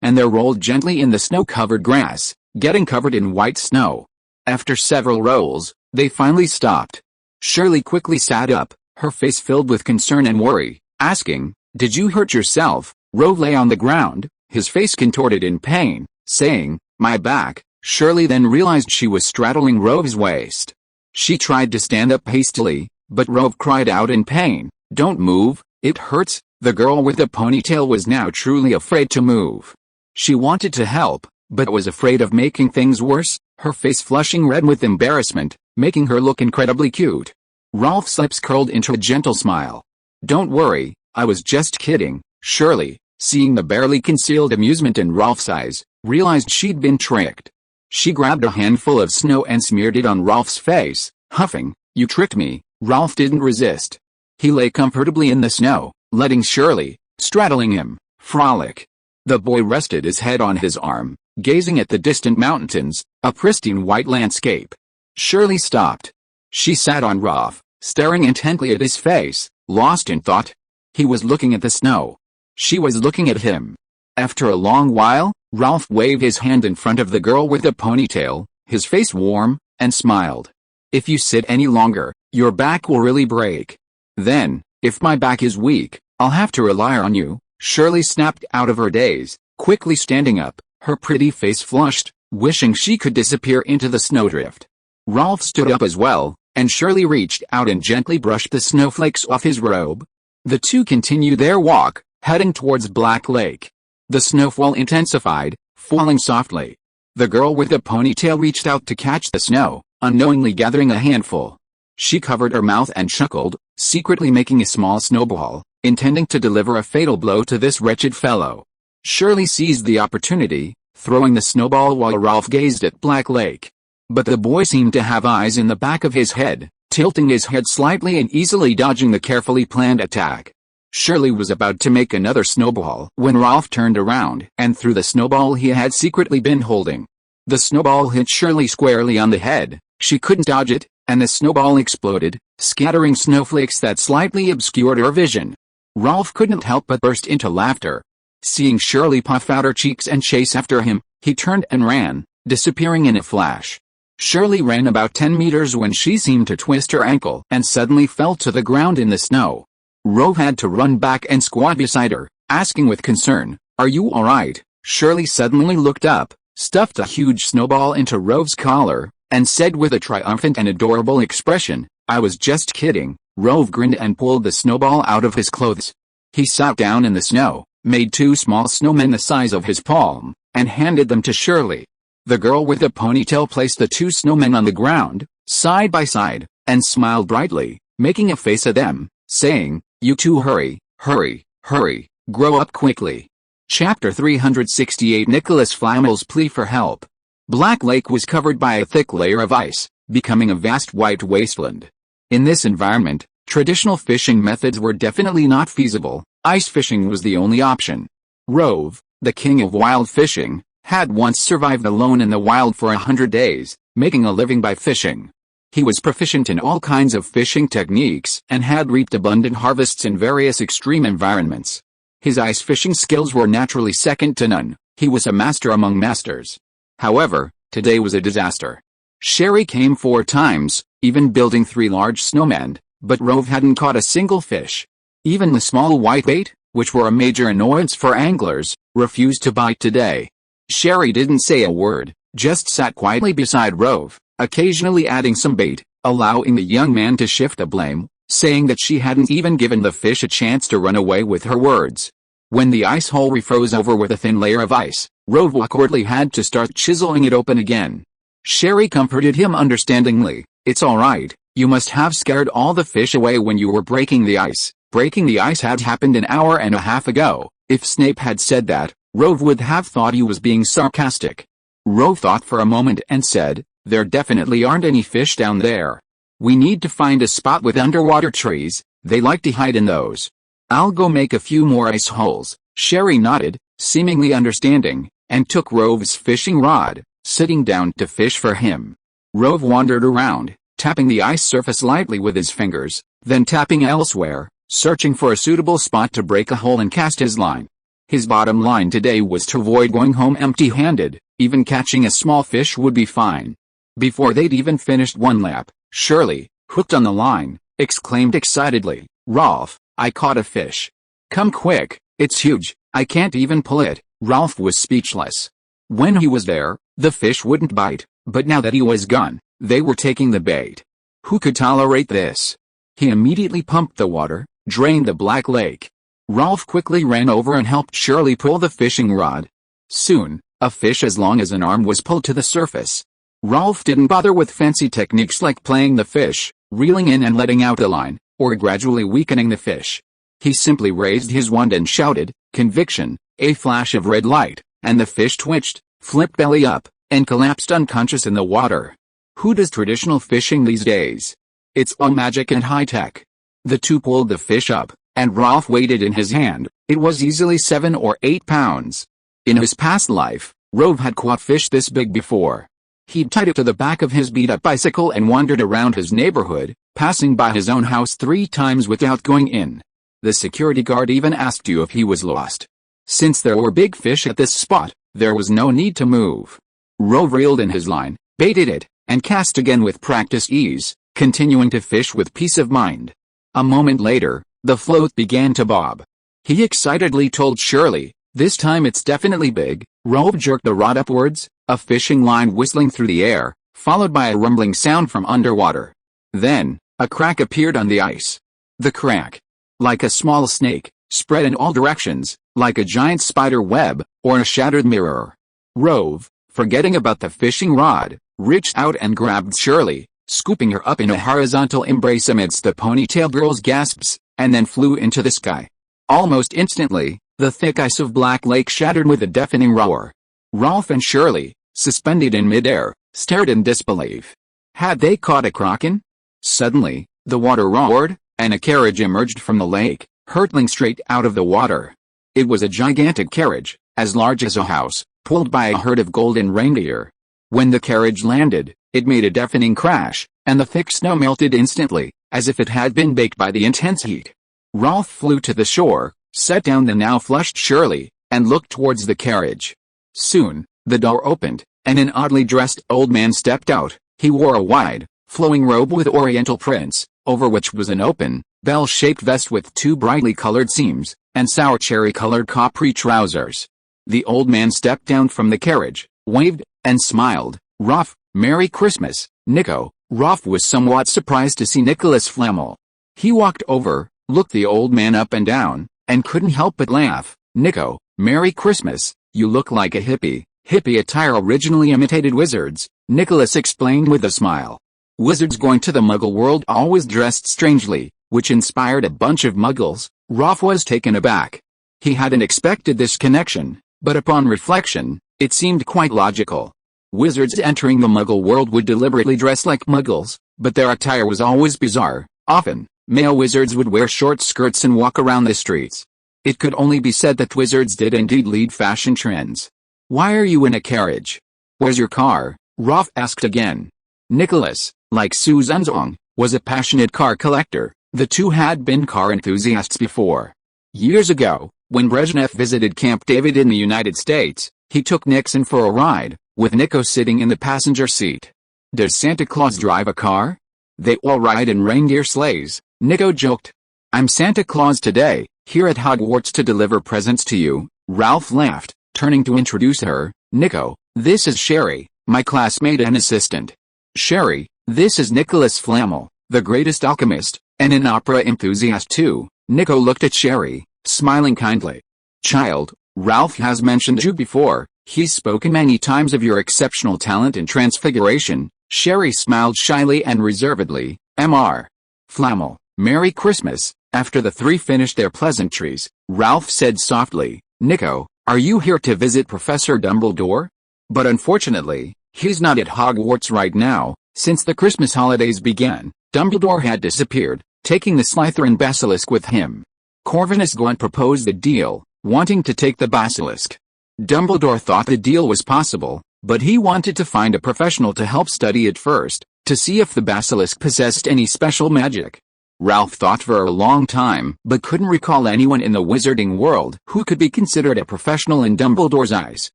and they rolled gently in the snow-covered grass, getting covered in white snow. After several rolls, they finally stopped. Shirley quickly sat up, her face filled with concern and worry, asking, "Did you hurt yourself?" Rove lay on the ground, his face contorted in pain, saying, "My back." Shirley then realized she was straddling Rove's waist. She tried to stand up hastily, but Rove cried out in pain, "Don't move, it hurts." The girl with the ponytail was now truly afraid to move. She wanted to help, but was afraid of making things worse, her face flushing red with embarrassment, making her look incredibly cute. Ralph's lips curled into a gentle smile. "Don't worry, I was just kidding." Shirley, seeing the barely concealed amusement in Ralph's eyes, realized she'd been tricked. She grabbed a handful of snow and smeared it on Ralph's face, huffing, "You tricked me." Ralph didn't resist. He lay comfortably in the snow, letting Shirley, straddling him, frolic. The boy rested his head on his arm, gazing at the distant mountains, a pristine white landscape. Shirley stopped. She sat on Ralph, staring intently at his face, lost in thought. He was looking at the snow. She was looking at him. After a long while, Ralph waved his hand in front of the girl with the ponytail, his face warm, and smiled. "If you sit any longer, your back will really break. Then, if my back is weak, I'll have to rely on you." Shirley snapped out of her daze, quickly standing up, her pretty face flushed, wishing she could disappear into the snowdrift. Ralph stood up as well, and Shirley reached out and gently brushed the snowflakes off his robe. The two continued their walk, heading towards Black Lake. The snowfall intensified, falling softly. The girl with the ponytail reached out to catch the snow, unknowingly gathering a handful. She covered her mouth and chuckled, secretly making a small snowball, intending to deliver a fatal blow to this wretched fellow. Shirley seized the opportunity, throwing the snowball while Ralph gazed at Black Lake. But the boy seemed to have eyes in the back of his head, tilting his head slightly and easily dodging the carefully planned attack. Shirley was about to make another snowball when Ralph turned around and threw the snowball he had secretly been holding. The snowball hit Shirley squarely on the head. She couldn't dodge it, and the snowball exploded, scattering snowflakes that slightly obscured her vision. Ralph couldn't help but burst into laughter. Seeing Shirley puff out her cheeks and chase after him, he turned and ran, disappearing in a flash. Shirley ran about 10 meters when she seemed to twist her ankle and suddenly fell to the ground in the snow. Rove had to run back and squat beside her, asking with concern, "Are you alright?" Shirley suddenly looked up, stuffed a huge snowball into Rove's collar, and said with a triumphant and adorable expression, "I was just kidding." Rove grinned and pulled the snowball out of his clothes. He sat down in the snow, made two small snowmen the size of his palm, and handed them to Shirley. The girl with the ponytail placed the two snowmen on the ground, side by side, and smiled brightly, making a face at them, saying, "You two hurry, hurry, hurry, grow up quickly." Chapter 368 Nicholas Flamel's Plea for Help. Black Lake was covered by a thick layer of ice, becoming a vast white wasteland. In this environment, traditional fishing methods were definitely not feasible. Ice fishing was the only option. Rove, the king of wild fishing, had once survived alone in the wild for 100 days, making a living by fishing. He was proficient in all kinds of fishing techniques and had reaped abundant harvests in various extreme environments. His ice fishing skills were naturally second to none. He was a master among masters. However, today was a disaster. Sherry came 4 times, even building 3 large snowmen, but Rove hadn't caught a single fish. Even the small whitebait, which were a major annoyance for anglers, refused to bite today. Sherry didn't say a word, just sat quietly beside Rove, occasionally adding some bait, allowing the young man to shift the blame, saying that she hadn't even given the fish a chance to run away with her words. When the ice hole refroze over with a thin layer of ice, Rove awkwardly had to start chiseling it open again. Sherry comforted him understandingly. "It's all right, you must have scared all the fish away when you were breaking the ice." Breaking the ice had happened an hour and a half ago. If Snape had said that, Rove would have thought he was being sarcastic. Rove thought for a moment and said, "There definitely aren't any fish down there. We need to find a spot with underwater trees, they like to hide in those. I'll go make a few more ice holes." Sherry nodded, seemingly understanding, and took Rove's fishing rod, sitting down to fish for him. Rove wandered around, tapping the ice surface lightly with his fingers, then tapping elsewhere, searching for a suitable spot to break a hole and cast his line. His bottom line today was to avoid going home empty-handed. Even catching a small fish would be fine. Before they'd even finished one lap, Shirley, hooked on the line, exclaimed excitedly, "Ralph, I caught a fish. Come quick, it's huge, I can't even pull it." Ralph was speechless. When he was there, the fish wouldn't bite, but now that he was gone, they were taking the bait. Who could tolerate this? He immediately pumped the water, drained the Black Lake. Ralph quickly ran over and helped Shirley pull the fishing rod. Soon, a fish as long as an arm was pulled to the surface. Ralph didn't bother with fancy techniques like playing the fish, reeling in and letting out the line, or gradually weakening the fish. He simply raised his wand and shouted, "Conviction!" A flash of red light, and the fish twitched, flipped belly up, and collapsed unconscious in the water. Who does traditional fishing these days? It's all magic and high-tech. The two pulled the fish up, and Ralph weighed it in his hand. It was easily 7 or 8 pounds. In his past life, Rove had caught fish this big before. He'd tied it to the back of his beat-up bicycle and wandered around his neighborhood, passing by his own house 3 times without going in. The security guard even asked you if he was lost. Since there were big fish at this spot, there was no need to move. Rove reeled in his line, baited it, and cast again with practiced ease, continuing to fish with peace of mind. A moment later, the float began to bob. He excitedly told Shirley, "This time it's definitely big." Rove jerked the rod upwards, a fishing line whistling through the air, followed by a rumbling sound from underwater. Then, a crack appeared on the ice. The crack, like a small snake, spread in all directions, like a giant spider web, or a shattered mirror. Rove, forgetting about the fishing rod, reached out and grabbed Shirley, scooping her up in a horizontal embrace amidst the ponytail girl's gasps, and then flew into the sky. Almost instantly, the thick ice of Black Lake shattered with a deafening roar. Rolf and Shirley, suspended in midair, stared in disbelief. Had they caught a kraken? Suddenly, the water roared, and a carriage emerged from the lake, hurtling straight out of the water. It was a gigantic carriage, as large as a house, pulled by a herd of golden reindeer. When the carriage landed, it made a deafening crash, and the thick snow melted instantly, as if it had been baked by the intense heat. Rolf flew to the shore, set down the now flushed Shirley, and looked towards the carriage. Soon, the door opened, and an oddly dressed old man stepped out. He wore a wide, flowing robe with oriental prints, over which was an open, bell-shaped vest with two brightly colored seams, and sour cherry-colored capri trousers. The old man stepped down from the carriage, waved, and smiled. "Rolf, Merry Christmas, Nico." Rolf was somewhat surprised to see Nicholas Flamel. He walked over, looked the old man up and down, and couldn't help but laugh. "Nico, Merry Christmas, you look like a hippie." "Hippie attire originally imitated wizards," Nicholas explained with a smile. "Wizards going to the Muggle world always dressed strangely, which inspired a bunch of Muggles." Rolf was taken aback. He hadn't expected this connection, but upon reflection, it seemed quite logical. Wizards entering the Muggle world would deliberately dress like Muggles, but their attire was always bizarre. Often, male wizards would wear short skirts and walk around the streets. It could only be said that wizards did indeed lead fashion trends. "Why are you in a carriage? Where's your car?" Rolf asked again. Nicholas, like Susan Zong, was a passionate car collector. The two had been car enthusiasts before. Years ago, when Brezhnev visited Camp David in the United States, he took Nixon for a ride, with Nico sitting in the passenger seat. "Does Santa Claus drive a car?" "They all ride in reindeer sleighs," Nico joked. "I'm Santa Claus today, here at Hogwarts to deliver presents to you." Ralph laughed, turning to introduce her. "Nico, this is Sherry, my classmate and assistant." "Sherry, this is Nicholas Flamel, the greatest alchemist, and an opera enthusiast too." Nico looked at Sherry, smiling kindly. "Child, Ralph has mentioned you before. He's spoken many times of your exceptional talent in transfiguration." Sherry smiled shyly and reservedly. "Mr. Flamel, Merry Christmas." After the three finished their pleasantries, Ralph said softly, "Nico, are you here to visit Professor Dumbledore?" "But unfortunately, he's not at Hogwarts right now. Since the Christmas holidays began, Dumbledore had disappeared, taking the Slytherin basilisk with him. Corvinus Gaunt proposed the deal, wanting to take the basilisk. Dumbledore thought the deal was possible, but he wanted to find a professional to help study it first, to see if the basilisk possessed any special magic. Ralph thought for a long time, but couldn't recall anyone in the wizarding world who could be considered a professional in Dumbledore's eyes.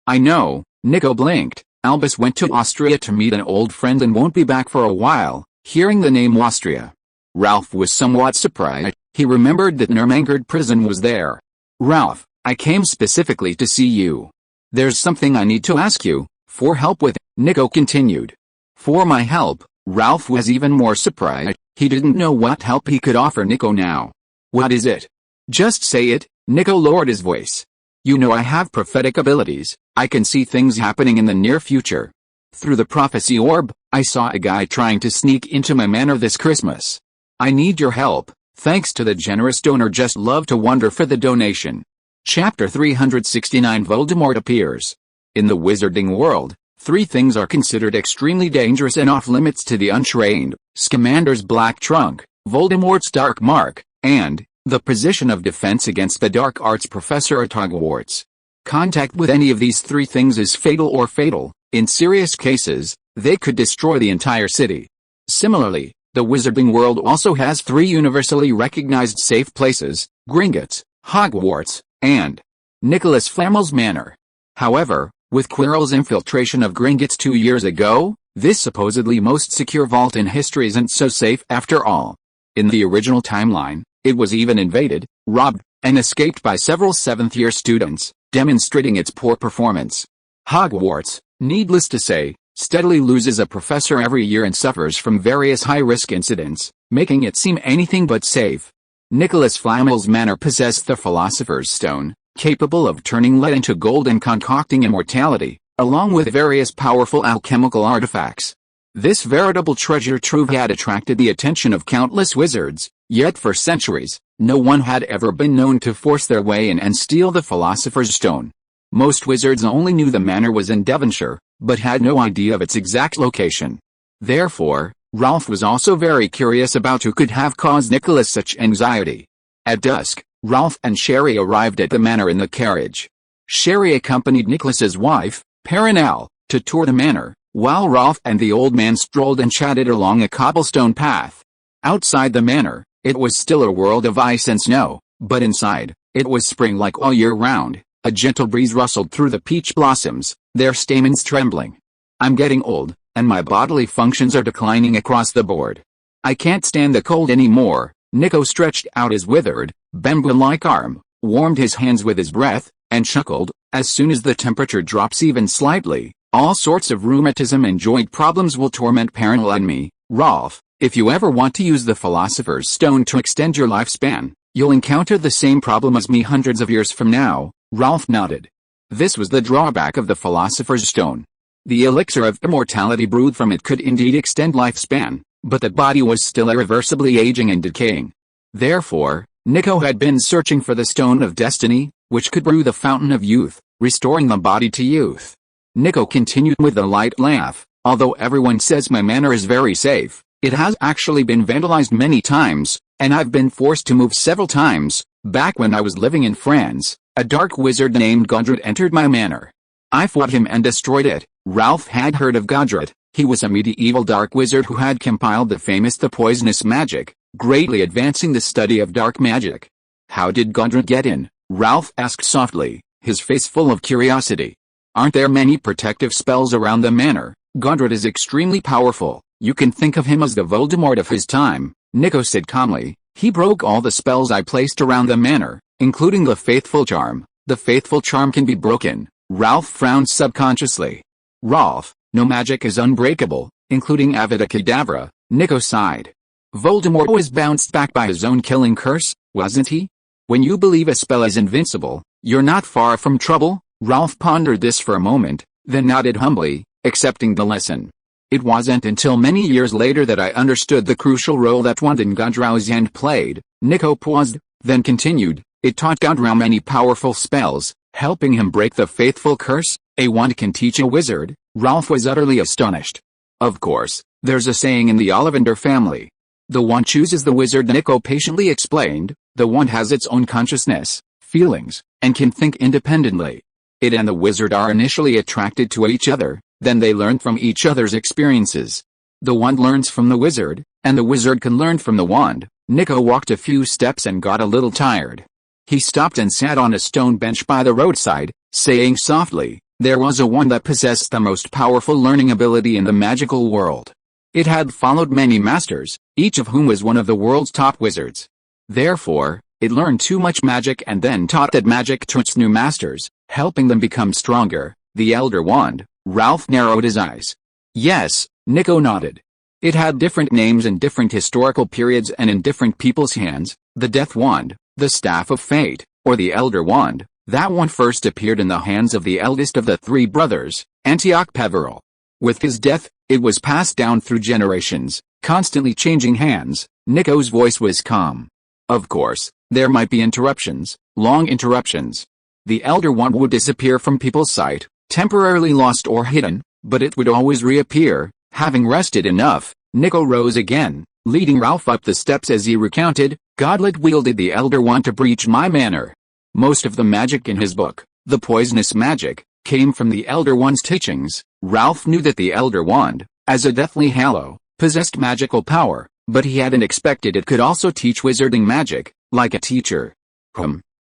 "I know," Nico blinked. "Albus went to Austria to meet an old friend and won't be back for a while." Hearing the name Austria, Ralph was somewhat surprised. He remembered that Nurmangard prison was there. "Ralph, I came specifically to see you. There's something I need to ask you for help with," Nico continued. "For my help?" Ralph was even more surprised. He didn't know what help he could offer Nico now. "What is it?" "Just say it," Nico lowered his voice. "You know I have prophetic abilities. I can see things happening in the near future. Through the prophecy orb, I saw a guy trying to sneak into my manor this Christmas. I need your help. Thanks to the generous donor. Just love to wonder for the donation." Chapter 369 Voldemort appears. In the wizarding world, three things are considered extremely dangerous and off-limits to the untrained: Scamander's black trunk, Voldemort's dark mark, and the position of defense against the dark arts professor at Hogwarts. Contact with any of these three things is fatal or fatal. In serious cases, they could destroy the entire city. Similarly, the wizarding world also has three universally recognized safe places: Gringotts, Hogwarts, and Nicholas Flamel's Manor. However, with Quirrell's infiltration of Gringotts 2 years ago, this supposedly most secure vault in history isn't so safe after all. In the original timeline, it was even invaded, robbed, and escaped by several seventh-year students, demonstrating its poor performance. Hogwarts, needless to say, steadily loses a professor every year and suffers from various high-risk incidents, making it seem anything but safe. Nicholas Flamel's manor possessed the Philosopher's Stone, capable of turning lead into gold and concocting immortality, along with various powerful alchemical artifacts. This veritable treasure trove had attracted the attention of countless wizards, yet for centuries, no one had ever been known to force their way in and steal the Philosopher's Stone. Most wizards only knew the manor was in Devonshire, but had no idea of its exact location. Therefore, Ralph was also very curious about who could have caused Nicholas such anxiety. At dusk, Ralph and Sherry arrived at the manor in the carriage. Sherry accompanied Nicholas's wife, Perenelle, to tour the manor, while Ralph and the old man strolled and chatted along a cobblestone path. Outside the manor, it was still a world of ice and snow, but inside, it was spring-like all year round. A gentle breeze rustled through the peach blossoms, their stamens trembling. I'm getting old, and my bodily functions are declining across the board. I can't stand the cold anymore. Nico stretched out his withered, Bemba-like arm, warmed his hands with his breath, and chuckled. As soon as the temperature drops even slightly, all sorts of rheumatism and joint problems will torment Perenelle and me. Ralph, if you ever want to use the Philosopher's Stone to extend your lifespan, you'll encounter the same problem as me hundreds of years from now. Ralph nodded. This was the drawback of the Philosopher's Stone. The elixir of immortality brewed from it could indeed extend lifespan, but the body was still irreversibly aging and decaying. Therefore, Nico had been searching for the Stone of Destiny, which could brew the fountain of youth, restoring the body to youth. Nico continued with a light laugh. Although everyone says my manor is very safe, it has actually been vandalized many times, and I've been forced to move several times. Back when I was living in France, a dark wizard named Godred entered my manor. I fought him and destroyed it. Ralph had heard of Godred. He was a medieval dark wizard who had compiled the famous The Poisonous Magic, greatly advancing the study of dark magic. How did Godred get in? Ralph asked softly, his face full of curiosity. Aren't there many protective spells around the manor? Godred is extremely powerful. You can think of him as the Voldemort of his time, Nico said calmly. He broke all the spells I placed around the manor, including the Faithful Charm. The Faithful Charm can be broken. Ralph frowned subconsciously. Ralph, no magic is unbreakable, including Avada Kedavra, Nico sighed. Voldemort was bounced back by his own killing curse, wasn't he? When you believe a spell is invincible, you're not far from trouble. Ralph pondered this for a moment, then nodded humbly, accepting the lesson. It wasn't until many years later that I understood the crucial role that wand in Godrew's hand played. Nico paused, then continued. It taught Godrew many powerful spells, helping him break the faithful curse. A wand can teach a wizard. Ralph was utterly astonished. Of course, there's a saying in the Ollivander family. The wand chooses the wizard, Nico patiently explained. The wand has its own consciousness, feelings, and can think independently. It and the wizard are initially attracted to each other, then they learn from each other's experiences. The wand learns from the wizard, and the wizard can learn from the wand. Nico walked a few steps and got a little tired. He stopped and sat on a stone bench by the roadside, saying softly, there was a wand that possessed the most powerful learning ability in the magical world. It had followed many masters, each of whom was one of the world's top wizards. Therefore, it learned too much magic and then taught that magic to its new masters, helping them become stronger. The Elder Wand. Ralph narrowed his eyes. Yes, Nico nodded. It had different names in different historical periods and in different people's hands. The Death Wand, the Staff of Fate, or the Elder Wand. That one first appeared in the hands of the eldest of the three brothers, Antioch Peveril. With his death, it was passed down through generations, constantly changing hands. Nico's voice was calm. Of course, there might be interruptions, long interruptions. The Elder Wand would disappear from people's sight, temporarily lost or hidden, but it would always reappear. Having rested enough, Nico rose again, leading Ralph up the steps as he recounted, Godlet wielded the Elder Wand to breach my manor. Most of the magic in his book, The Poisonous Magic, came from the Elder Wand's teachings. Ralph knew that the Elder Wand, as a deathly hallow, possessed magical power, but he hadn't expected it could also teach wizarding magic, like a teacher.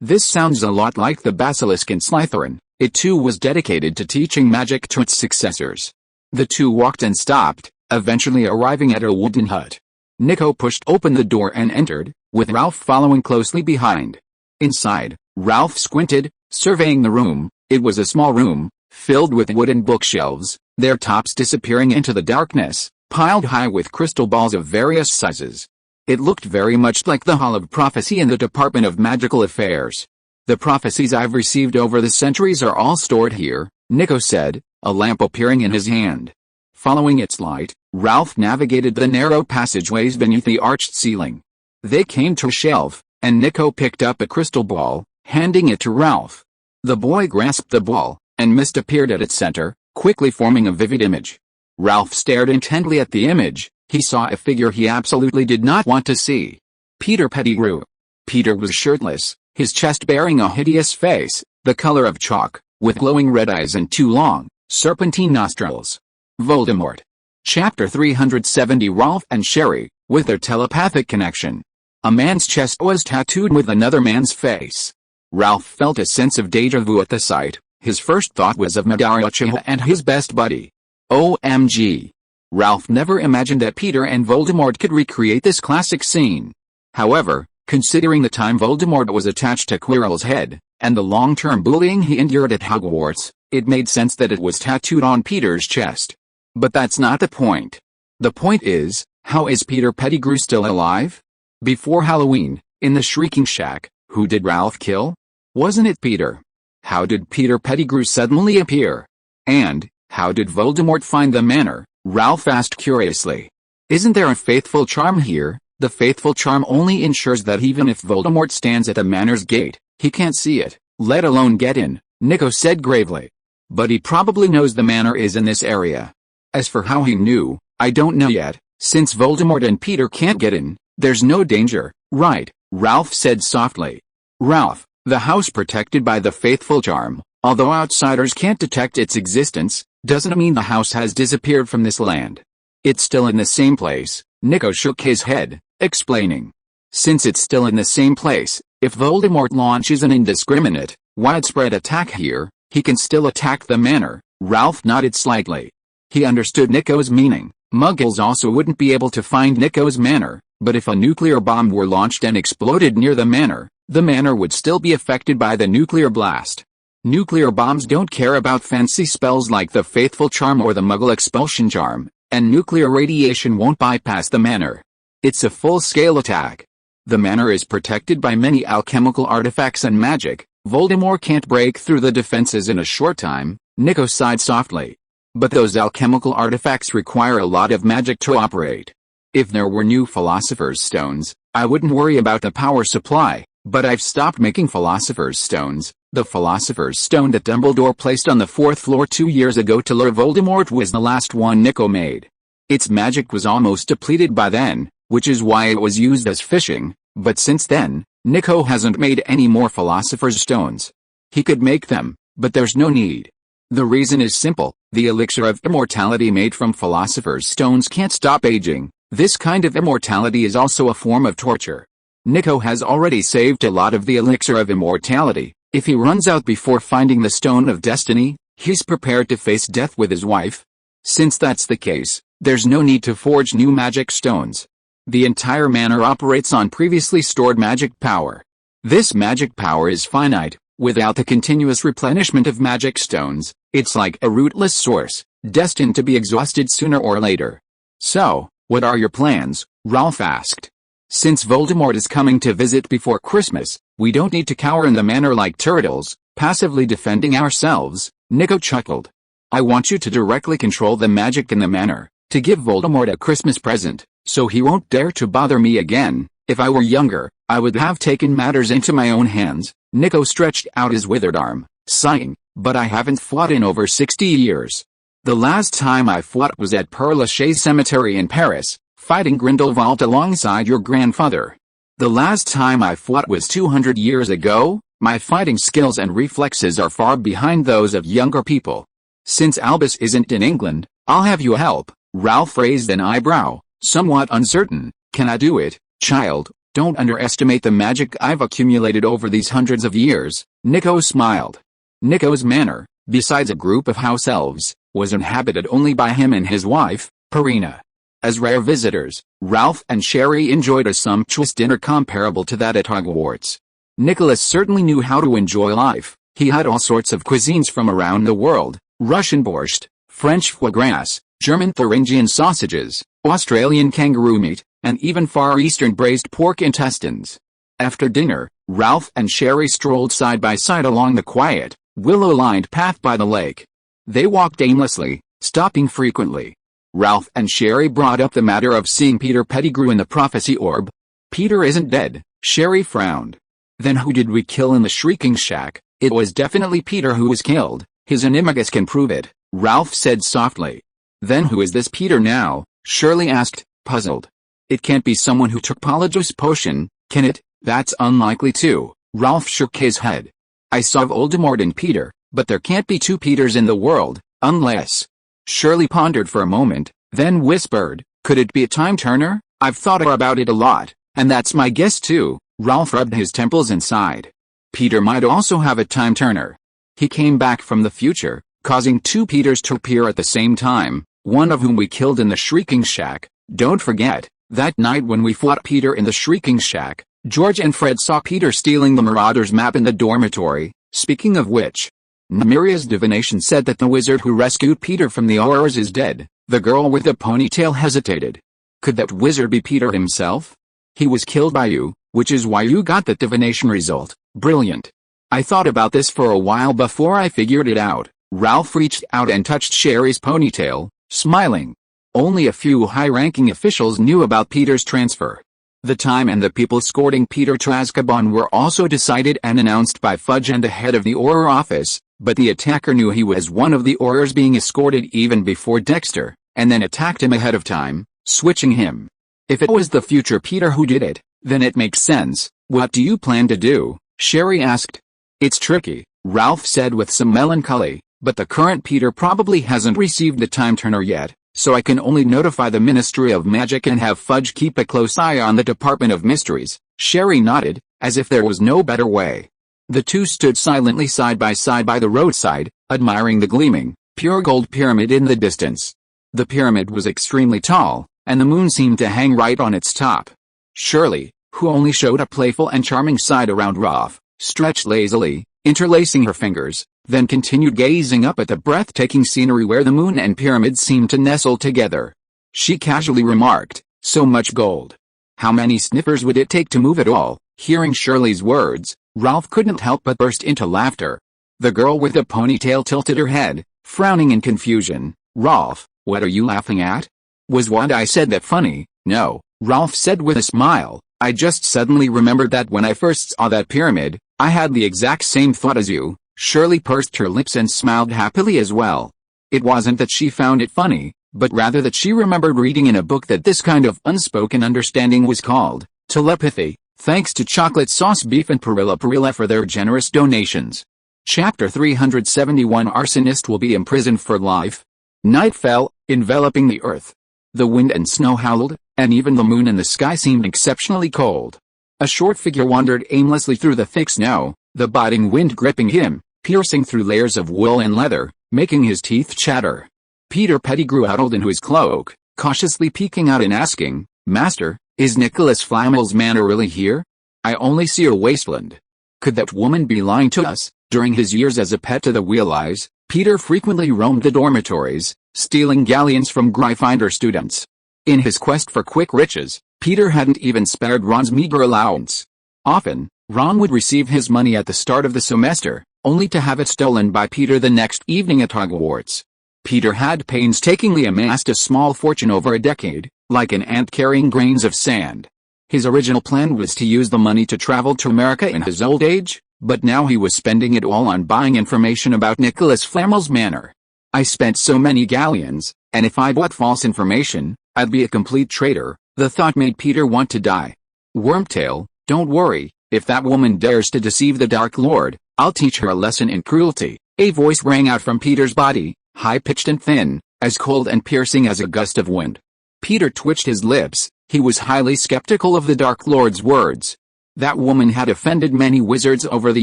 This sounds a lot like the Basilisk in Slytherin. It too was dedicated to teaching magic to its successors. The two walked and stopped, eventually arriving at a wooden hut. Nico pushed open the door and entered, with Ralph following closely behind. Inside, Ralph squinted, surveying the room. It was a small room, filled with wooden bookshelves, their tops disappearing into the darkness, piled high with crystal balls of various sizes. It looked very much like the Hall of Prophecy in the Department of Magical Affairs. The prophecies I've received over the centuries are all stored here, Nico said, a lamp appearing in his hand. Following its light, Ralph navigated the narrow passageways beneath the arched ceiling. They came to a shelf, and Nico picked up a crystal ball, handing it to Ralph. The boy grasped the ball, and mist appeared at its center, quickly forming a vivid image. Ralph stared intently at the image. He saw a figure he absolutely did not want to see. Peter Pettigrew. Peter was shirtless, his chest bearing a hideous face, the color of chalk, with glowing red eyes and two long, serpentine nostrils. Voldemort. Chapter 370. Ralph and Sherry, with their telepathic connection. A man's chest was tattooed with another man's face. Ralph felt a sense of déjà vu at the sight. His first thought was of Madara and his best buddy. OMG. Ralph never imagined that Peter and Voldemort could recreate this classic scene. However, considering the time Voldemort was attached to Quirrell's head, and the long-term bullying he endured at Hogwarts, it made sense that it was tattooed on Peter's chest. But that's not the point. The point is, how is Peter Pettigrew still alive? Before Halloween, in the Shrieking Shack, who did Ralph kill? Wasn't it Peter? How did Peter Pettigrew suddenly appear? And, how did Voldemort find the manor? Ralph asked curiously. Isn't there a faithful charm here? The faithful charm only ensures that even if Voldemort stands at the manor's gate, he can't see it, let alone get in, Nico said gravely. But he probably knows the manor is in this area. As for how he knew, I don't know yet. Since Voldemort and Peter can't get in, there's no danger, right? Ralph said softly. Ralph, the house protected by the faithful charm, although outsiders can't detect its existence, doesn't mean the house has disappeared from this land. It's still in the same place. Nico shook his head, explaining. Since it's still in the same place, if Voldemort launches an indiscriminate, widespread attack here, he can still attack the manor. Ralph nodded slightly. He understood Nico's meaning. Muggles also wouldn't be able to find Nico's manor, but if a nuclear bomb were launched and exploded near the manor would still be affected by the nuclear blast. Nuclear bombs don't care about fancy spells like the Faithful Charm or the Muggle Expulsion Charm, and nuclear radiation won't bypass the manor. It's a full-scale attack. The manor is protected by many alchemical artifacts and magic. Voldemort can't break through the defenses in a short time, Nico sighed softly. But those alchemical artifacts require a lot of magic to operate. If there were new Philosopher's Stones, I wouldn't worry about the power supply, but I've stopped making Philosopher's Stones. The Philosopher's Stone that Dumbledore placed on the 4th floor 2 years ago to lure Voldemort was the last one Nico made. Its magic was almost depleted by then, which is why it was used as fishing, but since then, Nico hasn't made any more Philosopher's Stones. He could make them, but there's no need. The reason is simple, the elixir of immortality made from Philosopher's Stones can't stop aging. This kind of immortality is also a form of torture. Nico has already saved a lot of the elixir of immortality. If he runs out before finding the Stone of Destiny, he's prepared to face death with his wife. Since that's the case, there's no need to forge new magic stones. The entire manor operates on previously stored magic power. This magic power is finite. Without the continuous replenishment of magic stones, it's like a rootless source, destined to be exhausted sooner or later. So, what are your plans? Ralph asked. Since Voldemort is coming to visit before Christmas, we don't need to cower in the manor like turtles, passively defending ourselves, Nico chuckled. I want you to directly control the magic in the manor, to give Voldemort a Christmas present, so he won't dare to bother me again. If I were younger, I would have taken matters into my own hands. Nico stretched out his withered arm, sighing, but I haven't fought in over 60 years. The last time I fought was at Père Lachaise Cemetery in Paris, fighting Grindelwald alongside your grandfather. The last time I fought was 200 years ago. My fighting skills and reflexes are far behind those of younger people. Since Albus isn't in England, I'll have you help. Ralph raised an eyebrow, somewhat uncertain. Can I do it, child? Don't underestimate the magic I've accumulated over these hundreds of years. Nico smiled. Nico's manor, besides a group of house elves, was inhabited only by him and his wife, Perina. As rare visitors, Ralph and Sherry enjoyed a sumptuous dinner comparable to that at Hogwarts. Nicholas certainly knew how to enjoy life. He had all sorts of cuisines from around the world: Russian borscht, French foie gras, German Thuringian sausages, Australian kangaroo meat, and even Far Eastern braised pork intestines. After dinner, Ralph and Sherry strolled side by side along the quiet, willow-lined path by the lake. They walked aimlessly, stopping frequently. Ralph and Sherry brought up the matter of seeing Peter Pettigrew in the prophecy orb. "Peter isn't dead," Sherry frowned. "Then who did we kill in the Shrieking Shack?" "It was definitely Peter who was killed. His animagus can prove it," Ralph said softly. "Then who is this Peter now?" Shirley asked, puzzled. "It can't be someone who took Polyjuice Potion, can it?" "That's unlikely too," Ralph shook his head. "I saw Voldemort and Peter, but there can't be two Peters in the world, unless—" Shirley pondered for a moment, then whispered, "Could it be a time-turner? I've thought about it a lot, and that's my guess too." Ralph rubbed his temples and sighed. "Peter might also have a time-turner. He came back from the future, causing two Peters to appear at the same time, one of whom we killed in the Shrieking Shack. Don't forget, that night when we fought Peter in the Shrieking Shack, George and Fred saw Peter stealing the Marauders map in the dormitory. Speaking of which, Nemiria's divination said that the wizard who rescued Peter from the horrors is dead." The girl with the ponytail hesitated. "Could that wizard be Peter himself? He was killed by you, which is why you got that divination result." "Brilliant. I thought about this for a while before I figured it out." Ralph reached out and touched Sherry's ponytail, smiling. Only a few high-ranking officials knew about Peter's transfer. The time and the people escorting Peter to Azkaban were also decided and announced by Fudge and the head of the Auror office, but the attacker knew he was one of the Aurors being escorted even before Dexter, and then attacked him ahead of time, switching him. If it was the future Peter who did it, then it makes sense. "What do you plan to do?" Sherry asked. "It's tricky," Ralph said with some melancholy, "but the current Peter probably hasn't received the time-turner yet, so I can only notify the Ministry of Magic and have Fudge keep a close eye on the Department of Mysteries." Sherry nodded, as if there was no better way. The two stood silently side by the roadside, admiring the gleaming, pure gold pyramid in the distance. The pyramid was extremely tall, and the moon seemed to hang right on its top. Shirley, who only showed a playful and charming side around Ralph, stretched lazily, interlacing her fingers, then continued gazing up at the breathtaking scenery where the moon and pyramid seemed to nestle together. She casually remarked, "So much gold. How many sniffers would it take to move it all?" Hearing Shirley's words, Ralph couldn't help but burst into laughter. The girl with the ponytail tilted her head, frowning in confusion. "Ralph, what are you laughing at? Was what I said that funny?" "No," Ralph said with a smile, "I just suddenly remembered that when I first saw that pyramid, I had the exact same thought as you." Shirley pursed her lips and smiled happily as well. It wasn't that she found it funny, but rather that she remembered reading in a book that this kind of unspoken understanding was called telepathy. Thanks to Chocolate Sauce Beef and Perilla for their generous donations. Chapter 371 Arsonist will be imprisoned for life. Night fell, enveloping the earth. The wind and snow howled, and even the moon in the sky seemed exceptionally cold. A short figure wandered aimlessly through the thick snow, the biting wind gripping him, piercing through layers of wool and leather, making his teeth chatter. Peter Pettigrew huddled into his cloak, cautiously peeking out and asking, "Master, is Nicholas Flamel's manor really here? I only see a wasteland. Could that woman be lying to us?" During his years as a pet to the Wheel-Eyes, Peter frequently roamed the dormitories, stealing galleons from Gryffindor students. In his quest for quick riches, Peter hadn't even spared Ron's meager allowance. Often, Ron would receive his money at the start of the semester, only to have it stolen by Peter the next evening at Hogwarts. Peter had painstakingly amassed a small fortune over a decade, like an ant carrying grains of sand. His original plan was to use the money to travel to America in his old age, but now he was spending it all on buying information about Nicholas Flamel's manor. "I spent so many galleons, and if I bought false information, I'd be a complete traitor." The thought made Peter want to die. "Wormtail, don't worry, if that woman dares to deceive the Dark Lord, I'll teach her a lesson in cruelty." A voice rang out from Peter's body, high-pitched and thin, as cold and piercing as a gust of wind. Peter twitched his lips. He was highly skeptical of the Dark Lord's words. That woman had offended many wizards over the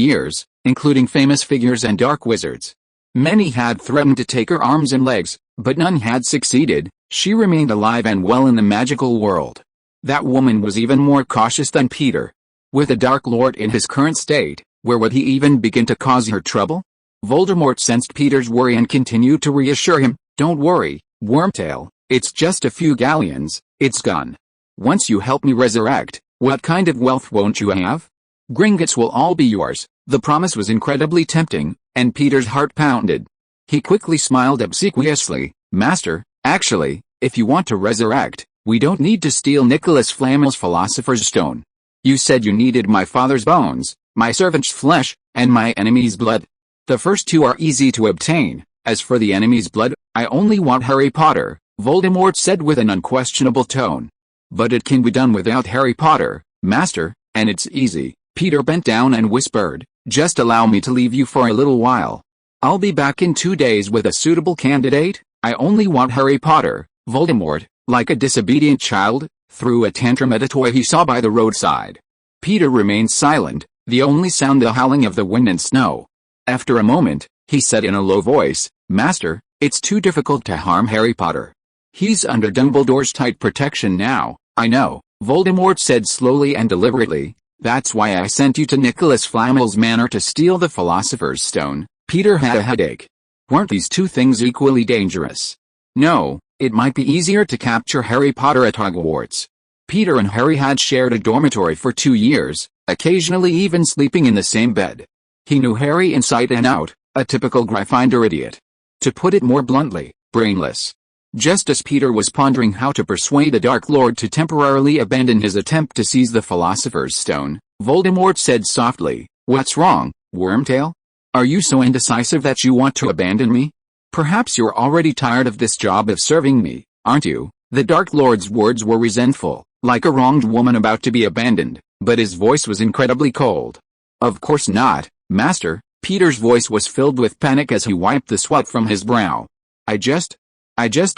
years, including famous figures and dark wizards. Many had threatened to take her arms and legs, but none had succeeded. She remained alive and well in the magical world. That woman was even more cautious than Peter. With the Dark Lord in his current state, where would he even begin to cause her trouble? Voldemort sensed Peter's worry and continued to reassure him. Don't worry, Wormtail, it's just a few galleons, it's gone. Once you help me resurrect, what kind of wealth won't you have? Gringotts will all be yours. The promise was incredibly tempting, and Peter's heart pounded. He quickly smiled obsequiously. Master, actually, if you want to resurrect, we don't need to steal Nicholas Flamel's Philosopher's Stone. You said you needed my father's bones, my servant's flesh, and my enemy's blood. The first two are easy to obtain. As for the enemy's blood, I only want Harry Potter, Voldemort said with an unquestionable tone. But it can be done without Harry Potter, Master, and it's easy. Peter bent down and whispered, just allow me to leave you for a little while. I'll be back in 2 days with a suitable candidate. I only want Harry Potter. Voldemort, like a disobedient child, threw a tantrum at a toy he saw by the roadside. Peter remained silent, the only sound the howling of the wind and snow. After a moment, he said in a low voice, Master, it's too difficult to harm Harry Potter. He's under Dumbledore's tight protection now. I know, Voldemort said slowly and deliberately. That's why I sent you to Nicholas Flamel's manor to steal the Philosopher's Stone. Peter had a headache. Weren't these two things equally dangerous? No, it might be easier to capture Harry Potter at Hogwarts. Peter and Harry had shared a dormitory for 2 years, occasionally even sleeping in the same bed. He knew Harry inside and out, a typical Gryffindor idiot. To put it more bluntly, brainless. Just as Peter was pondering how to persuade a Dark Lord to temporarily abandon his attempt to seize the Philosopher's Stone, Voldemort said softly, What's wrong, Wormtail? Are you so indecisive that you want to abandon me? Perhaps you're already tired of this job of serving me, aren't you? The Dark Lord's words were resentful, like a wronged woman about to be abandoned, but his voice was incredibly cold. Of course not, Master. Peter's voice was filled with panic as he wiped the sweat from his brow. I just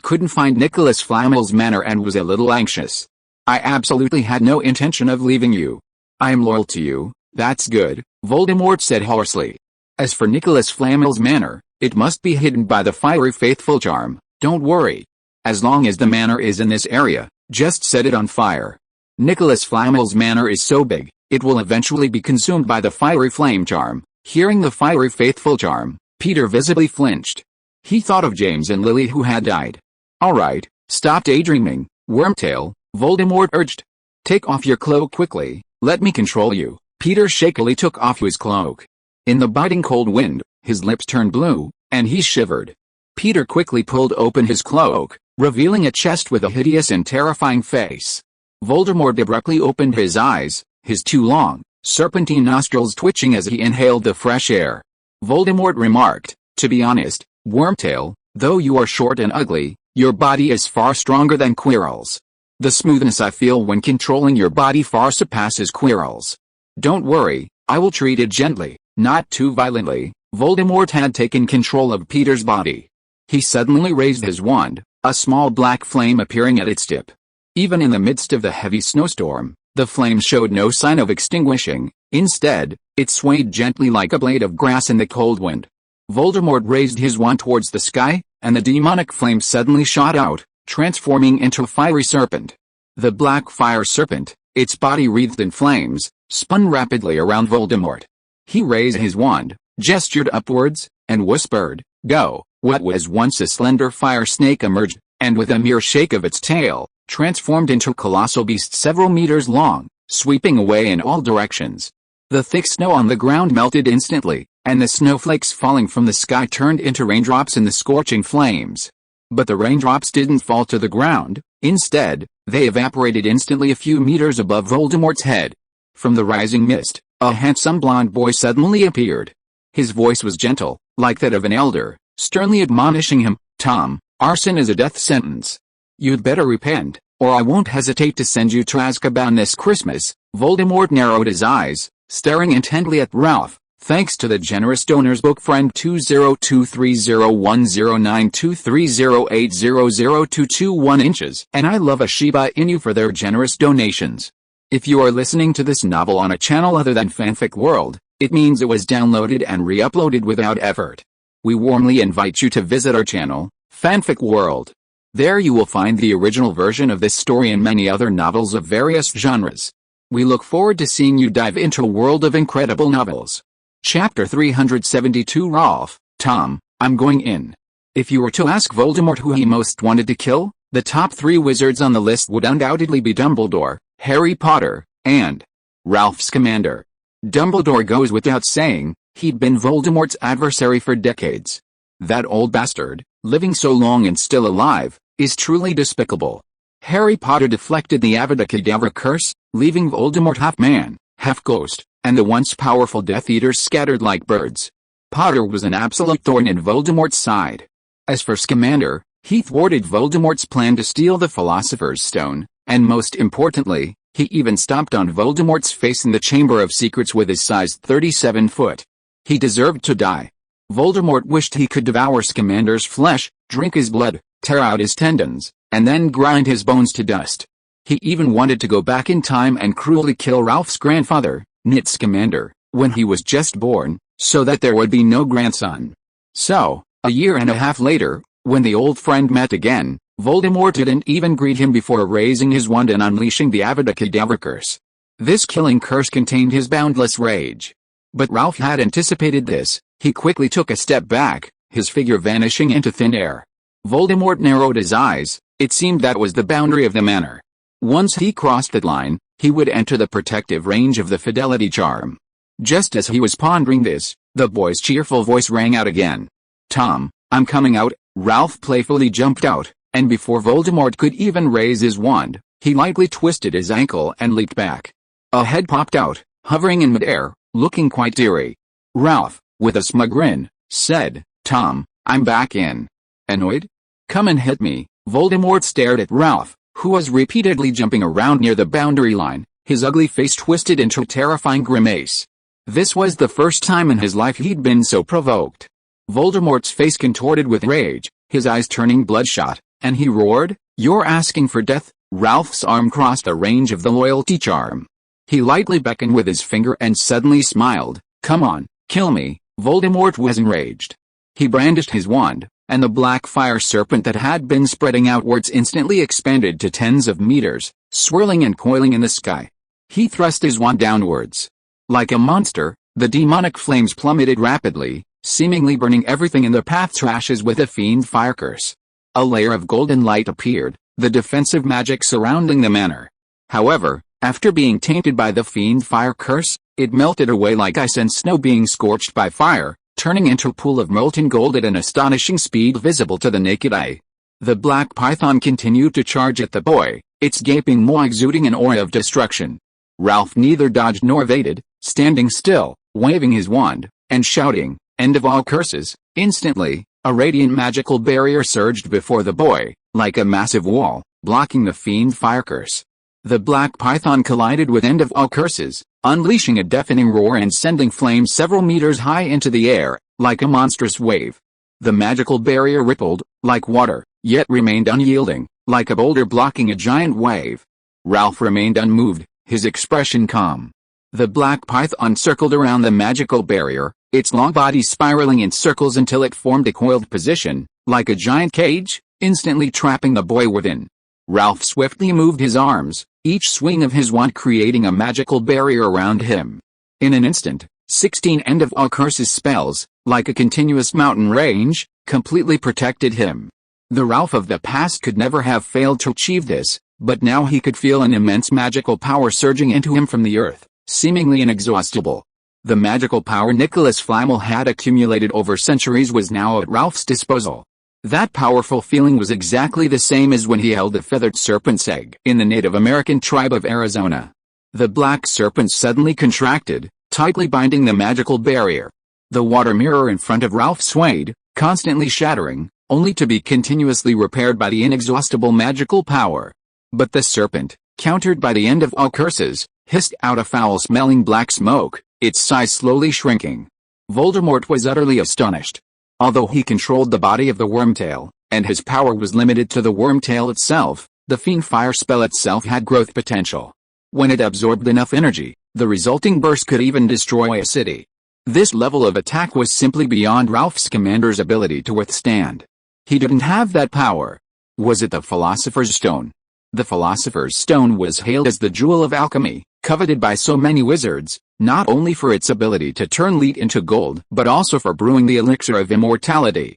couldn't find Nicholas Flamel's manor and was a little anxious. I absolutely had no intention of leaving you. I'm loyal to you. That's good, Voldemort said hoarsely. As for Nicholas Flamel's manor, it must be hidden by the fiery faithful charm. Don't worry. As long as the manor is in this area, just set it on fire. Nicholas Flamel's manor is so big, it will eventually be consumed by the fiery flame charm. Hearing the fiery faithful charm, Peter visibly flinched. He thought of James and Lily who had died. All right, stop daydreaming, Wormtail, Voldemort urged. Take off your cloak quickly, let me control you. Peter shakily took off his cloak. In the biting cold wind, his lips turned blue, and he shivered. Peter quickly pulled open his cloak, revealing a chest with a hideous and terrifying face. Voldemort abruptly opened his eyes, his two long, serpentine nostrils twitching as he inhaled the fresh air. Voldemort remarked, to be honest, Wormtail, though you are short and ugly, your body is far stronger than Quirrell's. The smoothness I feel when controlling your body far surpasses Quirrell's. Don't worry, I will treat it gently, not too violently. Voldemort had taken control of Peter's body. He suddenly raised his wand, a small black flame appearing at its tip. Even in the midst of the heavy snowstorm, the flame showed no sign of extinguishing. Instead, it swayed gently like a blade of grass in the cold wind. Voldemort raised his wand towards the sky, and the demonic flame suddenly shot out, transforming into a fiery serpent. The black fire serpent, its body wreathed in flames, spun rapidly around Voldemort. He raised his wand, gestured upwards, and whispered, Go! What was once a slender fire snake emerged, and with a mere shake of its tail, transformed into a colossal beast several meters long, sweeping away in all directions. The thick snow on the ground melted instantly, and the snowflakes falling from the sky turned into raindrops in the scorching flames. But the raindrops didn't fall to the ground. Instead, they evaporated instantly a few meters above Voldemort's head. From the rising mist, a handsome blonde boy suddenly appeared. His voice was gentle, like that of an elder, sternly admonishing him, Tom, arson is a death sentence. You'd better repent, or I won't hesitate to send you to Azkaban this Christmas. Voldemort narrowed his eyes, staring intently at Ralph. Thanks to the generous donors book friend 20230109230800221 inches, and I love a Shiba Inu for their generous donations. If you are listening to this novel on a channel other than Fanfic World, it means it was downloaded and re-uploaded without effort. We warmly invite you to visit our channel, Fanfic World. There you will find the original version of this story and many other novels of various genres. We look forward to seeing you dive into a world of incredible novels. Chapter 372 Rolf, Tom, I'm going in. If you were to ask Voldemort who he most wanted to kill, the top 3 wizards on the list would undoubtedly be Dumbledore, Harry Potter, and Ralph Scamander. Dumbledore goes without saying, he'd been Voldemort's adversary for decades. That old bastard, living so long and still alive, is truly despicable. Harry Potter deflected the Avada Kedavra curse, leaving Voldemort half man, half ghost, and the once powerful Death Eaters scattered like birds. Potter was an absolute thorn in Voldemort's side. As for Scamander, he thwarted Voldemort's plan to steal the Philosopher's Stone, and most importantly, he even stomped on Voldemort's face in the Chamber of Secrets with his size 37 foot. He deserved to die. Voldemort wished he could devour Scamander's flesh, drink his blood, tear out his tendons, and then grind his bones to dust. He even wanted to go back in time and cruelly kill Ralph's grandfather, Newt Scamander, when he was just born, so that there would be no grandson. So, a year and a half later, when the old friend met again, Voldemort didn't even greet him before raising his wand and unleashing the Avada Kedavra curse. This killing curse contained his boundless rage. But Ralph had anticipated this. He quickly took a step back, his figure vanishing into thin air. Voldemort narrowed his eyes. It seemed that was the boundary of the manor. Once he crossed that line, he would enter the protective range of the Fidelity Charm. Just as he was pondering this, the boy's cheerful voice rang out again. "Tom, I'm coming out." Ralph playfully jumped out, and before Voldemort could even raise his wand, he lightly twisted his ankle and leaped back. A head popped out, hovering in midair, looking quite eerie. Ralph, with a smug grin, said, "Tom, I'm back in." "Annoyed? Come and hit me." Voldemort stared at Ralph, who was repeatedly jumping around near the boundary line, his ugly face twisted into a terrifying grimace. This was the first time in his life he'd been so provoked. Voldemort's face contorted with rage, his eyes turning bloodshot, and he roared, "You're asking for death." Ralph's arm crossed the range of the loyalty charm. He lightly beckoned with his finger and suddenly smiled. "Come on, kill me." Voldemort was enraged. He brandished his wand, and the black fire serpent that had been spreading outwards instantly expanded to tens of meters, swirling and coiling in the sky. He thrust his wand downwards. Like a monster, the demonic flames plummeted rapidly, seemingly burning everything in the path to ashes with a fiend fire curse. A layer of golden light appeared, the defensive magic surrounding the manor. However, after being tainted by the fiend fire curse, it melted away like ice and snow being scorched by fire, turning into a pool of molten gold at an astonishing speed visible to the naked eye. The black python continued to charge at the boy, its gaping maw exuding an aura of destruction. Ralph neither dodged nor evaded, standing still, waving his wand, and shouting, "End of all curses!" Instantly, a radiant magical barrier surged before the boy, like a massive wall, blocking the fiend fire curse. The black python collided with End of All Curses, unleashing a deafening roar and sending flames several meters high into the air, like a monstrous wave. The magical barrier rippled, like water, yet remained unyielding, like a boulder blocking a giant wave. Ralph remained unmoved, his expression calm. The black python circled around the magical barrier, its long body spiraling in circles until it formed a coiled position, like a giant cage, instantly trapping the boy within. Ralph swiftly moved his arms, each swing of his wand creating a magical barrier around him. In an instant, 16 End of All Curses spells, like a continuous mountain range, completely protected him. The Ralph of the past could never have failed to achieve this, but now he could feel an immense magical power surging into him from the earth, seemingly inexhaustible. The magical power Nicholas Flamel had accumulated over centuries was now at Ralph's disposal. That powerful feeling was exactly the same as when he held the feathered serpent's egg in the Native American tribe of Arizona. The black serpent suddenly contracted, tightly binding the magical barrier. The water mirror in front of Ralph swayed, constantly shattering, only to be continuously repaired by the inexhaustible magical power. But the serpent, countered by the End of All Curses, hissed out a foul-smelling black smoke, its size slowly shrinking. Voldemort was utterly astonished. Although he controlled the body of the Wormtail, and his power was limited to the Wormtail itself, the Fiend Fire spell itself had growth potential. When it absorbed enough energy, the resulting burst could even destroy a city. This level of attack was simply beyond Ralph Scamander's ability to withstand. He didn't have that power. Was it the Philosopher's Stone? The Philosopher's Stone was hailed as the jewel of alchemy, coveted by so many wizards, not only for its ability to turn lead into gold but also for brewing the elixir of immortality.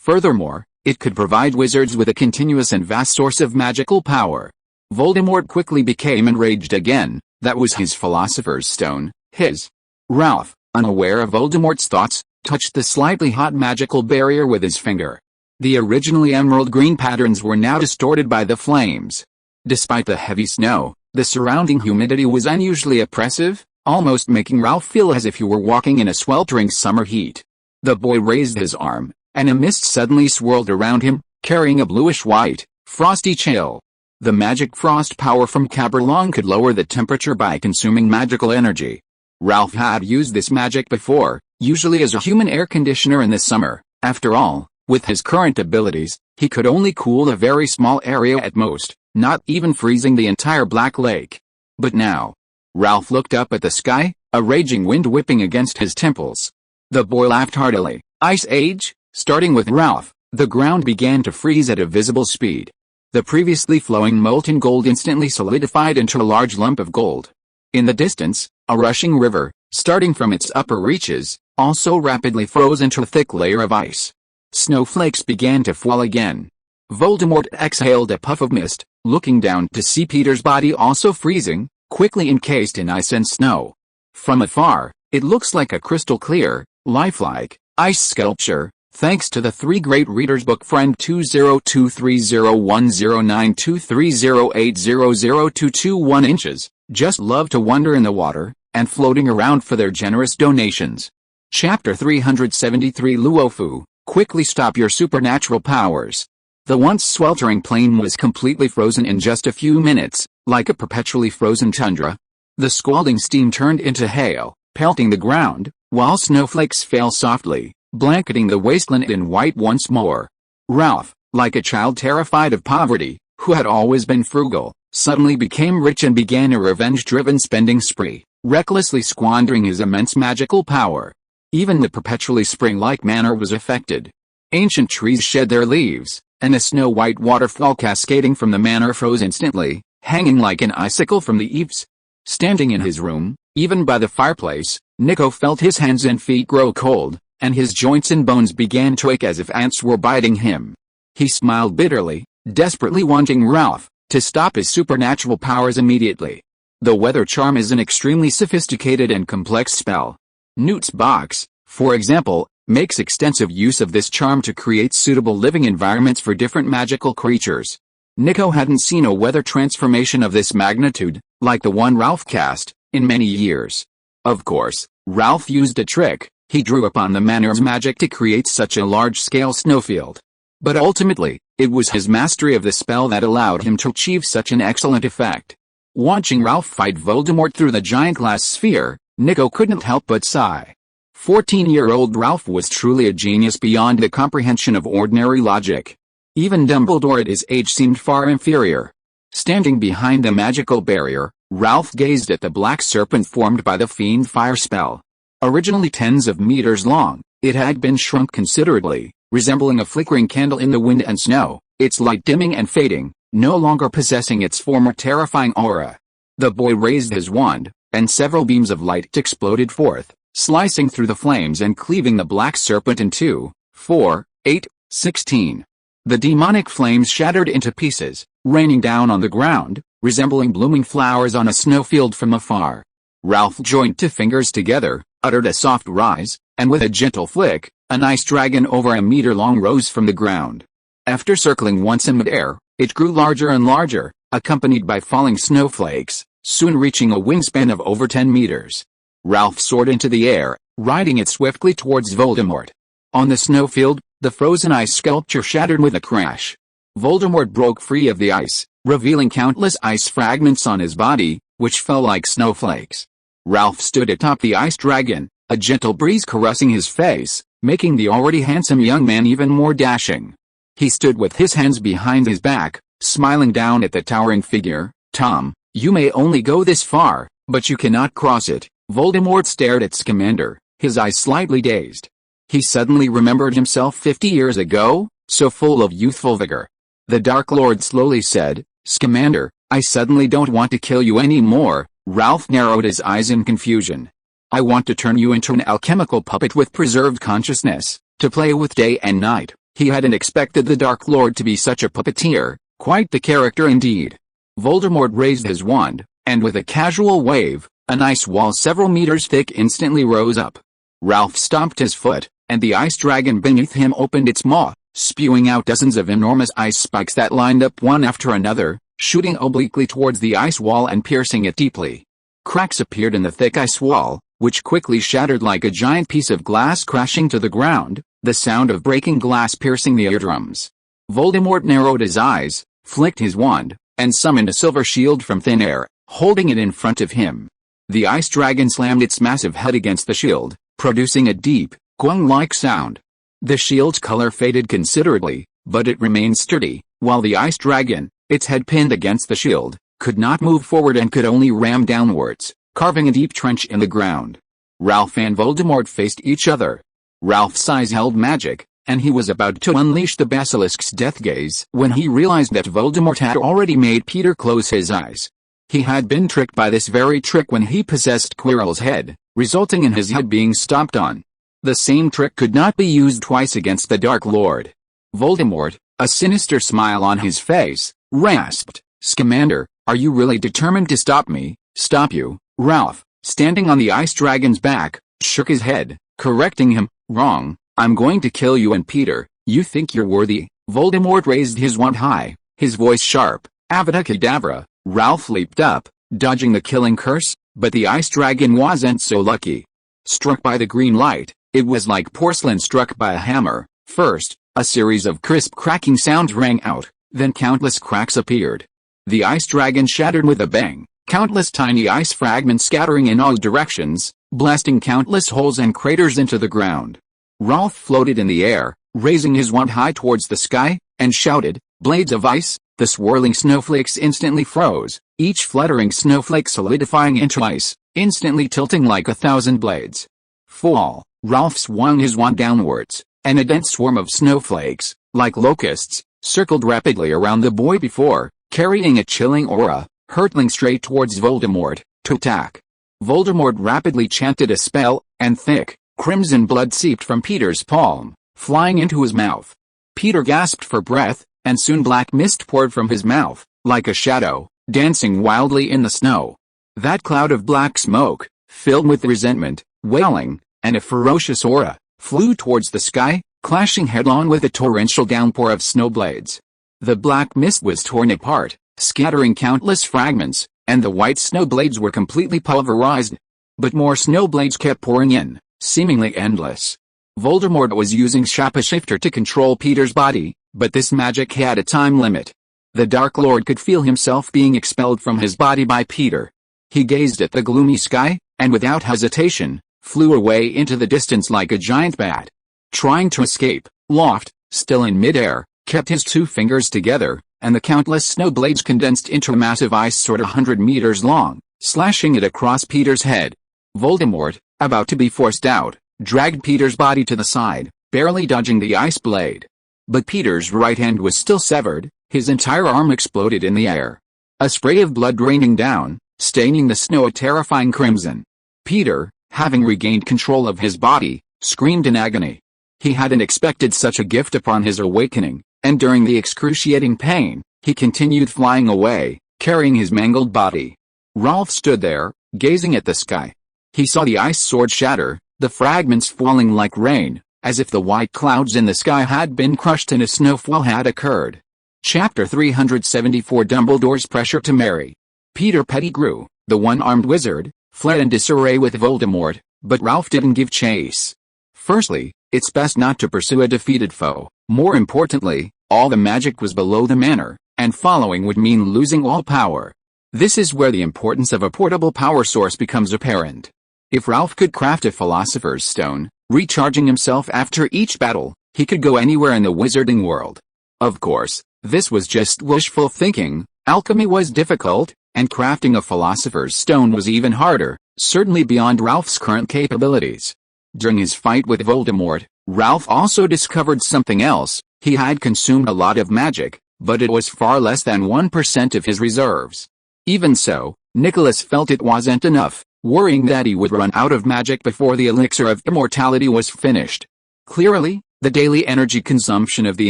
Furthermore, it could provide wizards with a continuous and vast source of magical power. Voldemort quickly became enraged again. That was his philosopher's stone, his. Ralph, unaware of Voldemort's thoughts, touched the slightly hot magical barrier with his finger. The originally emerald green patterns were now distorted by the flames. Despite the heavy snow, the surrounding humidity was unusually oppressive, almost making Ralph feel as if he were walking in a sweltering summer heat. The boy raised his arm, and a mist suddenly swirled around him, carrying a bluish-white, frosty chill. The magic frost power from Caberlong could lower the temperature by consuming magical energy. Ralph had used this magic before, usually as a human air conditioner in the summer. After all, with his current abilities, he could only cool a very small area at most, not even freezing the entire Black Lake. But now, Ralph looked up at the sky, a raging wind whipping against his temples. The boy laughed heartily. Ice Age? Starting with Ralph, the ground began to freeze at a visible speed. The previously flowing molten gold instantly solidified into a large lump of gold. In the distance, a rushing river, starting from its upper reaches, also rapidly froze into a thick layer of ice. Snowflakes began to fall again. Voldemort exhaled a puff of mist, looking down to see Peter's body also freezing, quickly encased in ice and snow. From afar, it looks like a crystal clear, lifelike, ice sculpture, thanks to the three great readers book friend 20230109230800221 inches, just love to wander in the water, and floating around for their generous donations. Chapter 373 Luofu, quickly stop your supernatural powers. The once sweltering plain was completely frozen in just a few minutes, like a perpetually frozen tundra. The scalding steam turned into hail, pelting the ground, while snowflakes fell softly, blanketing the wasteland in white once more. Ralph, like a child terrified of poverty, who had always been frugal, suddenly became rich and began a revenge-driven spending spree, recklessly squandering his immense magical power. Even the perpetually spring-like manor was affected. Ancient trees shed their leaves, and a snow-white waterfall cascading from the manor froze instantly, hanging like an icicle from the eaves. Standing in his room, even by the fireplace, Nico felt his hands and feet grow cold, and his joints and bones began to ache as if ants were biting him. He smiled bitterly, desperately wanting Ralph to stop his supernatural powers immediately. The weather charm is an extremely sophisticated and complex spell. Newt's box, for example, makes extensive use of this charm to create suitable living environments for different magical creatures. Nico hadn't seen a weather transformation of this magnitude, like the one Ralph cast, in many years. Of course, Ralph used a trick. He drew upon the manor's magic to create such a large-scale snowfield. But ultimately, it was his mastery of the spell that allowed him to achieve such an excellent effect. Watching Ralph fight Voldemort through the giant glass sphere, Nico couldn't help but sigh. 14-year-old Ralph was truly a genius beyond the comprehension of ordinary logic. Even Dumbledore at his age seemed far inferior. Standing behind the magical barrier, Ralph gazed at the black serpent formed by the fiend fire spell. Originally tens of meters long, it had been shrunk considerably, resembling a flickering candle in the wind and snow, its light dimming and fading, no longer possessing its former terrifying aura. The boy raised his wand, and several beams of light exploded forth, slicing through the flames and cleaving the black serpent in 2, 4, 8, 16. The demonic flames shattered into pieces, raining down on the ground, resembling blooming flowers on a snowfield from afar. Ralph joined two fingers together, uttered a soft rise, and with a gentle flick, an ice dragon over a meter long rose from the ground. After circling once in midair, it grew larger and larger, accompanied by falling snowflakes, soon reaching a wingspan of over 10 meters. Ralph soared into the air, riding it swiftly towards Voldemort. On the snowfield, the frozen ice sculpture shattered with a crash. Voldemort broke free of the ice, revealing countless ice fragments on his body, which fell like snowflakes. Ralph stood atop the ice dragon, a gentle breeze caressing his face, making the already handsome young man even more dashing. He stood with his hands behind his back, smiling down at the towering figure. "Tom, you may only go this far, but you cannot cross it." Voldemort stared at Scamander, his eyes slightly dazed. He suddenly remembered himself 50 years ago, so full of youthful vigor. The Dark Lord slowly said, "Scamander, I suddenly don't want to kill you anymore." Ralph narrowed his eyes in confusion. "I want to turn you into an alchemical puppet with preserved consciousness, to play with day and night, He hadn't expected the Dark Lord to be such a puppeteer, quite the character indeed. Voldemort raised his wand, and with a casual wave, an ice wall several meters thick instantly rose up. Ralph stomped his foot, and the ice dragon beneath him opened its maw, spewing out dozens of enormous ice spikes that lined up one after another, shooting obliquely towards the ice wall and piercing it deeply. Cracks appeared in the thick ice wall, which quickly shattered like a giant piece of glass crashing to the ground, the sound of breaking glass piercing the eardrums. Voldemort narrowed his eyes, flicked his wand, and summoned a silver shield from thin air, holding it in front of him. The ice dragon slammed its massive head against the shield, producing a deep, gong-like sound. The shield's color faded considerably, but it remained sturdy, while the ice dragon, its head pinned against the shield, could not move forward and could only ram downwards, carving a deep trench in the ground. Ralph and Voldemort faced each other. Ralph's eyes held magic, and he was about to unleash the basilisk's death gaze when he realized that Voldemort had already made Peter close his eyes. He had been tricked by this very trick when he possessed Quirrell's head, resulting in his head being stomped on. The same trick could not be used twice against the Dark Lord. Voldemort, a sinister smile on his face, rasped, "Scamander, are you really determined to stop me?" "Stop you?" Ralph, standing on the ice dragon's back, shook his head, correcting him. "Wrong, I'm going to kill you and Peter. You think you're worthy?" Voldemort raised his wand high, his voice sharp. Avada Kedavra. Ralph leaped up, dodging the killing curse, but the ice dragon wasn't so lucky. Struck by the green light, it was like porcelain struck by a hammer. First, a series of crisp cracking sounds rang out, then countless cracks appeared. The ice dragon shattered with a bang, countless tiny ice fragments scattering in all directions, blasting countless holes and craters into the ground. Ralph floated in the air, raising his wand high towards the sky, and shouted, "Blades of ice!" The swirling snowflakes instantly froze, each fluttering snowflake solidifying into ice, instantly tilting like 1,000 blades. Fall! Ralph swung his wand downwards, and a dense swarm of snowflakes, like locusts, circled rapidly around the boy before, carrying a chilling aura, hurtling straight towards Voldemort, to attack. Voldemort rapidly chanted a spell, and thick, crimson blood seeped from Peter's palm, flying into his mouth. Peter gasped for breath, and soon black mist poured from his mouth, like a shadow, dancing wildly in the snow. That cloud of black smoke, filled with resentment, wailing, and a ferocious aura, flew towards the sky, clashing headlong with a torrential downpour of snowblades. The black mist was torn apart, scattering countless fragments, and the white snowblades were completely pulverized. But more snowblades kept pouring in, seemingly endless. Voldemort was using Shapeshifter to control Peter's body, but this magic had a time limit. The Dark Lord could feel himself being expelled from his body by Peter. He gazed at the gloomy sky, and without hesitation, flew away into the distance like a giant bat. Trying to escape, Loft, still in midair, kept his two fingers together, and the countless snow blades condensed into a massive ice sword 100 meters long, slashing it across Peter's head. Voldemort, about to be forced out, dragged Peter's body to the side, barely dodging the ice blade. But Peter's right hand was still severed, his entire arm exploded in the air. A spray of blood raining down, staining the snow a terrifying crimson. Peter, having regained control of his body, screamed in agony. He hadn't expected such a gift upon his awakening, and during the excruciating pain, he continued flying away, carrying his mangled body. Ralph stood there, gazing at the sky. He saw the ice sword shatter, the fragments falling like rain, as if the white clouds in the sky had been crushed and a snowfall had occurred. Chapter 374 Dumbledore's Pressure to Marry. Peter Pettigrew, the one-armed wizard, fled in disarray with Voldemort, but Ralph didn't give chase. Firstly, it's best not to pursue a defeated foe. More importantly, all the magic was below the manor, and following would mean losing all power. This is where the importance of a portable power source becomes apparent. If Ralph could craft a Philosopher's Stone, recharging himself after each battle, he could go anywhere in the wizarding world. Of course, this was just wishful thinking. Alchemy was difficult, and crafting a Philosopher's Stone was even harder, certainly beyond Ralph's current capabilities. During his fight with Voldemort, Ralph also discovered something else. He had consumed a lot of magic, but it was far less than 1% of his reserves. Even so, Nicholas felt it wasn't enough, worrying that he would run out of magic before the elixir of immortality was finished. Clearly, The daily energy consumption of the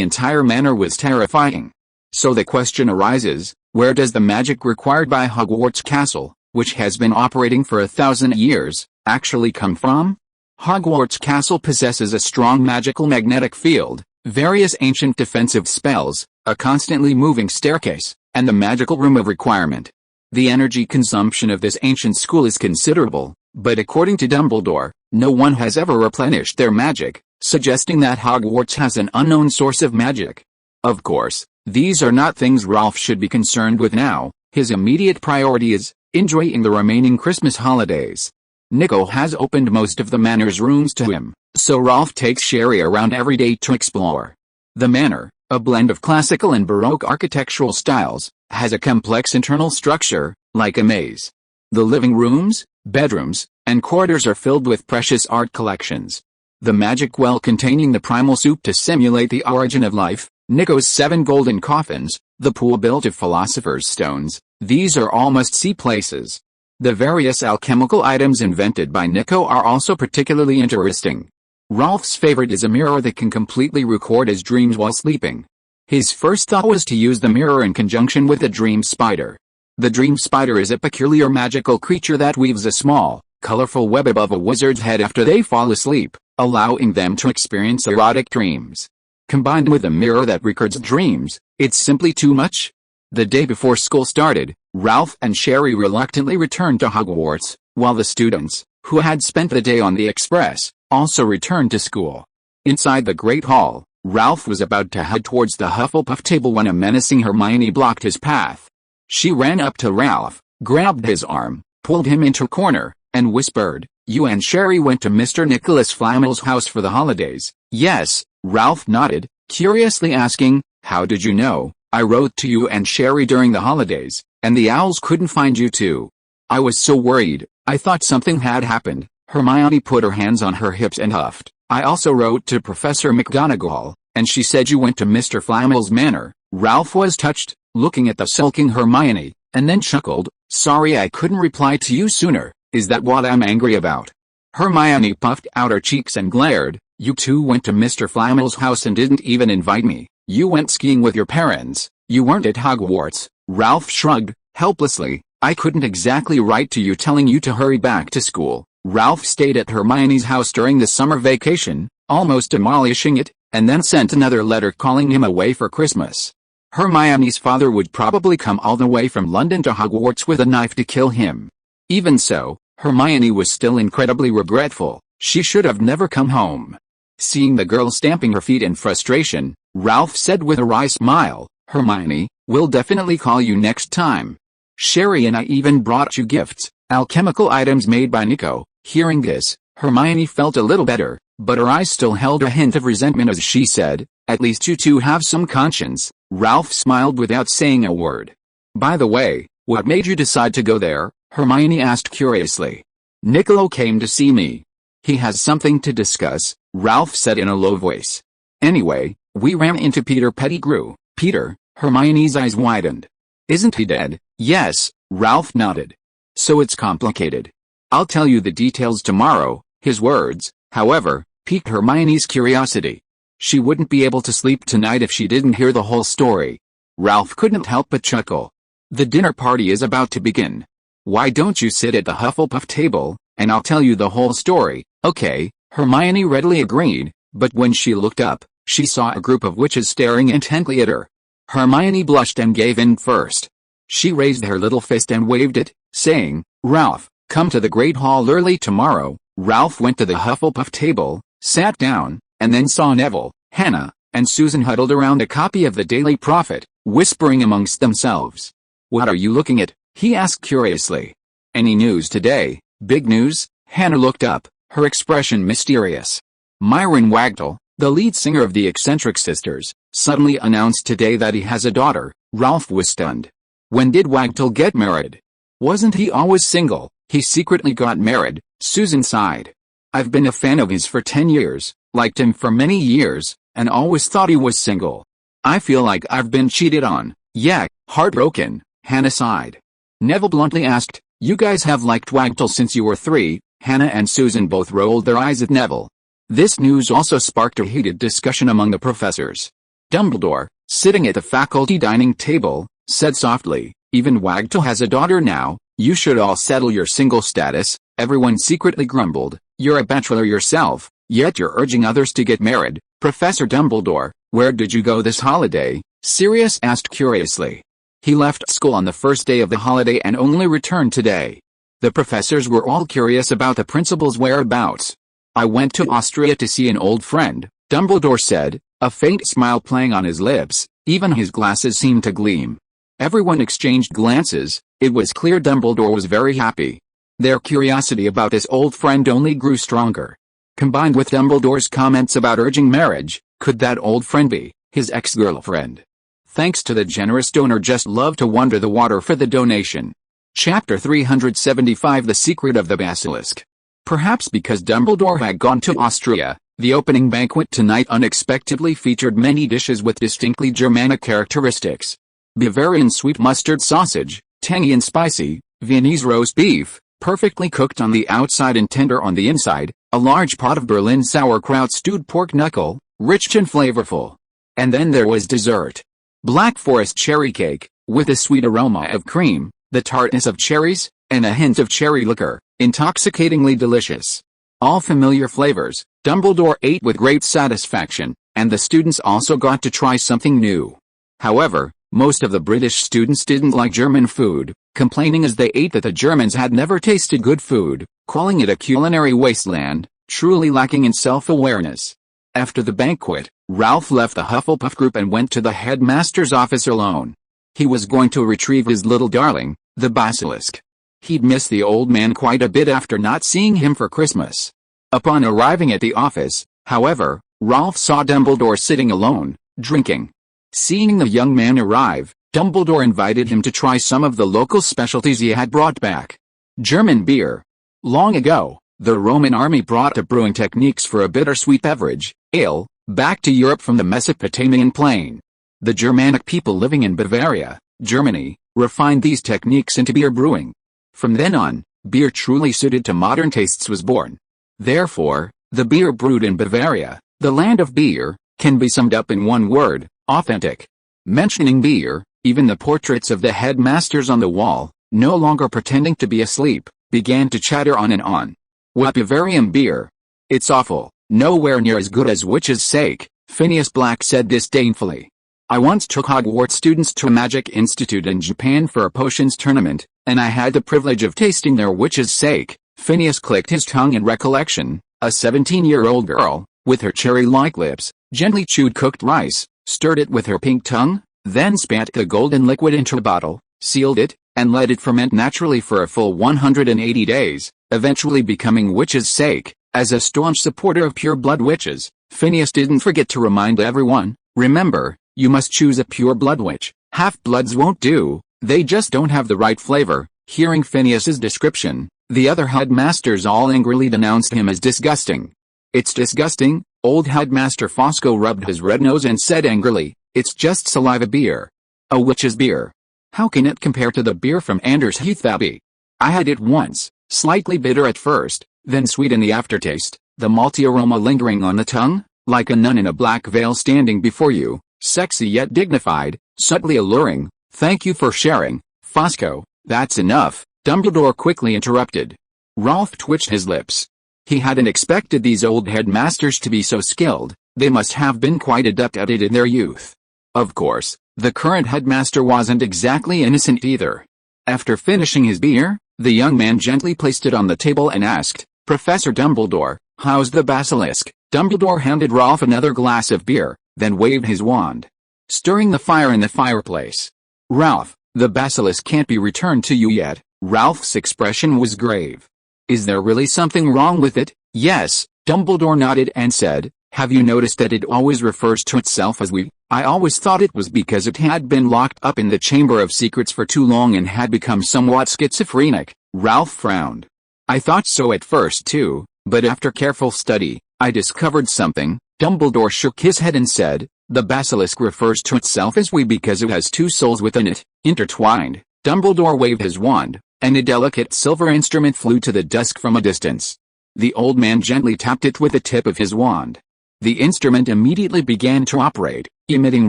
entire manor was terrifying. So the question arises, where does the magic required by Hogwarts Castle, which has been operating for 1,000 years, actually come from? Hogwarts Castle possesses a strong magical magnetic field, various ancient defensive spells, a constantly moving staircase, and the magical room of requirement. The energy consumption of this ancient school is considerable, but according to Dumbledore, no one has ever replenished their magic, suggesting that Hogwarts has an unknown source of magic. Of course, these are not things Ralph should be concerned with now. His immediate priority is enjoying the remaining Christmas holidays. Nico has opened most of the manor's rooms to him, so Ralph takes Sherry around every day to explore. The manor, a blend of classical and Baroque architectural styles, has a complex internal structure, like a maze. The living rooms, bedrooms, and corridors are filled with precious art collections. The magic well containing the primal soup to simulate the origin of life, Nico's 7 golden coffins, the pool built of philosopher's stones, these are all must-see places. The various alchemical items invented by Nico are also particularly interesting. Ralph's favorite is a mirror that can completely record his dreams while sleeping. His first thought was to use the mirror in conjunction with the dream spider. The dream spider is a peculiar magical creature that weaves a small, colorful web above a wizard's head after they fall asleep, allowing them to experience erotic dreams. Combined with a mirror that records dreams, it's simply too much. The day before school started, Ralph and Sherry reluctantly returned to Hogwarts, while the students, who had spent the day on the express, also returned to school. Inside the Great Hall, Ralph was about to head towards the Hufflepuff table when a menacing Hermione blocked his path. She ran up to Ralph, grabbed his arm, pulled him into a corner, and whispered, "You and Sherry went to Mr. Nicholas Flamel's house for the holidays." "Yes," Ralph nodded, curiously asking, "How did you know?" "I wrote to you and Sherry during the holidays, and the owls couldn't find you too. I was so worried, I thought something had happened." Hermione put her hands on her hips and huffed. "I also wrote to Professor McGonagall, and she said you went to Mr. Flamel's manor." Ralph was touched, looking at the sulking Hermione, and then chuckled, "Sorry I couldn't reply to you sooner, is that what I'm angry about?" Hermione puffed out her cheeks and glared, "You two went to Mr. Flamel's house and didn't even invite me. You went skiing with your parents, you weren't at Hogwarts." Ralph shrugged, helplessly, "I couldn't exactly write to you telling you to hurry back to school." Ralph stayed at Hermione's house during the summer vacation, almost demolishing it, and then sent another letter calling him away for Christmas. Hermione's father would probably come all the way from London to Hogwarts with a knife to kill him. Even so, Hermione was still incredibly regretful. She should have never come home. Seeing the girl stamping her feet in frustration, Ralph said with a wry smile, "Hermione, we'll definitely call you next time. Sherry and I even brought you gifts, alchemical items made by Nico." Hearing this, Hermione felt a little better, but her eyes still held a hint of resentment as she said, "At least you two have some conscience." Ralph smiled without saying a word. "By the way, what made you decide to go there?" Hermione asked curiously. "Niccolo came to see me. He has something to discuss," Ralph said in a low voice. "Anyway, we ran into Peter Pettigrew." "Peter?" Hermione's eyes widened. "Isn't he dead?" "Yes," Ralph nodded. "So it's complicated. I'll tell you the details tomorrow." His words, however, piqued Hermione's curiosity. She wouldn't be able to sleep tonight if she didn't hear the whole story. Ralph couldn't help but chuckle. "The dinner party is about to begin. Why don't you sit at the Hufflepuff table, and I'll tell you the whole story." "Okay," Hermione readily agreed, but when she looked up, she saw a group of witches staring intently at her. Hermione blushed and gave in first. She raised her little fist and waved it, saying, "Ralph, come to the Great Hall early tomorrow." Ralph went to the Hufflepuff table, sat down, and then saw Neville, Hannah, and Susan huddled around a copy of the Daily Prophet, whispering amongst themselves. "What are you looking at?" he asked curiously. "Any news today?" "Big news?" Hannah looked up, her expression mysterious. "Myron Wagtail, the lead singer of the Eccentric Sisters, suddenly announced today that he has a daughter." Ralph was stunned. "When did Wagtail get married? Wasn't he always single?" "He secretly got married," Susan sighed. "I've been a fan of his for 10 years, liked him for many years, and always thought he was single. I feel like I've been cheated on." "Yeah, heartbroken," Hannah sighed. Neville bluntly asked, "You guys have liked Wagtail since you were 3, Hannah and Susan both rolled their eyes at Neville. This news also sparked a heated discussion among the professors. Dumbledore, sitting at the faculty dining table, said softly, "Even Wagtail has a daughter now, you should all settle your single status." Everyone secretly grumbled, "You're a bachelor yourself, yet you're urging others to get married." "Professor Dumbledore, where did you go this holiday?" Sirius asked curiously. "He left school on the first day of the holiday and only returned today." The professors were all curious about the principal's whereabouts. "I went to Austria to see an old friend," Dumbledore said, a faint smile playing on his lips. Even his glasses seemed to gleam. Everyone exchanged glances. It was clear Dumbledore was very happy. Their curiosity about this old friend only grew stronger. Combined with Dumbledore's comments about urging marriage, could that old friend be his ex-girlfriend? Thanks to the generous donor, just love to wonder the water for the donation. Chapter 375, The Secret of the Basilisk. Perhaps because Dumbledore had gone to Austria, the opening banquet tonight unexpectedly featured many dishes with distinctly Germanic characteristics. Bavarian sweet mustard sausage, tangy and spicy; Viennese roast beef, perfectly cooked on the outside and tender on the inside; a large pot of Berlin sauerkraut stewed pork knuckle, rich and flavorful. And then there was dessert. Black Forest cherry cake, with a sweet aroma of cream, the tartness of cherries, and a hint of cherry liquor, intoxicatingly delicious. All familiar flavors. Dumbledore ate with great satisfaction, and the students also got to try something new. However, most of the British students didn't like German food, complaining as they ate that the Germans had never tasted good food, calling it a culinary wasteland, truly lacking in self-awareness. After the banquet, Ralph left the Hufflepuff group and went to the headmaster's office alone. He was going to retrieve his little darling, the basilisk. He'd missed the old man quite a bit after not seeing him for Christmas. Upon arriving at the office, however, Ralph saw Dumbledore sitting alone, drinking. Seeing the young man arrive, Dumbledore invited him to try some of the local specialties he had brought back. German beer. Long ago, the Roman army brought the brewing techniques for a bittersweet beverage, ale, back to Europe from the Mesopotamian plain. The Germanic people living in Bavaria, Germany, refined these techniques into beer brewing. From then on, beer truly suited to modern tastes was born. Therefore, the beer brewed in Bavaria, the land of beer, can be summed up in one word: authentic. Mentioning beer, even the portraits of the headmasters on the wall, no longer pretending to be asleep, began to chatter on and on. "What Bavarian beer? It's awful, nowhere near as good as Witch's Sake," Phineas Black said disdainfully. "I once took Hogwarts students to a magic institute in Japan for a potions tournament, and I had the privilege of tasting their Witch's Sake." Phineas clicked his tongue in recollection. A 17-year-old girl, with her cherry-like lips, gently chewed cooked rice, stirred it with her pink tongue, then spat the golden liquid into a bottle, sealed it, and let it ferment naturally for a full 180 days, eventually becoming Witch's Sake. As a staunch supporter of pure-blood witches, Phineas didn't forget to remind everyone, "Remember, you must choose a pure-blood witch. Half-bloods won't do, they just don't have the right flavor." Hearing Phineas's description, the other headmasters all angrily denounced him as disgusting. "It's disgusting." Old Headmaster Fosco rubbed his red nose and said angrily, "It's just saliva beer. A witch's beer. How can it compare to the beer from Anders Heath Abbey? I had it once, slightly bitter at first, then sweet in the aftertaste, the malty aroma lingering on the tongue, like a nun in a black veil standing before you, sexy yet dignified, subtly alluring." "Thank you for sharing, Fosco, that's enough," Dumbledore quickly interrupted. Ralph twitched his lips. He hadn't expected these old headmasters to be so skilled. They must have been quite adept at it in their youth. Of course, the current headmaster wasn't exactly innocent either. After finishing his beer, the young man gently placed it on the table and asked, "Professor Dumbledore, how's the basilisk?" Dumbledore handed Ralph another glass of beer, then waved his wand, stirring the fire in the fireplace. "Ralph, the basilisk can't be returned to you yet." Ralph's expression was grave. "Is there really something wrong with it?" "Yes," Dumbledore nodded and said, "have you noticed that it always refers to itself as we? I always thought it was because it had been locked up in the Chamber of Secrets for too long and had become somewhat schizophrenic." Ralph frowned. "I thought so at first too, but after careful study, I discovered something." Dumbledore shook his head and said, "The basilisk refers to itself as we because it has two souls within it, intertwined." Dumbledore waved his wand, and a delicate silver instrument flew to the desk from a distance. The old man gently tapped it with the tip of his wand. The instrument immediately began to operate, emitting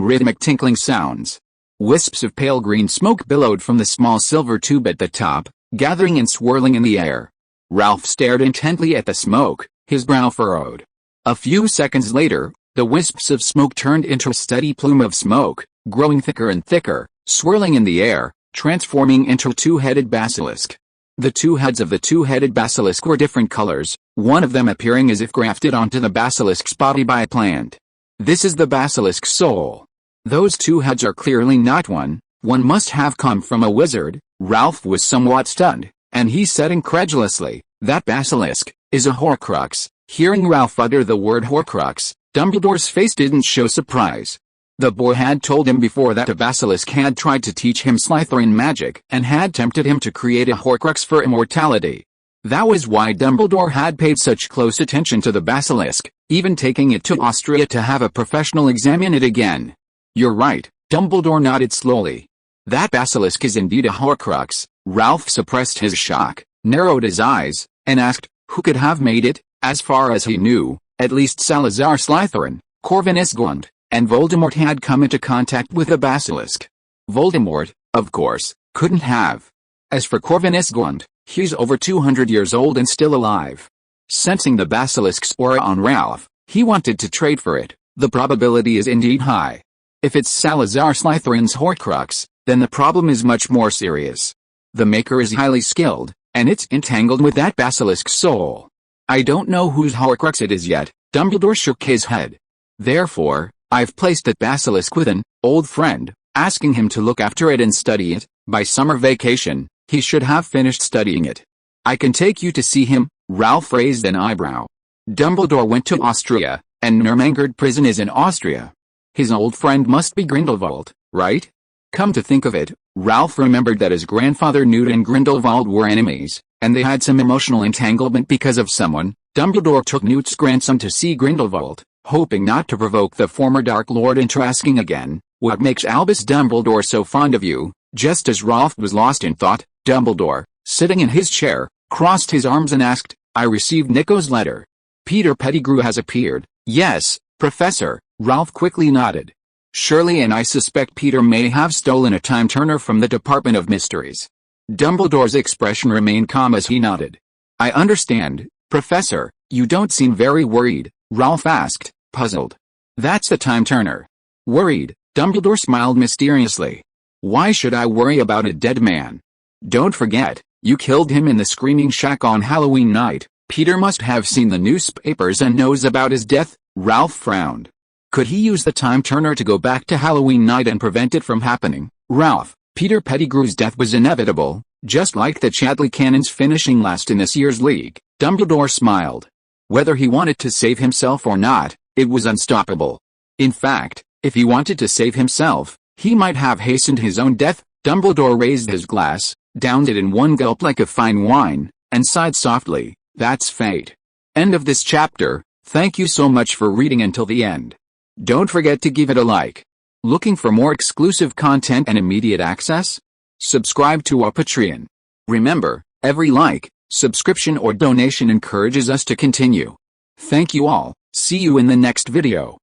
rhythmic tinkling sounds. Wisps of pale green smoke billowed from the small silver tube at the top, gathering and swirling in the air. Ralph stared intently at the smoke, his brow furrowed. A few seconds later, the wisps of smoke turned into a steady plume of smoke, growing thicker and thicker, swirling in the air, transforming into a two-headed basilisk. The two heads of the two-headed basilisk were different colors, one of them appearing as if grafted onto the basilisk's body by a plant. This is the basilisk's soul. Those two heads are clearly not one must have come from a wizard. Ralph was somewhat stunned, and he said incredulously, "That basilisk is a Horcrux." Hearing Ralph utter the word Horcrux, Dumbledore's face didn't show surprise. The boy had told him before that a basilisk had tried to teach him Slytherin magic and had tempted him to create a Horcrux for immortality. That was why Dumbledore had paid such close attention to the basilisk, even taking it to Austria to have a professional examine it again. "You're right," Dumbledore nodded slowly. "That basilisk is indeed a Horcrux." Ralph suppressed his shock, narrowed his eyes, and asked, who could have made it? As far as he knew, at least Salazar Slytherin, Corvinus Gaunt, and Voldemort had come into contact with the basilisk. Voldemort, of course, couldn't have. As for Corvinus Gaunt, he's over 200 years old and still alive. Sensing the basilisk's aura on Ralph, he wanted to trade for it. The probability is indeed high. If it's Salazar Slytherin's Horcrux, then the problem is much more serious. The maker is highly skilled, and it's entangled with that basilisk's soul. I don't know whose Horcrux it is yet. Dumbledore shook his head. Therefore, I've placed that basilisk with an old friend, asking him to look after it and study it. By summer vacation, he should have finished studying it. I can take you to see him. Ralph raised an eyebrow. Dumbledore went to Austria, and Nurmengard prison is in Austria. His old friend must be Grindelwald, right? Come to think of it, Ralph remembered that his grandfather Newt and Grindelwald were enemies, and they had some emotional entanglement because of someone. Dumbledore took Newt's grandson to see Grindelwald, hoping not to provoke the former Dark Lord into asking again, "What makes Albus Dumbledore so fond of you?" Just as Ralph was lost in thought, Dumbledore, sitting in his chair, crossed his arms and asked, "I received Nico's letter. Peter Pettigrew has appeared." "Yes, Professor," Ralph quickly nodded. "Shirley and I suspect Peter may have stolen a time-turner from the Department of Mysteries." Dumbledore's expression remained calm as he nodded. "I understand, Professor. You don't seem very worried," Ralph asked, puzzled. "That's the time-turner." "Worried?" Dumbledore smiled mysteriously. "Why should I worry about a dead man? Don't forget, you killed him in the Screaming Shack on Halloween night. Peter must have seen the newspapers and knows about his death." Ralph frowned. Could he use the time-turner to go back to Halloween night and prevent it from happening? "Ralph, Peter Pettigrew's death was inevitable, just like the Chadley Cannons finishing last in this year's league." Dumbledore smiled. Whether he wanted to save himself or not, it was unstoppable. In fact, if he wanted to save himself, he might have hastened his own death. Dumbledore raised his glass, downed it in one gulp like a fine wine, and sighed softly. That's fate. End of this chapter. Thank you so much for reading until the end. Don't forget to give it a like. Looking for more exclusive content and immediate access? Subscribe to our Patreon. Remember, every like, subscription or donation encourages us to continue. Thank you all. See you in the next video.